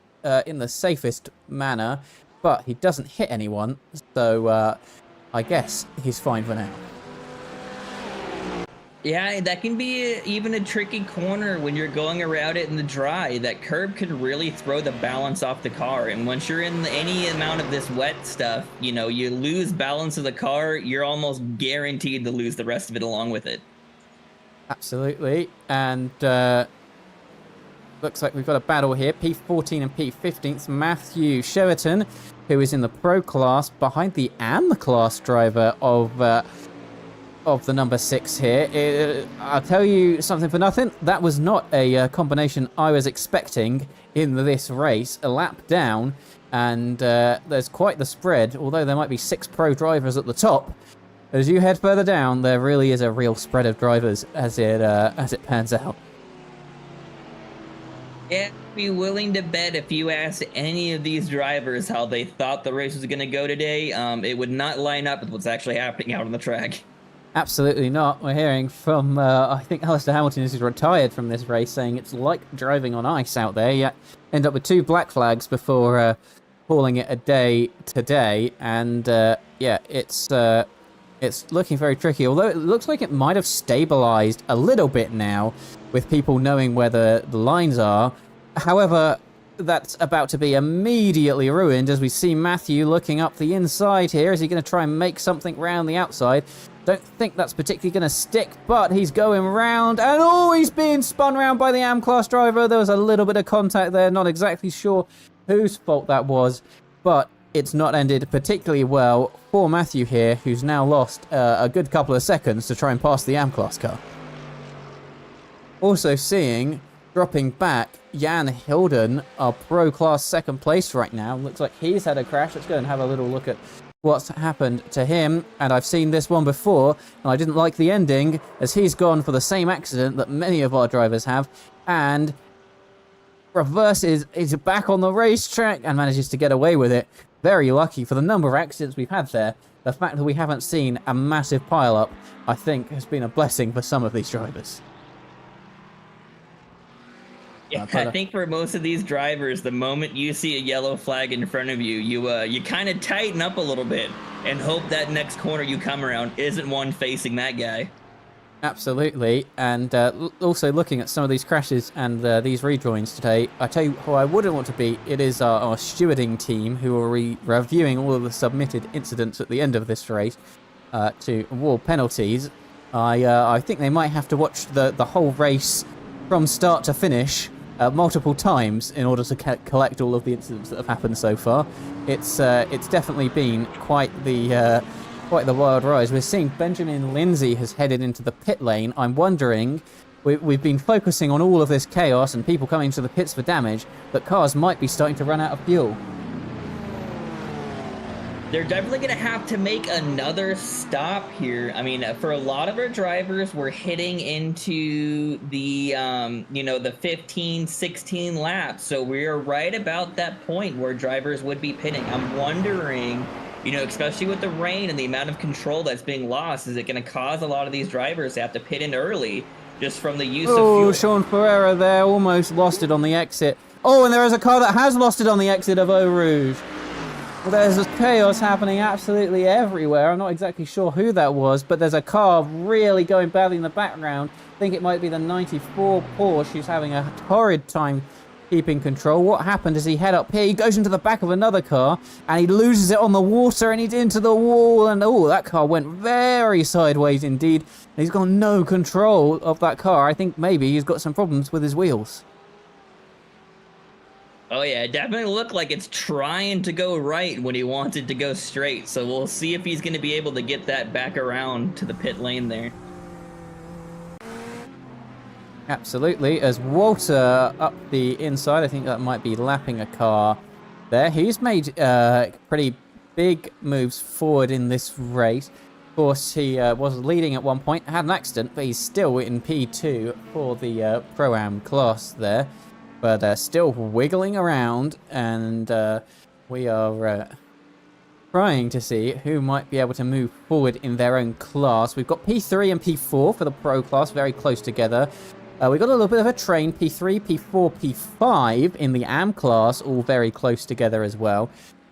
in the safest manner, but he doesn't hit anyone, so I guess he's fine for now. Yeah, that can be even a tricky corner when you're going around it in the dry. That curb can really throw the balance off the car. And once you're in any amount of this wet stuff, you lose balance of the car, you're almost guaranteed to lose the rest of it along with it. Absolutely. And looks like we've got a battle here. P14 and P15. Matthew Sheverton, who is in the Pro Class, behind the Class driver of the number 6 here. I'll tell you something for nothing. That was not a combination I was expecting in this race. A lap down, and there's quite the spread. Although there might be 6 pro drivers at the top, as you head further down, there really is a real spread of drivers as it pans out. Yeah, I'd be willing to bet if you asked any of these drivers how they thought the race was going to go today, it would not line up with what's actually happening out on the track. Absolutely not. We're hearing from, I think Alistair Hamilton is retired from this race, saying it's like driving on ice out there. You end up with 2 black flags before calling it a day today. And yeah, it's looking very tricky, although it looks like it might have stabilized a little bit now with people knowing where the lines are. However, that's about to be immediately ruined as we see Matthew looking up the inside here. Is he going to try and make something round the outside? Don't think that's particularly going to stick, but he's going round, and oh, he's being spun round by the AM class driver. There was a little bit of contact there, not exactly sure whose fault that was, but it's not ended particularly well for Matthew here, who's now lost a good couple of seconds to try and pass the AM class car. Also seeing, dropping back, Jan Hilden, our pro class second place right now. Looks like he's had a crash. Let's go and have a little look at what's happened to him. And I've seen this one before, and I didn't like the ending, as he's gone for the same accident that many of our drivers have, and reverses is back on the racetrack and manages to get away with it. Very lucky for the number of accidents we've had there. The fact that we haven't seen a massive pile-up, I think, has been a blessing for some of these drivers. Yeah, I think for most of these drivers, the moment you see a yellow flag in front of you, you kind of tighten up a little bit and hope that next corner you come around isn't one facing that guy. Absolutely, and also looking at some of these crashes and these rejoins today, I tell you who I wouldn't want to be. It is our stewarding team who are reviewing all of the submitted incidents at the end of this race to award penalties. I think they might have to watch the whole race from start to finish multiple times in order to collect all of the incidents that have happened so far. It's definitely been quite the wild rise. We're seeing Benjamin Lindsay has headed into the pit lane. I'm wondering, we've been focusing on all of this chaos and people coming to the pits for damage, but cars might be starting to run out of fuel. They're definitely going to have to make another stop here. I mean, for a lot of our drivers, we're hitting into the, the 15, 16 laps. So we're right about that point where drivers would be pitting. I'm wondering, especially with the rain and the amount of control that's being lost, is it going to cause a lot of these drivers to have to pit in early just from the use of fuel? Oh, Sean Ferreira there almost lost it on the exit. Oh, and there is a car that has lost it on the exit of Eau Rouge. There's this chaos happening absolutely everywhere. I'm not exactly sure who that was, but there's a car really going badly in the background. I think it might be the 94 Porsche who's having a horrid time keeping control. What happened is he head up here, he goes into the back of another car, and he loses it on the water, and he's into the wall, and oh, that car went very sideways indeed. He's got no control of that car. I think maybe he's got some problems with his wheels. Oh yeah, it definitely looked like it's trying to go right when he wanted to go straight. So we'll see if he's going to be able to get that back around to the pit lane there. Absolutely, as Walter up the inside, I think that might be lapping a car there. He's made pretty big moves forward in this race. Of course, he was leading at one point, had an accident, but he's still in P2 for the Pro-Am class there. But still wiggling around, and we are trying to see who might be able to move forward in their own class. We've got P3 and P4 for the Pro class, very close together. We've got a little bit of a train, P3, P4, P5 in the AM class, all very close together as well.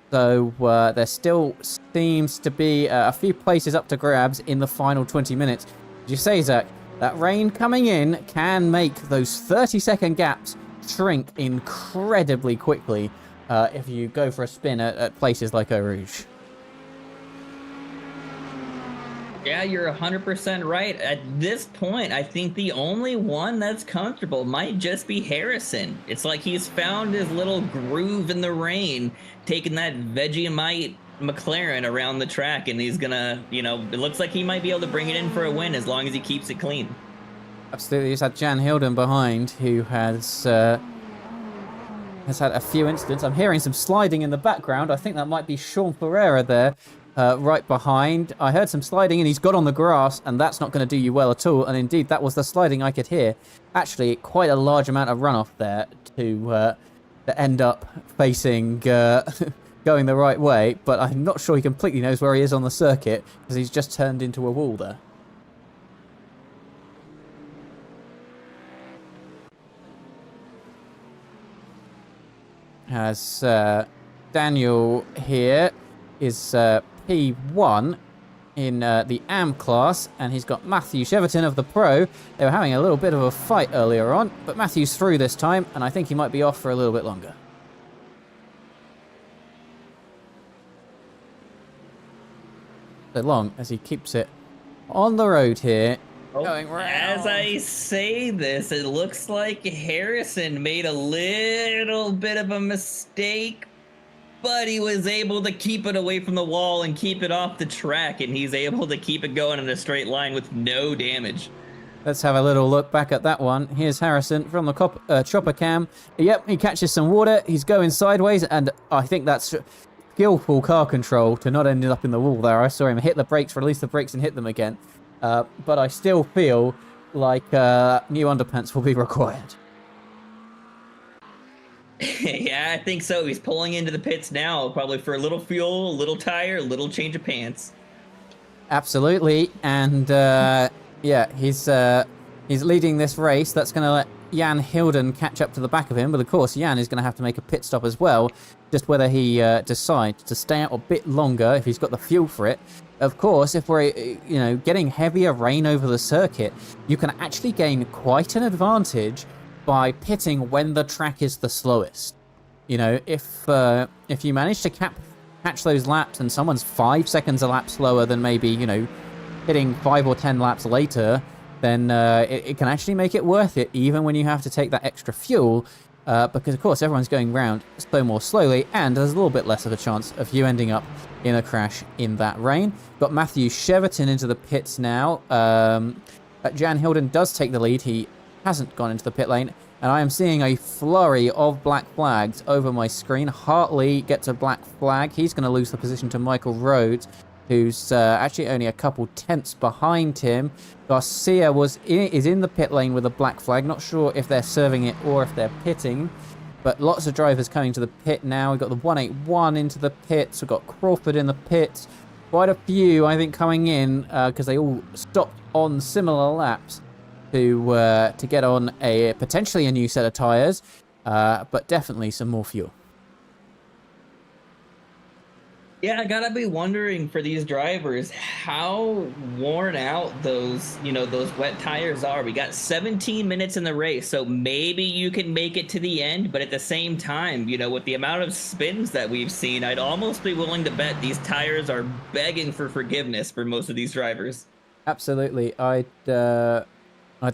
So there still seems to be a few places up to grabs in the final 20 minutes. Did you say, Zach, that rain coming in can make those 30-second gaps shrink incredibly quickly if you go for a spin at places like Eau Rouge. Yeah, you're 100% right. At this point, I think the only one that's comfortable might just be Harrison. It's like he's found his little groove in the rain, taking that Vegemite McLaren around the track, and he's gonna, it looks like he might be able to bring it in for a win as long as he keeps it clean. Absolutely. He's had Jan Hilden behind, who has had a few incidents. I'm hearing some sliding in the background. I think that might be Sean Ferreira there, right behind. I heard some sliding, and he's got on the grass, and that's not going to do you well at all. And indeed, that was the sliding I could hear. Actually, quite a large amount of runoff there to end up facing going the right way. But I'm not sure he completely knows where he is on the circuit, because he's just turned into a wall there. has Daniel here is P1 in the AM class, and he's got Matthew Cheverton of the Pro. They were having a little bit of a fight earlier on, but Matthew's through this time, and I think he might be off for a little bit longer. So long as he keeps it on the road here. Going round. As I say this, it looks like Harrison made a little bit of a mistake, but he was able to keep it away from the wall and keep it off the track, and he's able to keep it going in a straight line with no damage. Let's have a little look back at that one. Here's Harrison from the chopper cam. Yep, he catches some water. He's going sideways, and I think that's skillful car control to not end up in the wall there. I saw him hit the brakes, release the brakes, and hit them again. But I still feel like new underpants will be required. Yeah, I think so. He's pulling into the pits now, probably for a little fuel, a little tire, a little change of pants. Absolutely, and yeah, he's leading this race. That's going to let Jan Hilden catch up to the back of him, but of course Jan is going to have to make a pit stop as well, just whether he decides to stay out a bit longer if he's got the fuel for it. Of course, if we're getting heavier rain over the circuit, you can actually gain quite an advantage by pitting when the track is the slowest. If you manage to catch those laps and someone's 5 seconds a lap slower than maybe hitting 5 or 10 laps later, then it can actually make it worth it, even when you have to take that extra fuel, because of course everyone's going round so more slowly, and there's a little bit less of a chance of you ending up in a crash in that rain. Got Matthew Cheverton into the pits now. Jan Hilden does take the lead. He hasn't gone into the pit lane, and I am seeing a flurry of black flags over my screen. Hartley gets a black flag. He's going to lose the position to Michael Rhodes, who's actually only a couple tenths behind him. Garcia is in the pit lane with a black flag. Not sure if they're serving it or if they're pitting, but lots of drivers coming to the pit now. We've got the 181 into the pits. We've got Crawford in the pits. Quite a few, I think, coming in because they all stopped on similar laps to get on potentially a new set of tyres, but definitely some more fuel. Yeah, I gotta be wondering for these drivers how worn out those wet tires are. We got 17 minutes in the race, so maybe you can make it to the end, but at the same time, with the amount of spins that we've seen, I'd almost be willing to bet these tires are begging for forgiveness for most of these drivers. Absolutely. I'd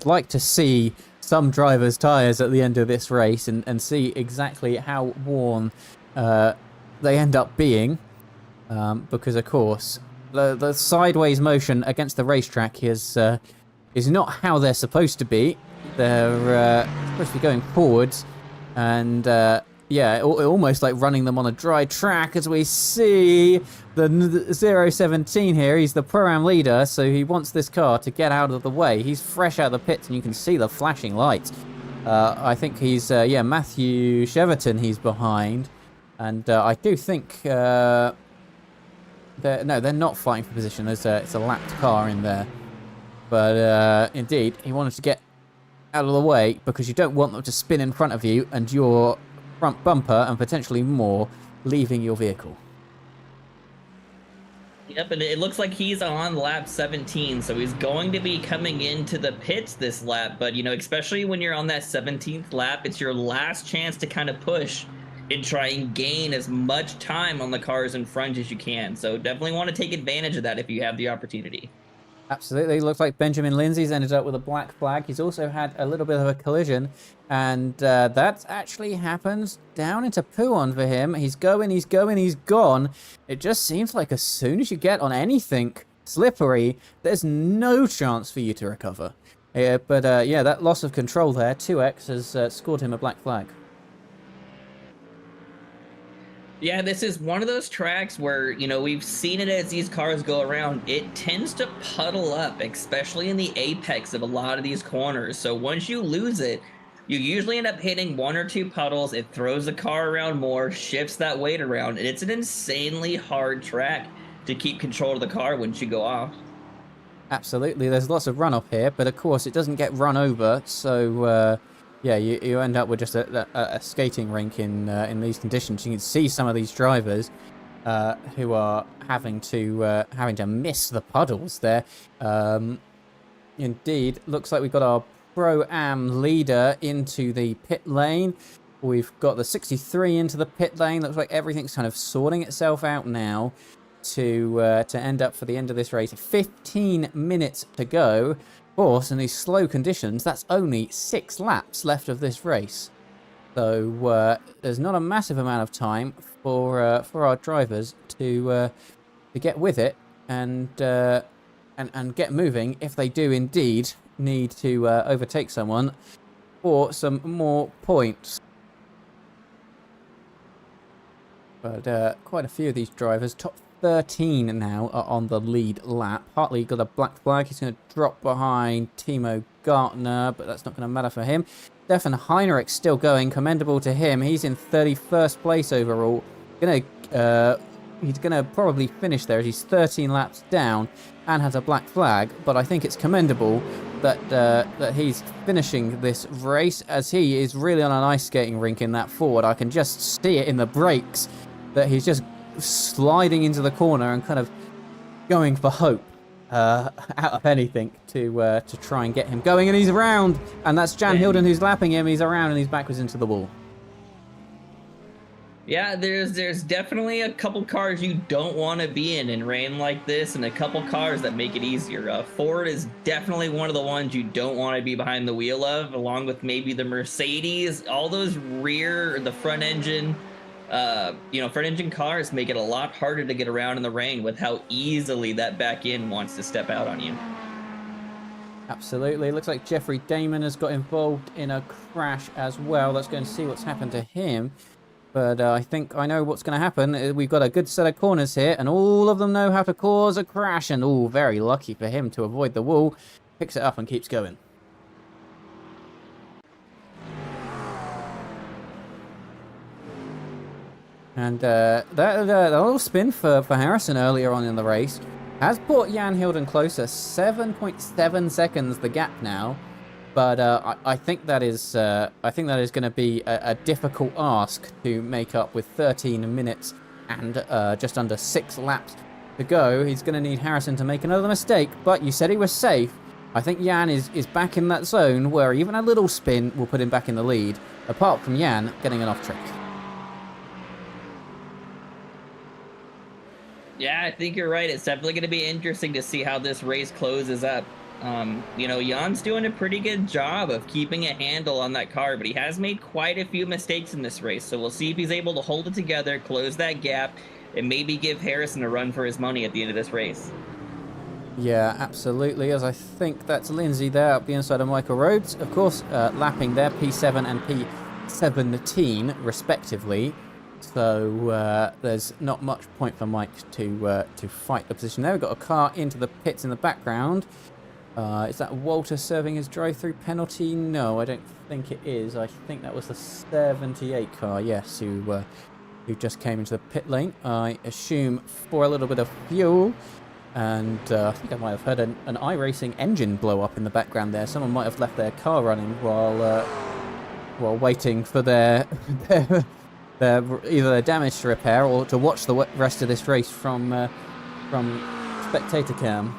like to see some drivers' tires at the end of this race and see exactly how worn they end up being. Because of course the sideways motion against the racetrack is not how they're supposed to be. They're supposed to be going forwards, and almost like running them on a dry track, as we see the 017 here. He's the Pro-Am leader, so he wants this car to get out of the way. He's fresh out of the pits, and you can see the flashing lights. I think he's Matthew Cheverton he's behind, and I do think they're not fighting for position. It's a lapped car in there. But indeed, he wanted to get out of the way because you don't want them to spin in front of you and your front bumper and potentially more leaving your vehicle. Yep, and it looks like he's on lap 17, so he's going to be coming into the pits this lap. But, especially when you're on that 17th lap, it's your last chance to kind of push and try and gain as much time on the cars in front as you can. So definitely want to take advantage of that if you have the opportunity. Absolutely. Looks like Benjamin Lindsay's ended up with a black flag. He's also had a little bit of a collision, and that actually happens down into Pouon for him. He's going, he's gone. It just seems like as soon as you get on anything slippery, there's no chance for you to recover. But that loss of control there, 2X, has scored him a black flag. Yeah, this is one of those tracks where, we've seen it as these cars go around. It tends to puddle up, especially in the apex of a lot of these corners. So once you lose it, you usually end up hitting 1 or 2 puddles. It throws the car around more, shifts that weight around, and it's an insanely hard track to keep control of the car once you go off. Absolutely. There's lots of runoff here, but of course it doesn't get run over, so yeah, you end up with just a skating rink in these conditions. You can see some of these drivers who are having to miss the puddles there. Indeed, looks like we've got our Pro-Am leader into the pit lane. We've got the 63 into the pit lane. Looks like everything's kind of sorting itself out now to end up for the end of this race. 15 minutes to go. Of course, in these slow conditions, that's only 6 laps left of this race. So there's not a massive amount of time for our drivers to get with it and get moving if they do indeed need to overtake someone for some more points. But quite a few of these drivers, top 13 now, are on the lead lap. Hartley got a black flag. He's going to drop behind Timo Gartner, but that's not going to matter for him. Stefan Heinrich still going. Commendable to him. He's in 31st place overall. He's going to probably finish there as he's 13 laps down and has a black flag. But I think it's commendable that he's finishing this race, as he is really on an ice skating rink in that Ford. I can just see it in the brakes that he's just sliding into the corner and kind of going for hope out of anything to try and get him going. And he's around, and that's Jan Hilden who's lapping him. He's around and he's backwards into the wall. Yeah, there's definitely a couple cars you don't want to be in rain like this, and a couple cars that make it easier. Ford is definitely one of the ones you don't want to be behind the wheel of, along with maybe the Mercedes. All those the front engine, front engine cars make it a lot harder to get around in the rain with how easily that back end wants to step out on you. Absolutely. Looks like Jeffrey Damon has got involved in a crash as well. Let's go and see what's happened to him. But I think I know what's going to happen. We've got a good set of corners here, and all of them know how to cause a crash. And very lucky for him to avoid the wall. Picks it up and keeps going. And that little spin for Harrison earlier on in the race has brought Jan Hilden closer. 7.7 seconds the gap now. But I think that is going to be a difficult ask to make up with 13 minutes and just under 6 laps to go. He's going to need Harrison to make another mistake. But you said he was safe. I think Jan is back in that zone where even a little spin will put him back in the lead. Apart from Jan getting an off trick. Yeah, I think you're right. It's definitely going to be interesting to see how this race closes up. Jan's doing a pretty good job of keeping a handle on that car, but he has made quite a few mistakes in this race. So we'll see if he's able to hold it together, close that gap, and maybe give Harrison a run for his money at the end of this race. Yeah, absolutely. As I think that's Lindsay there up the inside of Michael Rhodes. Of course, lapping there, P7 and P17 respectively. So there's not much point for Mike to fight the position there. We've got a car into the pits in the background. Is that Walter serving his drive-through penalty? No, I don't think it is. I think that was the 78 car, yes, who just came into the pit lane. I assume for a little bit of fuel. And I think I might have heard an iRacing engine blow up in the background there. Someone might have left their car running while waiting for their either their damage to repair or to watch the rest of this race from spectator cam.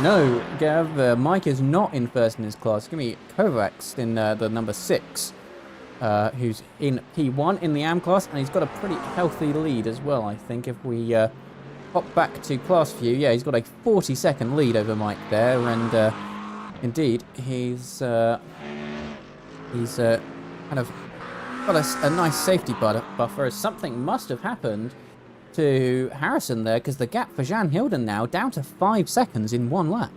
No, Gav, Mike is not in first in his class. It's going to be Kovacs in the number 6, who's in P1 in the AM class, and he's got a pretty healthy lead as well, I think. If we hop back to class view, yeah, he's got a 40-second lead over Mike there, and indeed, he's kind of got a nice safety buffer, as something must have happened to Harrison there, because the gap for Jan Hilden now down to 5 seconds in 1 lap.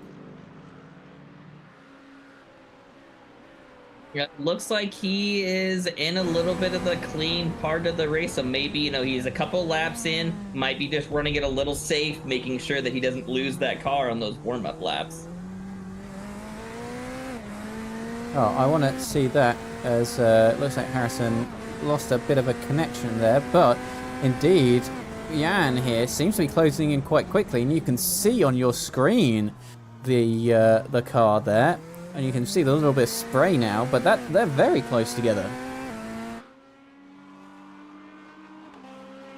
Yeah, looks like he is in a little bit of the clean part of the race, so maybe, he's a couple laps in, might be just running it a little safe, making sure that he doesn't lose that car on those warm-up laps. Oh, I want to see that, as looks like Harrison lost a bit of a connection there, but indeed, Jan here seems to be closing in quite quickly, and you can see on your screen the car there, and you can see the little bit of spray now, but they're very close together.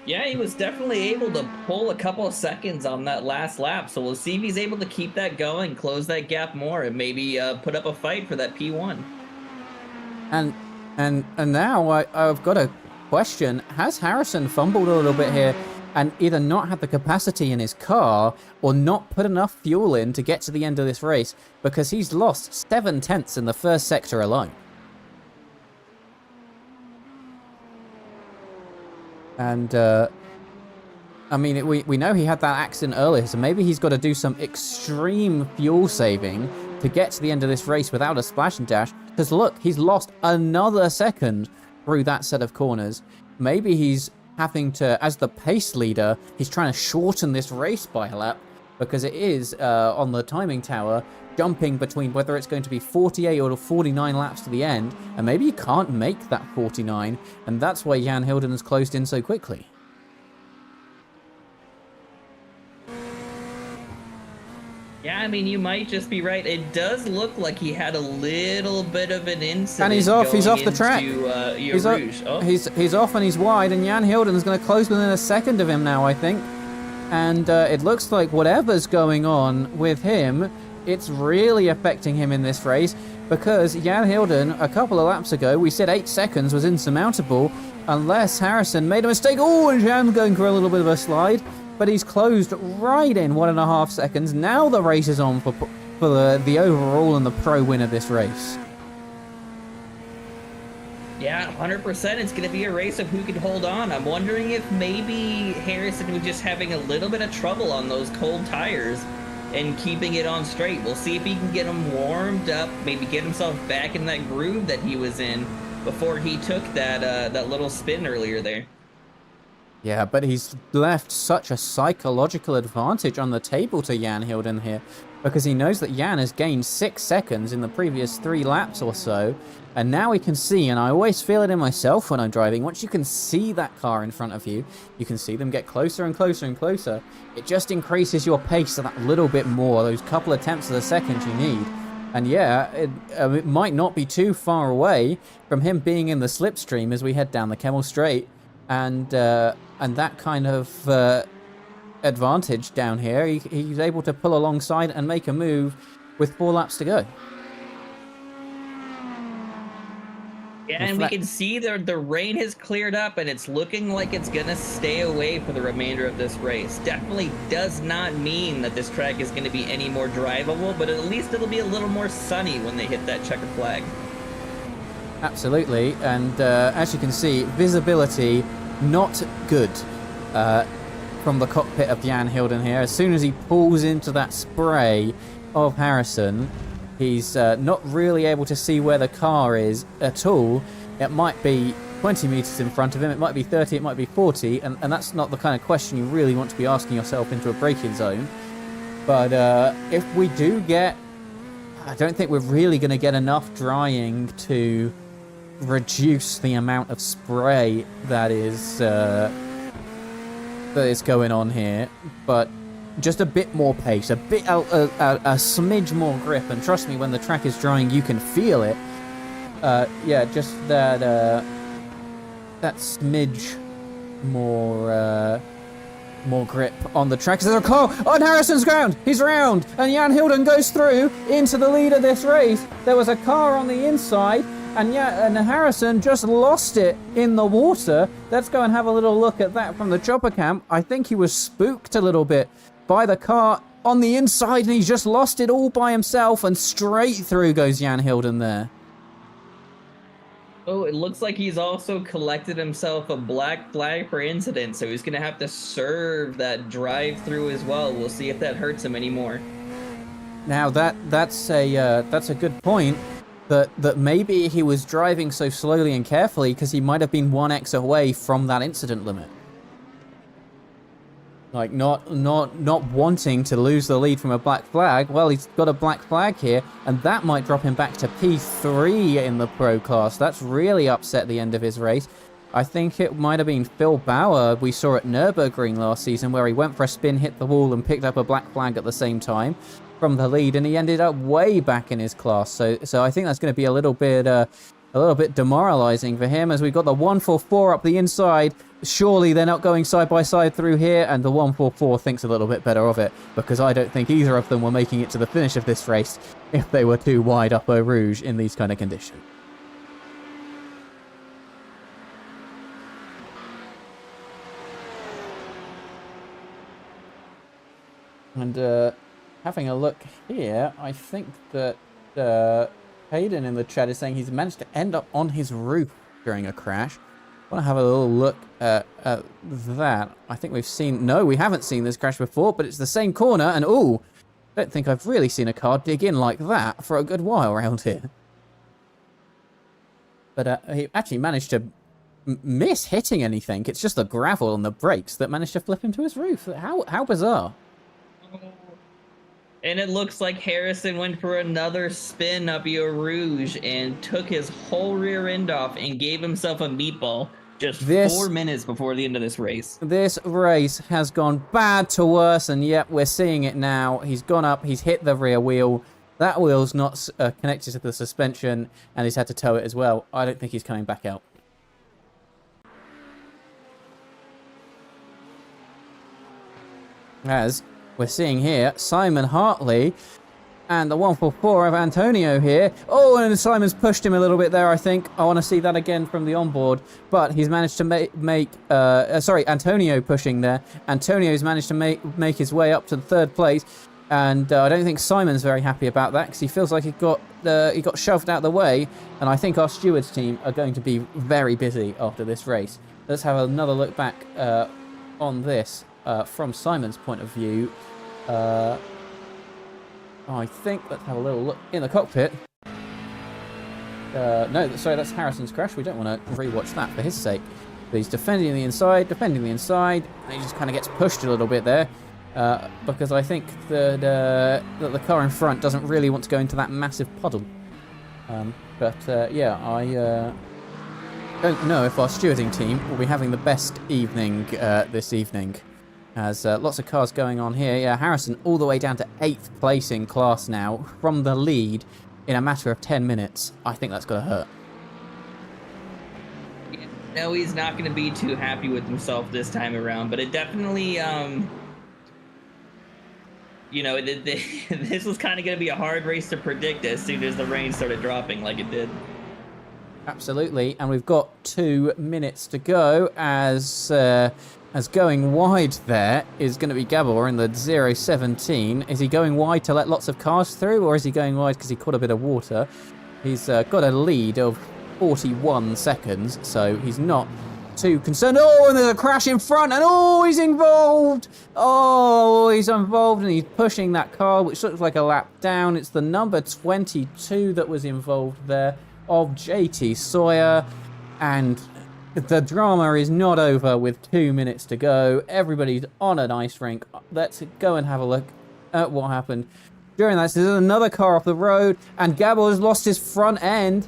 Yeah, he was definitely able to pull a couple of seconds on that last lap, so we'll see if he's able to keep that going, close that gap more, and maybe put up a fight for that P1. And now I've got a question. Has Harrison fumbled a little bit here and either not had the capacity in his car or not put enough fuel in to get to the end of this race, because he's lost 7/10 in the first sector alone? And, I mean, we know he had that accident earlier, so maybe he's got to do some extreme fuel saving to get to the end of this race without a splash and dash. Because look, he's lost another second through that set of corners. Maybe he's having to, as the pace leader, he's trying to shorten this race by a lap, because it is, on the timing tower, jumping between whether it's going to be 48 or 49 laps to the end, and maybe you can't make that 49, and that's why Jan Hilden has closed in so quickly. Yeah, I mean, you might just be right. It does look like he had a little bit of an incident. And he's off the track. He's off and he's wide, and Jan Hilden is going to close within a second of him now, I think. And it looks like whatever's going on with him, it's really affecting him in this race, because Jan Hilden, a couple of laps ago, we said 8 seconds was insurmountable unless Harrison made a mistake. Oh, and Jan's going for a little bit of a slide, but he's closed right in 1.5 seconds. Now the race is on for the overall and the pro win of this race. Yeah, 100%. It's going to be a race of who can hold on. I'm wondering if maybe Harrison was just having a little bit of trouble on those cold tires and keeping it on straight. We'll see if he can get him warmed up, maybe get himself back in that groove that he was in before he took that little spin earlier there. Yeah, but he's left such a psychological advantage on the table to Jan Hilden here, because he knows that Jan has gained 6 seconds in the previous 3 laps or so, and now he can see, and I always feel it in myself when I'm driving, once you can see that car in front of you, you can see them get closer and closer and closer. It just increases your pace that little bit more, those couple of tenths of a second you need. And yeah, it might not be too far away from him being in the slipstream as we head down the Kemmel Straight, and that kind of advantage down here, he's able to pull alongside and make a move with 4 laps to go. Yeah, and we can see the rain has cleared up, and it's looking like it's going to stay away for the remainder of this race. Definitely does not mean that this track is going to be any more drivable, but at least it'll be a little more sunny when they hit that checker flag. Absolutely, and as you can see, visibility not good from the cockpit of Jan Hilden here. As soon as he pulls into that spray of Harrison, he's not really able to see where the car is at all. It might be 20 meters in front of him, it might be 30, it might be 40, and that's not the kind of question you really want to be asking yourself into a braking zone. But if we do get... I don't think we're really going to get enough drying to reduce the amount of spray that is going on here, but just a bit more pace, a smidge more grip, and trust me, when the track is drying, you can feel it. Yeah, just that smidge more grip on the track. There's a car on Harrison's ground. He's round, and Jan Hilden goes through into the lead of this race. There was a car on the inside, and Harrison just lost it in the water. Let's go and have a little look at that from the chopper cam. I think he was spooked a little bit by the car on the inside, and he's just lost it all by himself, and straight through goes Jan Hilden there. Oh, it looks like he's also collected himself a black flag for incident, so he's going to have to serve that drive-through as well. We'll see if that hurts him anymore. Now, that's a good point, that maybe he was driving so slowly and carefully because he might have been 1x away from that incident limit. Like, not wanting to lose the lead from a black flag. Well, he's got a black flag here, and that might drop him back to P3 in the pro class. That's really upset the end of his race. I think it might have been Phil Bauer we saw at Nürburgring last season, where he went for a spin, hit the wall, and picked up a black flag at the same time. from the lead, and he ended up way back in his class. So I think that's going to be a little bit demoralizing for him, as we've got the 144 up the inside. Surely they're not going side by side through here, and the 144 thinks a little bit better of it, because I don't think either of them were making it to the finish of this race if they were too wide up Eau Rouge in these kind of conditions. And having a look here, I think that Hayden in the chat is saying he's managed to end up on his roof during a crash. I want to have a little look at that. I think we've seen... No, we haven't seen this crash before, but it's the same corner, and ooh, I don't think I've really seen a car dig in like that for a good while around here. But he actually managed to miss hitting anything. It's just the gravel and the brakes that managed to flip him to his roof. How bizarre. And it looks like Harrison went for another spin up Eau Rouge and took his whole rear end off and gave himself a meatball just 4 minutes before the end of this race. This race has gone bad to worse, and yet we're seeing it now. He's gone up, he's hit the rear wheel. That wheel's not connected to the suspension, and he's had to tow it as well. I don't think he's coming back out. As we're seeing here, Simon Hartley and the 144 of Antonio here. Oh, and Simon's pushed him a little bit there, I think. I want to see that again from the onboard. But he's managed to sorry, Antonio pushing there. Antonio's managed to make his way up to the third place. And I don't think Simon's very happy about that, because he feels like he got shoved out of the way. And I think our stewards team are going to be very busy after this race. Let's have another look back on this. From Simon's point of view, I think, let's have a little look in the cockpit. No, sorry, that's Harrison's crash. We don't want to rewatch that for his sake. But he's defending the inside, and he just kind of gets pushed a little bit there, because I think that the car in front doesn't really want to go into that massive puddle. Yeah, I don't know if our stewarding team will be having the best evening this evening. Has lots of cars going on here. Yeah, Harrison all the way down to 8th place in class now from the lead in a matter of 10 minutes. I think that's going to hurt. No, he's not going to be too happy with himself this time around, but it definitely, this was kind of going to be a hard race to predict as soon as the rain started dropping like it did. Absolutely, and we've got 2 minutes to go as going wide there is going to be Gabor in the 017. Is he going wide to let lots of cars through, or is he going wide because he caught a bit of water? He's got a lead of 41 seconds, so he's not too concerned. Oh, and there's a crash in front, and oh, he's involved! Oh, he's involved, and he's pushing that car, which looks like a lap down. It's the number 22 that was involved there, of JT Sawyer, and the drama is not over with 2 minutes to go. Everybody's on an ice rink. Let's go and have a look at what happened during that. There's another car off the road, and Gabor has lost his front end,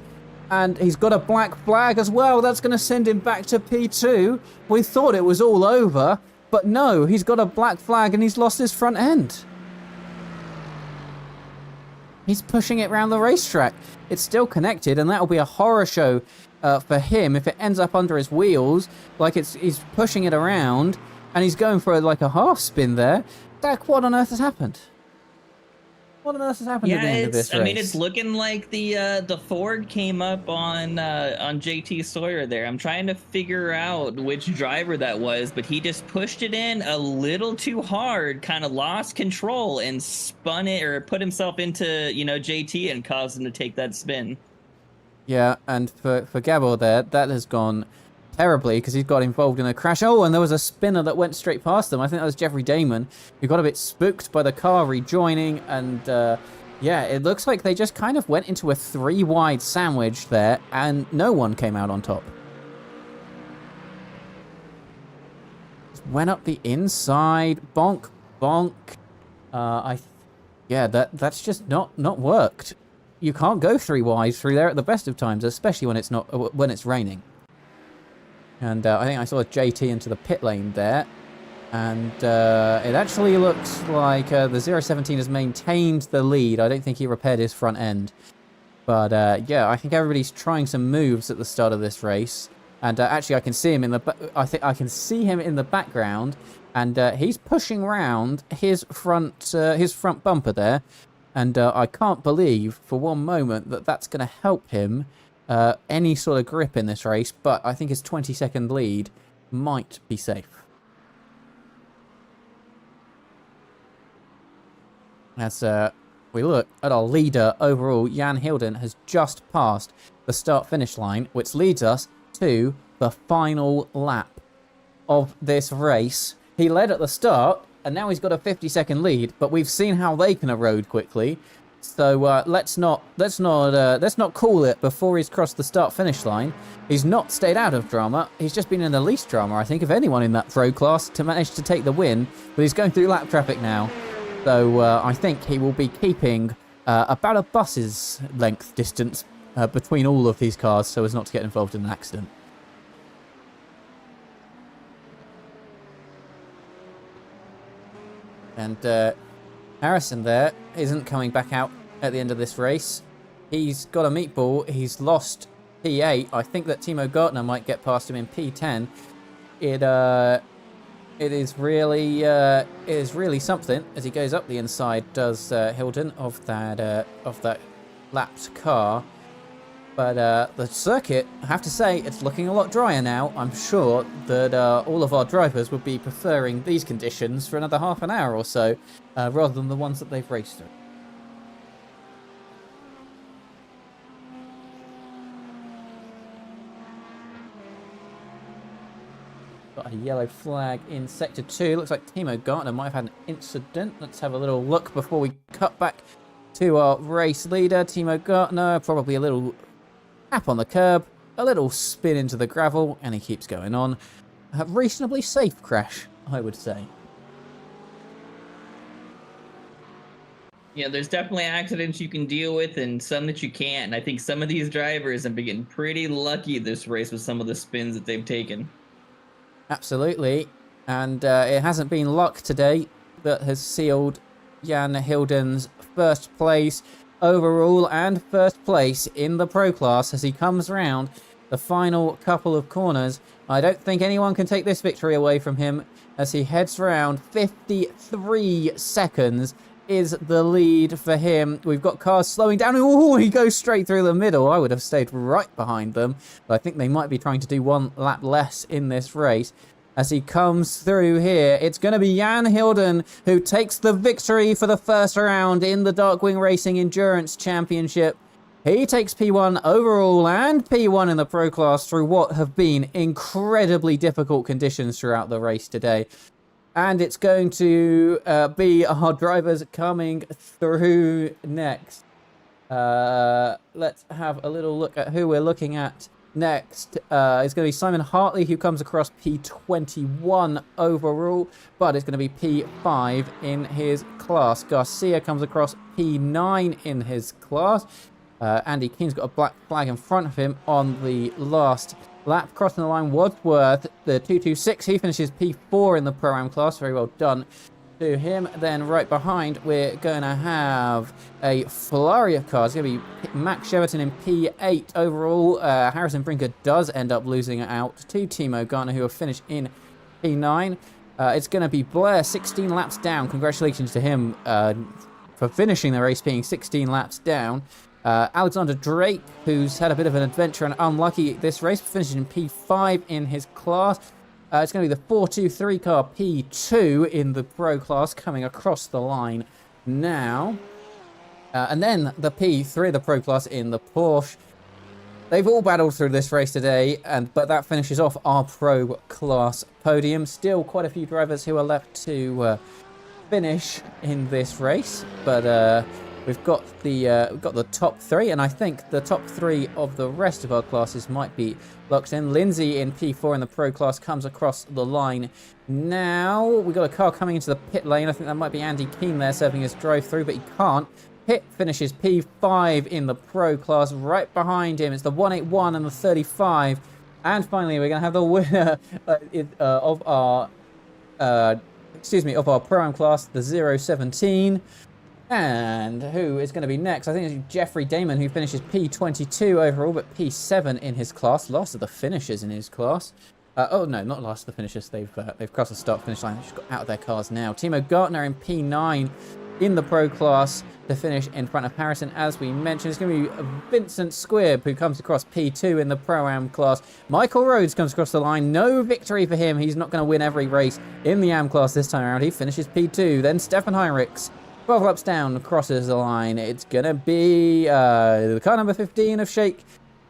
and he's got a black flag as well. That's going to send him back to P2. We thought it was all over, but no, he's got a black flag and he's lost his front end. He's pushing it around the racetrack. It's still connected, and that'll be a horror show for him if it ends up under his wheels. Like he's pushing it around, and he's going for like a half spin there. Dak, what on earth has happened? What on earth has happened at the end of this race? I mean, it's looking like the Ford came up on JT Sawyer there. I'm trying to figure out which driver that was, but he just pushed it in a little too hard, kind of lost control and spun it, or put himself into, JT, and caused him to take that spin. Yeah, and for Gabor there, that has gone terribly because he's got involved in a crash. Oh, and there was a spinner that went straight past them. I think that was Jeffrey Damon, who got a bit spooked by the car rejoining. And yeah, it looks like they just kind of went into a 3-wide sandwich there, and no one came out on top. Just went up the inside, bonk, bonk. Yeah, that's just not worked. You can't go 3 wide through there at the best of times, especially when it's raining. And I think I saw JT into the pit lane there. And it actually looks like the 017 has maintained the lead. I don't think he repaired his front end. But yeah, I think everybody's trying some moves at the start of this race. And actually, I can see him in the. I think I can see him in the background, and he's pushing around his front bumper there. And I can't believe for one moment that that's going to help him any sort of grip in this race. But I think his 20-second lead might be safe. As we look at our leader overall, Jan Hilden has just passed the start-finish line, which leads us to the final lap of this race. He led at the start, and now he's got a 50-second lead, but we've seen how they can erode quickly. So let's not call it before he's crossed the start-finish line. He's not stayed out of drama. He's just been in the least drama, I think, of anyone in that pro class to manage to take the win. But he's going through lap traffic now. So I think he will be keeping about a bus's length distance between all of these cars so as not to get involved in an accident. And Harrison there isn't coming back out at the end of this race. He's got a meatball. He's lost P8. I think that Timo Gartner might get past him in P10. It is really something as he goes up the inside. Does Hilden of that lapped car, but the circuit, I have to say, it's looking a lot drier now. I'm sure that all of our drivers would be preferring these conditions for another half an hour or so, rather than the ones that they've raced through. Got a yellow flag in Sector 2. Looks like Timo Gartner might have had an incident. Let's have a little look before we cut back to our race leader. Timo Gartner, probably a little tap on the curb, a little spin into the gravel, and he keeps going on. A reasonably safe crash, I would say. Yeah, there's definitely accidents you can deal with and some that you can't. And I think some of these drivers have been getting pretty lucky this race with some of the spins that they've taken. Absolutely, and it hasn't been luck today that has sealed Jan Hilden's first place overall and first place in the pro class as he comes round the final couple of corners. I don't think anyone can take this victory away from him as he heads round. 53 seconds is the lead for him. We've got cars slowing down. Oh, he goes straight through the middle. I would have stayed right behind them, but I think they might be trying to do one lap less in this race. As he comes through here, it's going to be Jan Hilden who takes the victory for the first round in the Darkwing Racing Endurance Championship. He takes P1 overall and P1 in the pro class through what have been incredibly difficult conditions throughout the race today. And it's going to be our drivers coming through next. Let's have a little look at who we're looking at next. It's going to be Simon Hartley, who comes across P21 overall, but it's going to be P5 in his class. Garcia comes across P9 in his class. Andy Keene's got a black flag in front of him on the last lap. Crossing the line, Wadsworth, the 226, he finishes P4 in the Pro-Am class. Very well done to him. Then right behind, we're going to have a flurry of cars. It's going to be Max Sheverton in P8 overall. Harrison Brinker does end up losing out to Timo Gartner, who will finish in P9. It's going to be Blair, 16 laps down. Congratulations to him for finishing the race being 16 laps down. Alexander Drake, who's had a bit of an adventure and unlucky this race, finishing in P5 in his class. It's going to be the 423 car P2 in the pro class coming across the line now. And then the P3 of the pro class in the Porsche. They've all battled through this race today, but that finishes off our pro class podium. Still quite a few drivers who are left to finish in this race, but we've got the top three, and I think the top three of the rest of our classes might be locked in. Lindsay in P4 in the pro class comes across the line now. We've got a car coming into the pit lane. I think that might be Andy Keene there serving his drive through, but he can't. Pitt finishes P5 in the pro class. Right behind him, it's the 181 and the 35. And finally, we're going to have the winner of our of our Pro-Am class, the 017. And who is going to be next? I think it's Jeffrey Damon, who finishes P22 overall, but P7 in his class. Last of the finishers in his class. Oh, no, not last of the finishers. They've crossed the start-finish line. They've just got out of their cars now. Timo Gartner in P9 in the Pro class to finish in front of Harrison. As we mentioned, it's going to be Vincent Squibb, who comes across P2 in the Pro-Am class. Michael Rhodes comes across the line. No victory for him. He's not going to win every race in the Am class this time around. He finishes P2. Then Stefan Heinrichs, 12 laps down, crosses the line. It's going to be the car number 15 of Shake,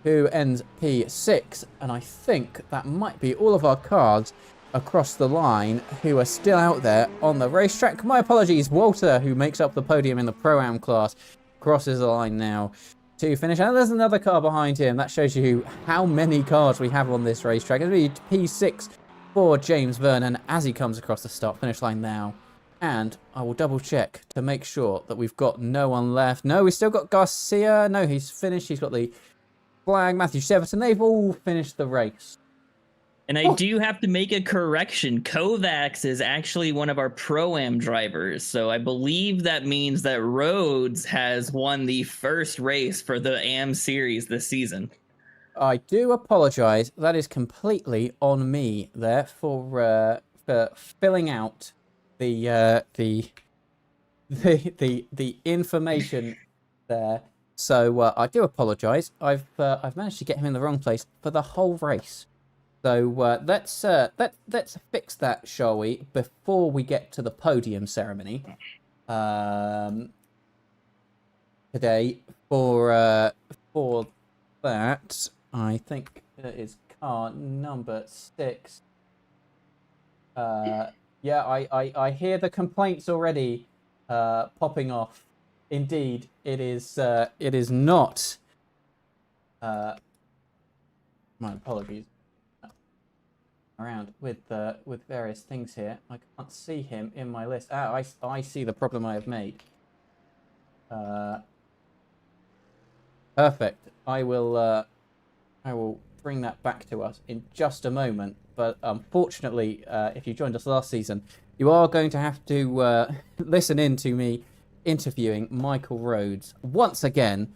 who ends P6. And I think that might be all of our cars across the line who are still out there on the racetrack. My apologies. Walter, who makes up the podium in the Pro-Am class, crosses the line now to finish. And there's another car behind him. That shows you how many cars we have on this racetrack. It'll be P6 for James Vernon as he comes across the start-finish line now. And I will double check to make sure that we've got no one left. No, we've still got Garcia. No, he's finished. He's got the flag. Matthew Severson. They've all finished the race. And I do have to make a correction. Kovacs is actually one of our Pro-Am drivers. So I believe that means that Rhodes has won the first race for the Am series this season. I do apologize. That is completely on me there for filling out the information there. So I do apologize. I've managed to get him in the wrong place for the whole race. So let's fix that, shall we, before we get to the podium ceremony today. For that, I think it is car number 6. Yeah, I hear the complaints already popping off. Indeed, it is not. My apologies. Around with various things here. I can't see him in my list. Ah, I see the problem I have made. Perfect. I will bring that back to us in just a moment. But unfortunately, if you joined us last season, you are going to have to listen in to me interviewing Michael Rhodes once again.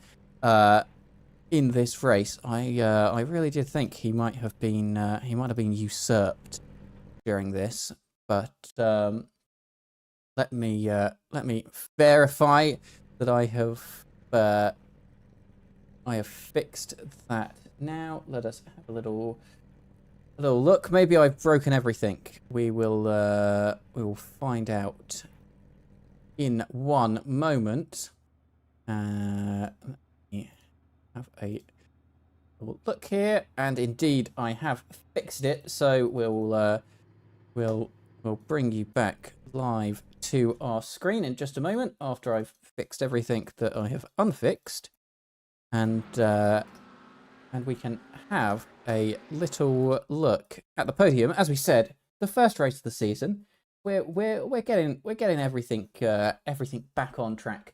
In this race, I really did think he might have been usurped during this, but let me verify that I have fixed that now. Let us have a little look. Maybe I've broken everything. We will find out in one moment. Have a look here, and indeed I have fixed it, so we'll bring you back live to our screen in just a moment after I've fixed everything that I have unfixed, and we can have a little look at the podium. As we said, the first race of the season, we're getting everything back on track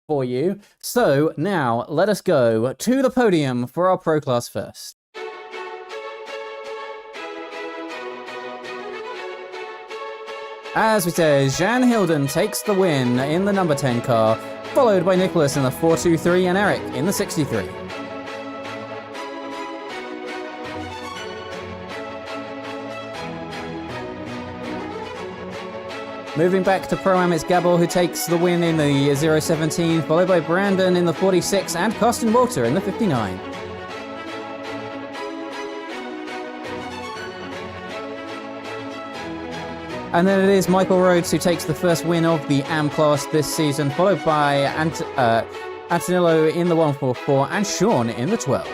for you. So now let us go to the podium for our Pro Class first. As we said, Jan Hilden takes the win in the number 10 car, followed by Nicholas in the 423 and Eric in the 63. Moving back to Pro-Am, it's Gabor who takes the win in the 017, followed by Brandon in the 46 and Costin Walter in the 59. And then it is Michael Rhodes who takes the first win of the Am class this season, followed by Antonillo in the 144 and Sean in the 12.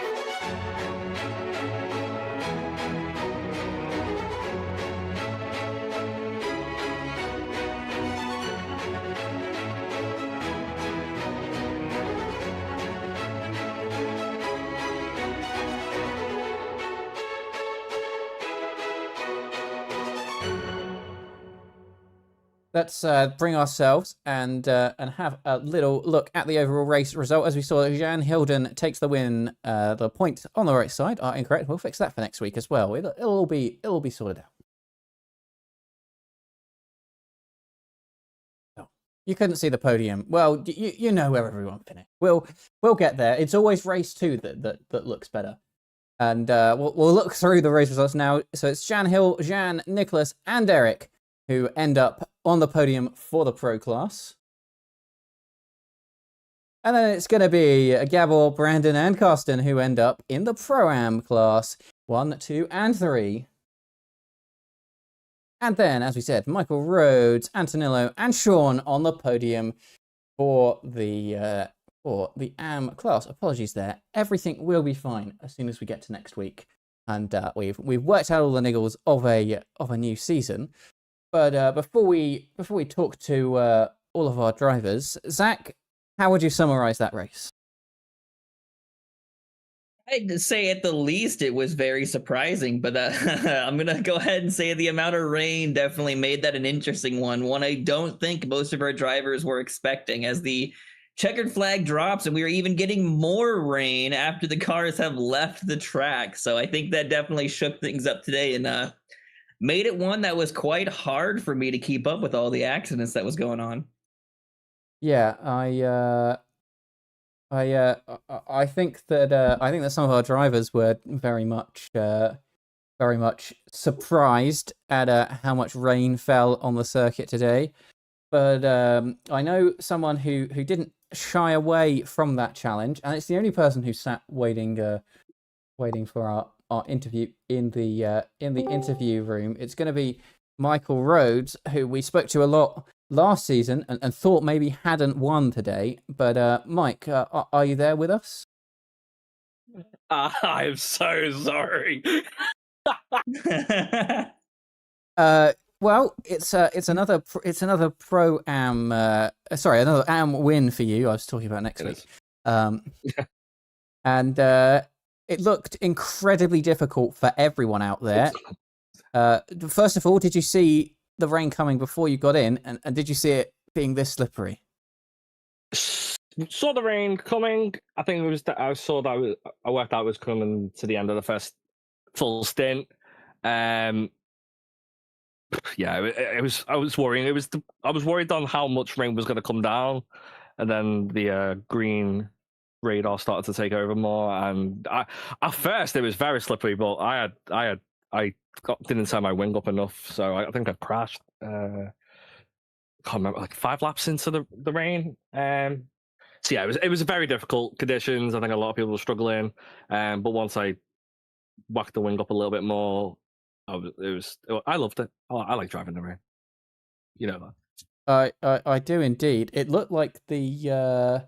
Let's bring ourselves and have a little look at the overall race result. As we saw, Jan Hilden takes the win. The points on the right side are incorrect. We'll fix that for next week as well. It'll all be sorted out. You couldn't see the podium. Well, you know where everyone finished. We'll get there. It's always race 2 that looks better. And we'll look through the race results now. So it's Jan Hill, Jan, Nicholas, and Eric who end up on the podium for the Pro class. And then it's going to be Gabor, Brandon, and Carsten who end up in the Pro-Am class 1, 2, and 3. And then, as we said, Michael Rhodes, Antonillo, and Sean on the podium for the AM class. Apologies there. Everything will be fine as soon as we get to next week, and we've worked out all the niggles of a new season. But before we talk to all of our drivers, Zach, how would you summarize that race? I'd say at the least it was very surprising, but I'm going to go ahead and say the amount of rain definitely made that an interesting one I don't think most of our drivers were expecting, as the checkered flag drops and we are even getting more rain after the cars have left the track. So I think that definitely shook things up today and made it one that was quite hard for me to keep up with all the accidents that was going on. Yeah, I think that some of our drivers were very much surprised at how much rain fell on the circuit today. But I know someone who didn't shy away from that challenge, and it's the only person who sat waiting for our interview in the interview room. It's going to be Michael Rhodes, who we spoke to a lot last season and thought maybe hadn't won today. But Mike, are you there with us? I'm so sorry. Well, it's another Pro-Am, another Am win for you. I was talking about next week. And it looked incredibly difficult for everyone out there. First of all, did you see the rain coming before you got in, and did you see it being this slippery? Saw the rain coming. I think it was that I saw that I worked out it was coming to the end of the first full stint. Yeah, it was. I was worrying. I was worried on how much rain was going to come down, and then the green radar started to take over more. And at first it was very slippery, but I didn't turn my wing up enough, so I think I crashed. Can't remember, like 5 laps into the rain. So yeah, it was very difficult conditions. I think a lot of people were struggling. But once I whacked the wing up a little bit more, I loved it. I like driving the rain. You know that. I do indeed. It looked like the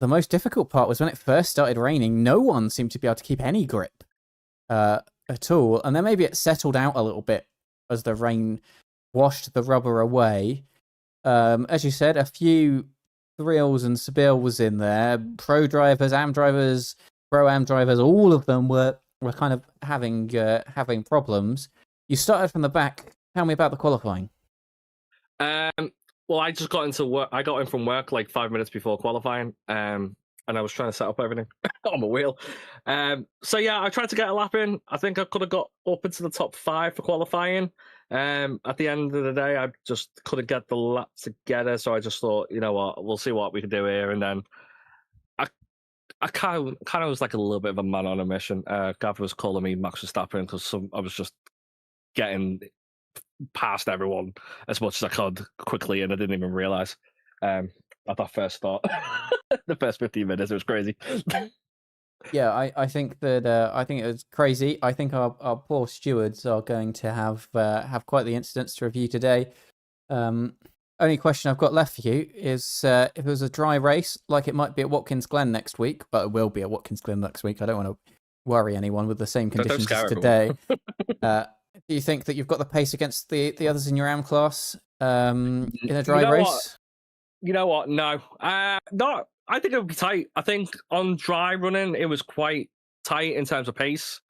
most difficult part was when it first started raining. No one seemed to be able to keep any grip at all, and then maybe it settled out a little bit as the rain washed the rubber away. As you said, a few thrills and spills in there. Pro drivers, Am drivers, Pro-Am drivers, all of them were kind of having problems. You started from the back. Tell me about the qualifying. Well, I just got into work. I got in from work like 5 minutes before qualifying, and I was trying to set up everything on my wheel. So yeah, I tried to get a lap in. I think I could have got up into the top 5 for qualifying. At the end of the day, I just couldn't get the lap together, so I just thought, you know what, we'll see what we can do here. And then I kind of was like a little bit of a man on a mission. Gav was calling me Max Verstappen because I was just getting past everyone as much as I could quickly, and I didn't even realize at that first start. The first 15 minutes, it was crazy. Yeah, I think that I think it was crazy. I think our poor stewards are going to have quite the incidents to review today. Only question I've got left for you is if it was a dry race, like it might be at Watkins Glen next week, but it will be at Watkins Glen next week. I don't want to worry anyone with the same conditions as today. Do you think that you've got the pace against the others in your Am class in a dry race? You know what? No. No. I think it would be tight. I think on dry running, it was quite tight in terms of pace.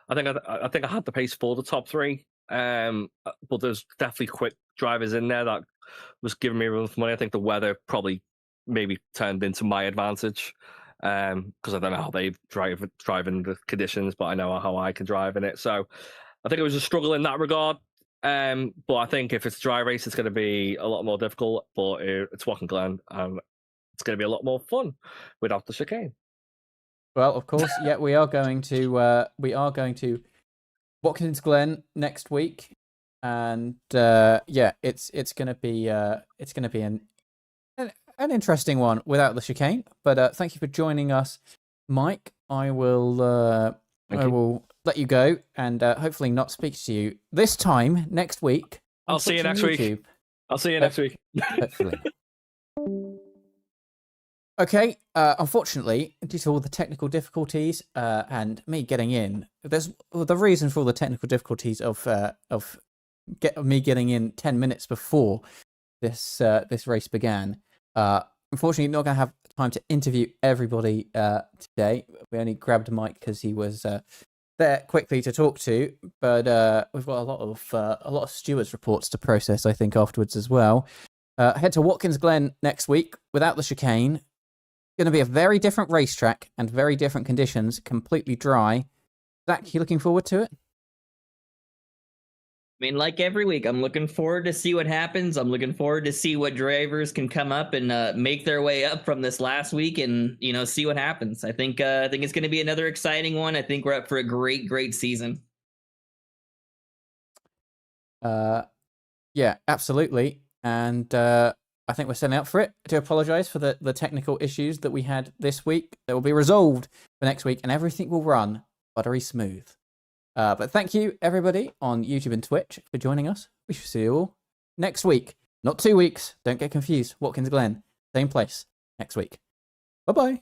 I think I had the pace for the top 3. But there's definitely quick drivers in there that was giving me room for money. I think the weather probably maybe turned into my advantage because I don't know how they drive in the conditions, but I know how I can drive in it. So I think it was a struggle in that regard. But I think if it's dry race, it's going to be a lot more difficult. But it's Watkins Glen, and it's going to be a lot more fun without the chicane. Well, of course, yeah, we are going to Watkins Glen next week, and yeah, it's going to be an interesting one without the chicane. But thank you for joining us, Mike. I will let you go, and hopefully not speak to you this time next week. I'll see you next week. I'll see you next week. Hopefully. Okay, unfortunately, due to all the technical difficulties and me getting in, the reason for all the technical difficulties of me getting in 10 minutes before this race began. Unfortunately, not going to have time to interview everybody today. We only grabbed Mike because he was there quickly to talk to, but we've got a lot of stewards reports to process, I think, afterwards as well. Head to Watkins Glen next week without the chicane. Going to be a very different racetrack and very different conditions, completely dry. Zach, you looking forward to it? I mean, like every week, I'm looking forward to see what happens. I'm looking forward to see what drivers can come up and make their way up from this last week, and see what happens. I think it's going to be another exciting one. I think we're up for a great season. Yeah, absolutely, and I think we're setting up for it. I do apologise for the technical issues that we had this week. They will be resolved for next week, and everything will run buttery smooth. But thank you, everybody, on YouTube and Twitch for joining us. We shall see you all next week. Not 2 weeks. Don't get confused. Watkins Glen, same place next week. Bye-bye.